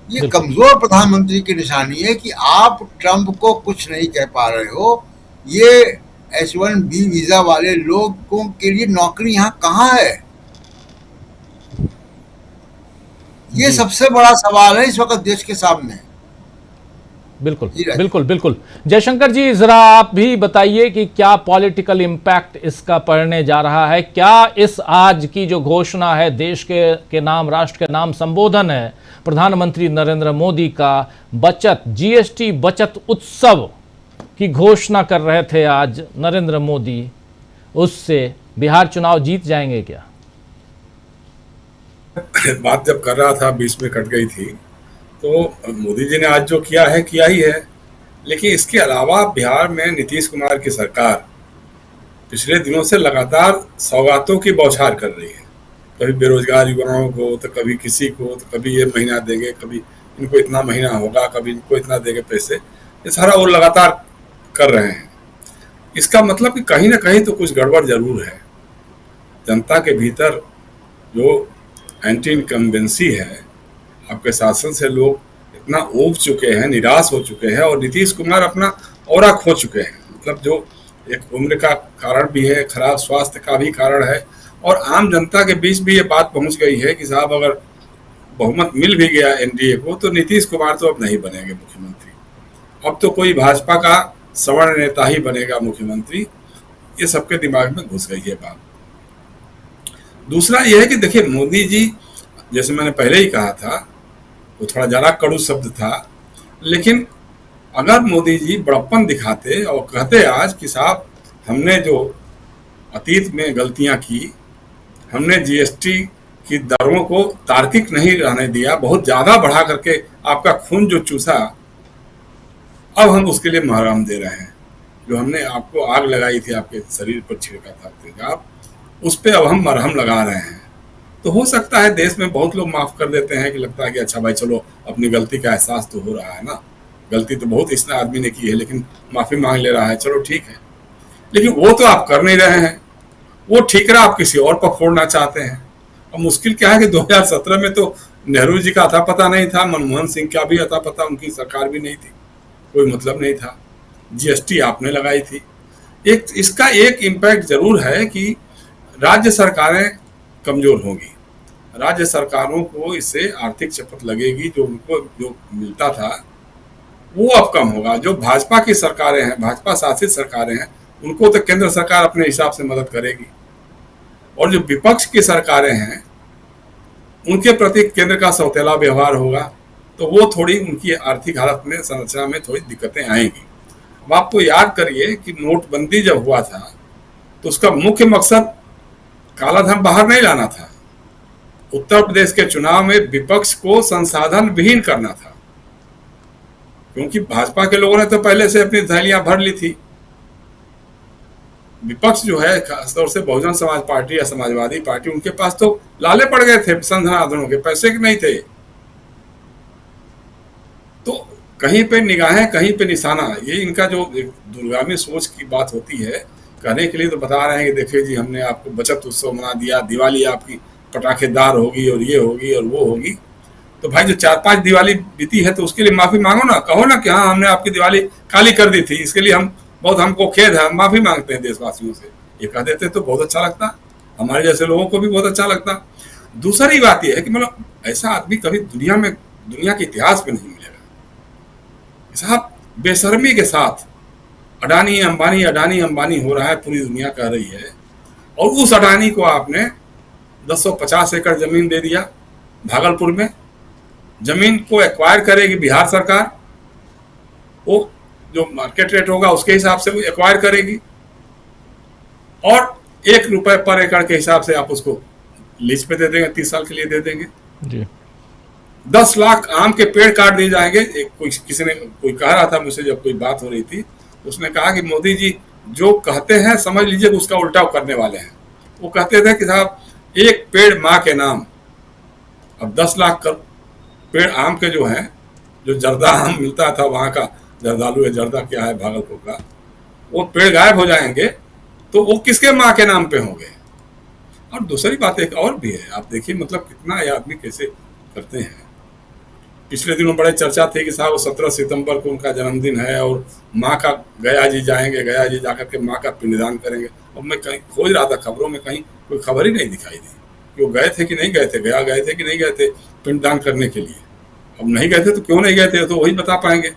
ये कमजोर प्रधानमंत्री की निशानी है कि आप ट्रंप को कुछ नहीं कह पा रहे हो। ये H-1B वीजा वाले लोगों के लिए नौकरी यहाँ कहाँ है? ये सबसे बड़ा सवाल है इस वक्त देश के सामने। बिल्कुल बिल्कुल बिल्कुल। जयशंकर जी, जरा आप भी बताइए कि क्या पॉलिटिकल इम्पैक्ट इसका पड़ने जा रहा है? क्या इस आज की जो घोषणा है, देश के नाम, राष्ट्र के नाम संबोधन है प्रधानमंत्री नरेंद्र मोदी का, बचत GST बचत उत्सव की घोषणा कर रहे थे आज नरेंद्र मोदी, उससे बिहार चुनाव जीत जाएंगे क्या? बात जब कर रहा था बीच में कट गई थी। तो मोदी जी ने आज जो किया ही है, लेकिन इसके अलावा बिहार में नीतीश कुमार की सरकार पिछले दिनों से लगातार सौगातों की बौछार कर रही है। कभी बेरोजगार युवाओं को, तो कभी किसी को, तो कभी ये महीना देंगे, कभी इनको इतना महीना होगा, कभी इनको इतना देंगे पैसे, ये सारा वो लगातार कर रहे हैं। इसका मतलब कि कहीं ना कहीं तो कुछ गड़बड़ जरूर है। जनता के भीतर जो एंटी इनकम्बेंसी है, आपके शासन से लोग इतना ऊब चुके हैं, निराश हो चुके हैं और नीतीश कुमार अपना औरा खो चुके हैं। मतलब जो एक उम्र का कारण भी है, खराब स्वास्थ्य का भी कारण है, और आम जनता के बीच भी ये बात पहुंच गई है कि साहब अगर बहुमत मिल भी गया एनडीए को तो नीतीश कुमार तो अब नहीं बनेंगे मुख्यमंत्री, अब तो कोई भाजपा का सवर्ण नेता ही बनेगा मुख्यमंत्री। ये सबके दिमाग में घुस गई है बात। दूसरा यह है कि देखिए, मोदी जी, जैसे मैंने पहले ही कहा था, वो थोड़ा ज़्यादा कड़ू शब्द था, लेकिन अगर मोदी जी बड़प्पन दिखाते और कहते आज कि साहब हमने जो अतीत में गलतियां की, हमने जीएसटी की दरों को तार्किक नहीं रहने दिया, बहुत ज्यादा बढ़ा करके आपका खून जो चूसा, अब हम उसके लिए मरहम दे रहे हैं। जो हमने आपको आग लगाई थी, आपके शरीर पर छिड़का था तेजाब, उस पर अब हम मरहम लगा रहे हैं। तो हो सकता है देश में बहुत लोग माफ कर देते हैं कि लगता है कि अच्छा भाई चलो अपनी गलती का एहसास तो हो रहा है ना, गलती तो बहुत इस आदमी ने की है लेकिन माफी मांग ले रहा है, चलो ठीक है। लेकिन वो तो आप कर नहीं रहे हैं, वो ठीकरा आप किसी और पर फोड़ना चाहते हैं। अब मुश्किल क्या है कि 2017 में तो नेहरू जी का अता पता नहीं था, मनमोहन सिंह का भी अता पता, उनकी सरकार भी नहीं थी, कोई मतलब नहीं था। जीएसटी आपने लगाई थी। इसका एक इम्पैक्ट जरूर है कि राज्य सरकारें कमजोर होंगी, राज्य सरकारों को इससे आर्थिक चपत लगेगी, जो उनको जो मिलता था वो अब कम होगा। जो भाजपा की सरकारें हैं, भाजपा शासित सरकारें हैं, उनको तो केंद्र सरकार अपने हिसाब से मदद करेगी, और जो विपक्ष की सरकारें हैं उनके प्रति केंद्र का सौतेला व्यवहार होगा, तो वो थोड़ी उनकी आर्थिक हालत में, संरचना में थोड़ी दिक्कतें आएंगी। अब आपको याद करिए कि नोटबंदी जब हुआ था तो उसका मुख्य मकसद काला धन बाहर नहीं लाना था, उत्तर प्रदेश के चुनाव में विपक्ष को संसाधन विहीन करना था, क्योंकि भाजपा के लोगों ने तो पहले से अपनी थैलियां भर ली थी। विपक्ष जो है, खासतौर से बहुजन समाज पार्टी या समाजवादी पार्टी, उनके पास तो लाले पड़ गए थे संसाधनों के, पैसे के नहीं थे। तो कहीं पे निगाहें कहीं पे निशाना, ये इनका जो दूरगामी सोच की बात होती है। कहने के लिए तो बता रहे हैं कि देखिए जी हमने आपको बचत उत्सव मना दिया, दिवाली आपकी पटाखेदार होगी और ये होगी और वो होगी। तो भाई जो 4-5 दिवाली बीती है तो उसके लिए माफी मांगो ना, कहो ना कि हाँ हमने आपकी दिवाली काली कर दी थी, इसके लिए हमको खेद है, हम माफी मांगते हैं देशवासियों से। ये कह देते तो बहुत अच्छा लगता, हमारे जैसे लोगों को भी बहुत अच्छा लगता। दूसरी बात यह है कि मतलब ऐसा आदमी कभी दुनिया के इतिहास में नहीं मिलेगा। साहब बेशर्मी के साथ अडानी अंबानी हो रहा है, पूरी दुनिया कह रही है, और उस अडानी को आपने 250 एकड़ जमीन दे दिया भागलपुर में। जमीन को एक्वायर करेगी बिहार सरकार, वो जो मार्केट रेट होगा उसके हिसाब से वो एक्वायर करेगी, और 1 रुपए पर एकड़ के हिसाब से आप उसको लीज पे दे देंगे, 30 साल के लिए दे देंगे जी। 10 लाख आम के पेड़ काट दिए जाएंगे। कोई कह रहा था मुझसे, जब कोई बात हो रही थी, उसने कहा कि मोदी जी जो कहते हैं समझ लीजिए उसका उल्टा करने वाले हैं। वो कहते थे कि साहब एक पेड़ माँ के नाम, अब 10 लाख पेड़ आम के जो हैं, जो जर्दा आम मिलता था वहाँ का, जर्दालू है, जर्दा क्या है भागलपुर का, वो पेड़ गायब हो जाएंगे तो वो किसके माँ के नाम पे होंगे। और दूसरी बात एक और भी है, आप देखिए मतलब कितना ये आदमी कैसे करते हैं। पिछले दिनों बड़े चर्चा थी कि साहब 17 सितंबर को उनका जन्मदिन है और माँ का गया जी जाएंगे, गया जी जाकर के माँ का पिंडदान करेंगे। अब मैं कहीं खोज रहा था खबरों में, कहीं कोई खबर ही नहीं दिखाई दी कि वो गए थे कि नहीं गए थे, गए थे कि नहीं गए थे पिंडदान करने के लिए। अब नहीं गए थे तो क्यों नहीं गए थे, तो वही बता पाएंगे।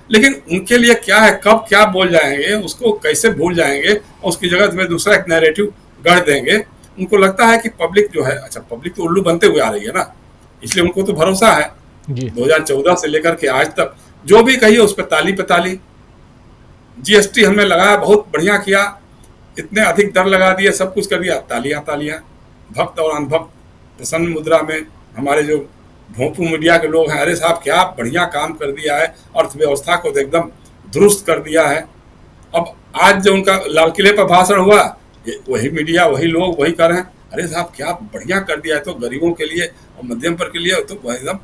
लेकिन उनके लिए क्या है, कब क्या बोल जाएंगे, उसको कैसे भूल जाएंगे और उसकी जगह में दूसरा एक नैरेटिव गढ़ देंगे। उनको लगता है कि पब्लिक जो है, अच्छा पब्लिक तो उल्लू बनते हुए आ रही है ना, इसलिए उनको तो भरोसा है। 2014 से लेकर के आज तक जो भी कहिए उस पर ताली पे ताली। जीएसटी हमने लगाया, बहुत बढ़िया किया, इतने अधिक दर लगा दिए, सब कुछ कर दिया, तालियां तालियां। भक्त और अनभक्त प्रसन्न मुद्रा में हमारे जो भोंपू मीडिया के लोग हैं, अरे साहब क्या बढ़िया काम कर दिया है, अर्थव्यवस्था को तो एकदम दुरुस्त कर दिया है। अब आज जो उनका लाल किले पर भाषण हुआ, वही मीडिया, वही लोग वही कर रहे हैं, अरे साहब क्या बढ़िया कर दिया है, तो गरीबों के लिए और मध्यम वर्ग के लिए तो एकदम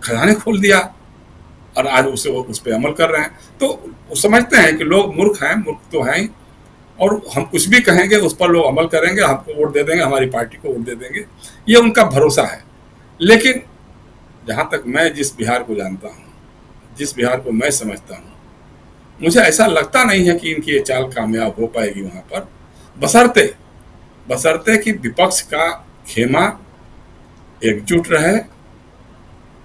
खजाने खोल दिया, और आज उस पर अमल कर रहे हैं। तो वो समझते हैं कि लोग मूर्ख हैं, मूर्ख तो हैं, और हम कुछ भी कहेंगे उस पर लोग अमल करेंगे, हमको वोट दे देंगे, हमारी पार्टी को वोट दे देंगे, ये उनका भरोसा है। लेकिन जहाँ तक मैं जिस बिहार को जानता हूँ, जिस बिहार को मैं समझता हूँ, मुझे ऐसा लगता नहीं है कि इनकी ये चाल कामयाब हो पाएगी वहाँ पर, बशर्ते कि विपक्ष का खेमा एकजुट रहे,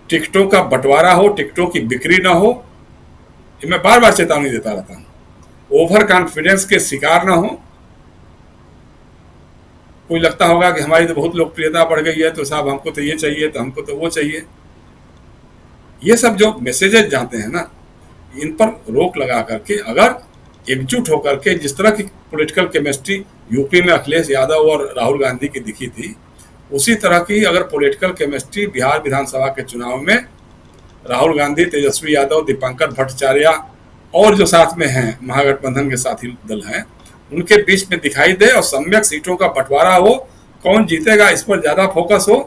टिकटों का बंटवारा हो, टिकटों की बिक्री ना हो। ये मैं बार बार चेतावनी देता रहता हूँ, ओवर कॉन्फिडेंस के शिकार ना हो। कोई लगता होगा कि हमारी तो बहुत लोकप्रियता बढ़ गई है, तो साहब हमको तो ये चाहिए, तो हमको तो वो चाहिए। ये सब जो मैसेजेस जाते हैं ना, इन पर रोक लगा करके अगर एकजुट होकर के जिस तरह की पॉलिटिकल केमिस्ट्री यूपी में अखिलेश यादव और राहुल गांधी की दिखी थी, उसी तरह की अगर पॉलिटिकल केमिस्ट्री बिहार विधानसभा के चुनाव में राहुल गांधी, तेजस्वी यादव, दीपंकर भट्टाचार्य और जो साथ में हैं महागठबंधन के साथी दल हैं, उनके बीच में दिखाई दे और सम्यक सीटों का बंटवारा हो, कौन जीतेगा इस पर ज्यादा फोकस हो,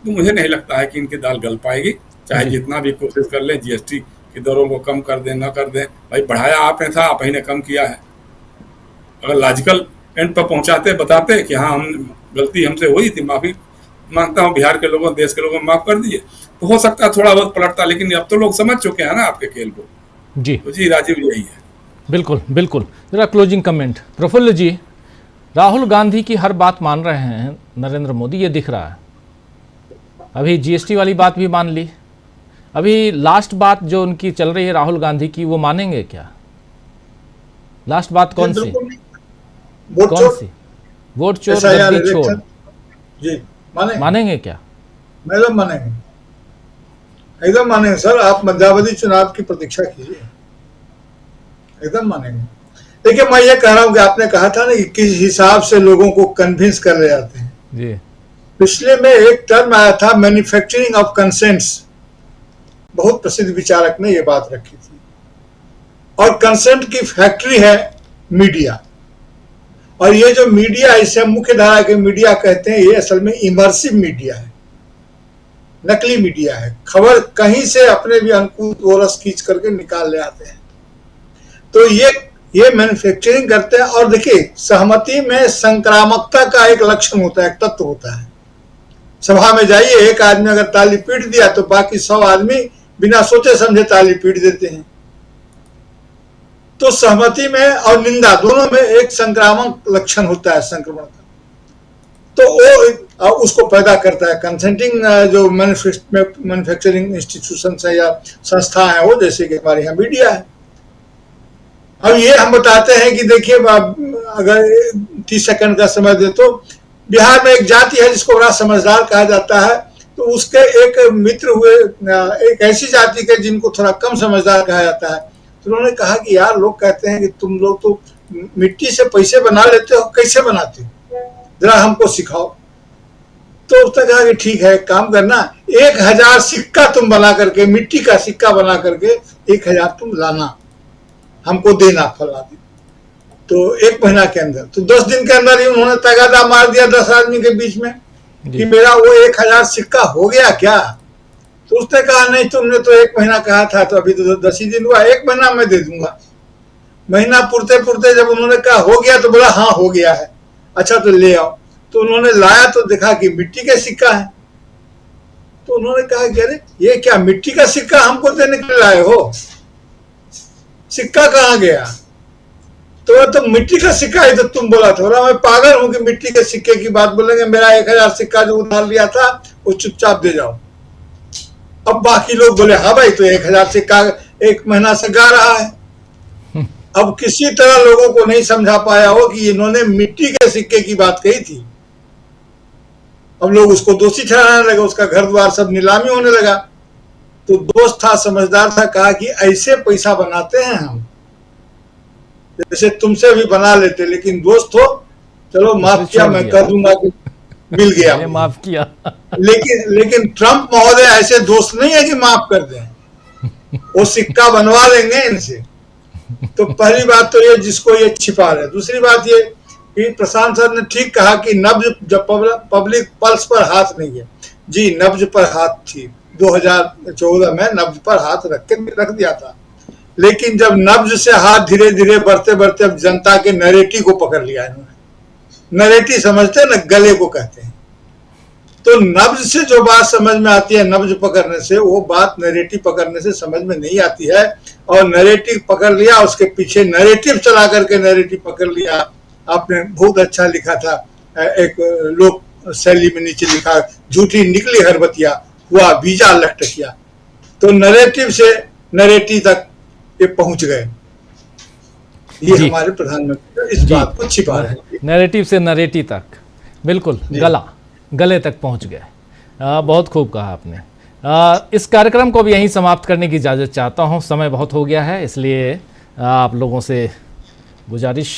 तो मुझे नहीं लगता है कि इनकी दाल गल पाएगी, चाहे जितना भी कोशिश कर ले जीएसटी की दरों को कम कर दें न कर दें। भाई बढ़ाया आपने था, आप ही ने कम किया है। अगर लॉजिकल एंड पर पहुंचाते, बताते कि हाँ हम गलती हमसे हुई थी, माफी मांगता हूँ, बिहार के लोगों, देश के लोगों माफ कर दिए, तो हो सकता है थोड़ा बहुत पलटता, लेकिन अब तो लोग समझ चुके हैं ना आपके खेल को। जी तो जी राजीव यही है। बिल्कुल बिल्कुल। जरा क्लोजिंग कमेंट प्रफुल्ल जी। राहुल गांधी की हर बात मान रहे हैं नरेंद्र मोदी, ये दिख रहा है। अभी जीएसटी वाली बात भी मान ली, अभी लास्ट बात जो उनकी चल रही है राहुल गांधी की, वो मानेंगे क्या? लास्ट बात कौन सी? कौन सी? वोट चोर गद्दी छोड़ जी मानेंगे क्या? एकदम मानेंगे, एकदम मानेंगे सर। आप मध्यावधि चुनाव की प्रतीक्षा कीजिए, एकदम मानेंगे। देखिए मैं ये कह रहा हूँ कि आपने कहा था ना कि किस हिसाब से लोगों को कन्विंस कर ले जाते हैं जी। पिछले में एक टर्म आया था मैन्युफैक्चरिंग ऑफ कंसेंट्स, बहुत प्रसिद्ध विचारक ने ये बात रखी थी। और कंसेंट की फैक्ट्री है मीडिया, और ये जो मीडिया, इसे मुख्य धारा के मीडिया कहते हैं, ये असल में इमर्सिव मीडिया है, नकली मीडिया है। खबर कहीं से अपने भी अनुकूल रस खींच करके निकाल ले आते हैं। तो ये मैन्युफैक्चरिंग करते हैं। और देखिए सहमति में संक्रामकता का एक लक्षण होता है, एक तत्व होता है। सभा में जाइए, एक आदमी अगर ताली पीट दिया तो बाकी 100 आदमी बिना सोचे समझे ताली पीट देते हैं। तो सहमति में और निंदा दोनों में एक संक्रामक लक्षण होता है, संक्रमण का। तो वो उसको पैदा करता है कंसेंटिंग जो मैन्युफैक्चरिंग इंस्टीट्यूशन है या संस्था है, वो जैसे कि हमारे यहाँ मीडिया है। अब ये हम बताते हैं कि देखिए अगर 30 सेकंड का समय दे तो बिहार में एक जाति है जिसको बड़ा समझदार कहा जाता है। तो उसके एक मित्र हुए एक ऐसी जाति के जिनको थोड़ा कम समझदार कहा जाता है। तो उन्होंने कहा कि यार लोग कहते हैं कि तुम लोग तो मिट्टी से पैसे बना लेते हो, कैसे बनाते हो, जरा हमको सिखाओ। तो उसने कहा कि ठीक है, काम करना, 1000 सिक्का तुम बना करके, मिट्टी का सिक्का बना करके 1000 तुम लाना, हमको देना फला दिन। तो 1 महीना के अंदर, तो 10 दिन के अंदर ही उन्होंने तगादा मार दिया 10 आदमी के बीच में कि मेरा वो 1000 सिक्का हो गया क्या? तो उसने कहा नहीं, तुमने तो 1 महीना कहा था, तो अभी तो 10 ही दिन हुआ, 1 महीना मैं दे दूंगा। महीना पुरते पुरते जब उन्होंने कहा हो गया तो बोला हाँ हो गया है, अच्छा तो ले आओ। तो उन्होंने लाया तो देखा कि मिट्टी का सिक्का है। तो उन्होंने कहा कि अरे ये क्या मिट्टी का सिक्का हमको देने के लिए लाए हो, सिक्का कहाँ गया? तो मिट्टी का सिक्का है, तो तुम बोला था। मैं पागल हूं कि मिट्टी के सिक्के की बात बोलेंगे, मेरा 1000 सिक्का जो उधार लिया था वो चुपचाप दे जाओ। अब बाकी लोग बोले हाँ भाई, तो 1000 सिक्का 1 महीना से गा रहा है। अब किसी तरह लोगों को नहीं समझा पाया हो कि इन्होंने मिट्टी के सिक्के की बात कही थी। अब लोग उसको दोषी ठहराने लगे, उसका घर द्वार सब नीलामी होने लगा। तो दोस्त था, समझदार था, कहा कि ऐसे पैसा बनाते हैं हम, जैसे तुमसे भी बना लेते, लेकिन दोस्त हो, चलो माफ किया, मैं कह दूंगा कि मिल गया, माफ किया। लेकिन ट्रंप महोदय ऐसे दोस्त नहीं है कि माफ कर दें, वो सिक्का बनवा लेंगे इनसे। तो पहली बात तो ये जिसको ये छिपा रहे। दूसरी बात ये कि प्रशांत सर ने ठीक कहा कि नब्ज जब पब्लिक पल्स पर हाथ नहीं है। जी नब्ज पर हाथ थी, 2014 में नब्ज पर हाथ रख दिया था। लेकिन जब नब्ज से हाथ धीरे धीरे बढ़ते बढ़ते अब जनता के नैरेटिव को पकड़ लिया इन्होंने। नैरेटिव समझते हैं ना, गले को कहते हैं। तो नब्ज से जो बात समझ में आती है, नब्ज पकड़ने से, वो बात नैरेटिव पकड़ने से समझ में नहीं आती है। और नैरेटिव पकड़ लिया, उसके पीछे नैरेटिव चला करके नैरेटिव पकड़ लिया। आपने बहुत अच्छा लिखा था, एक लोक शैली में नीचे लिखा, झूठी निकली हरबतिया हुआ बीजा लटकिया। तो नैरेटिव से नैरेटिव तक ये पहुंच गए। ये हमारे प्रधानमंत्री इस बात को छिपा रहे हैं। नैरेटिव से नैरेटिव तक, बिल्कुल गले तक पहुंच गए। बहुत खूब कहा आपने। इस कार्यक्रम को भी यहीं समाप्त करने की इजाज़त चाहता हूं, समय बहुत हो गया है, इसलिए आप लोगों से गुजारिश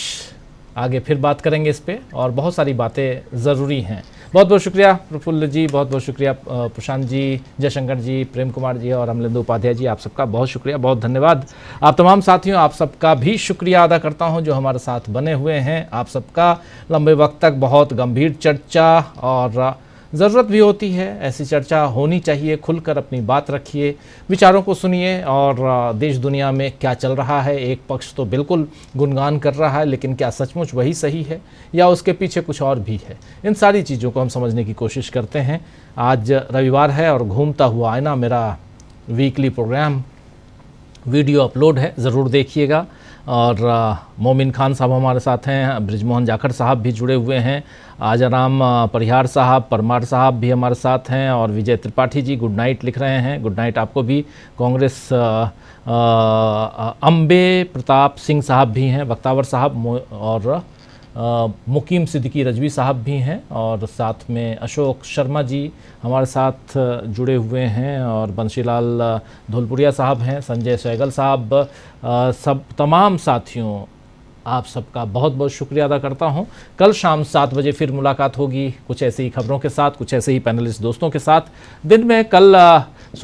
आगे फिर बात करेंगे इस पे, और बहुत सारी बातें ज़रूरी हैं। बहुत बहुत शुक्रिया प्रफुल्ल जी, बहुत बहुत शुक्रिया प्रशांत जी, जयशंकर जी, प्रेम कुमार जी और अमलेंदु उपाध्याय जी, आप सबका बहुत शुक्रिया, बहुत धन्यवाद। आप तमाम साथियों, आप सबका भी शुक्रिया अदा करता हूं जो हमारे साथ बने हुए हैं। आप सबका लंबे वक्त तक बहुत गंभीर चर्चा, और ज़रूरत भी होती है, ऐसी चर्चा होनी चाहिए, खुलकर अपनी बात रखिए, विचारों को सुनिए, और देश दुनिया में क्या चल रहा है। एक पक्ष तो बिल्कुल गुणगान कर रहा है, लेकिन क्या सचमुच वही सही है या उसके पीछे कुछ और भी है? इन सारी चीज़ों को हम समझने की कोशिश करते हैं। आज रविवार है और घूमता हुआ आईना मेरा वीकली प्रोग्राम वीडियो अपलोड है, ज़रूर देखिएगा। और मोमिन खान साहब हमारे साथ हैं, ब्रिजमोहन जाखड़ साहब भी जुड़े हुए हैं, आजाराम परिहार साहब, परमार साहब भी हमारे साथ हैं, और विजय त्रिपाठी जी गुड नाइट लिख रहे हैं। गुड नाइट आपको भी। कांग्रेस अम्बे प्रताप सिंह साहब भी हैं, बख्तावर साहब, और मुकीम सिद्दीकी रजवी साहब भी हैं, और साथ में अशोक शर्मा जी हमारे साथ जुड़े हुए हैं, और बंशीलाल धौलपुरिया साहब हैं, संजय सहगल साहब, सब तमाम साथियों आप सबका बहुत बहुत शुक्रिया अदा करता हूं। कल शाम 7 बजे फिर मुलाकात होगी कुछ ऐसी ही खबरों के साथ, कुछ ऐसे ही पैनलिस्ट दोस्तों के साथ। दिन में कल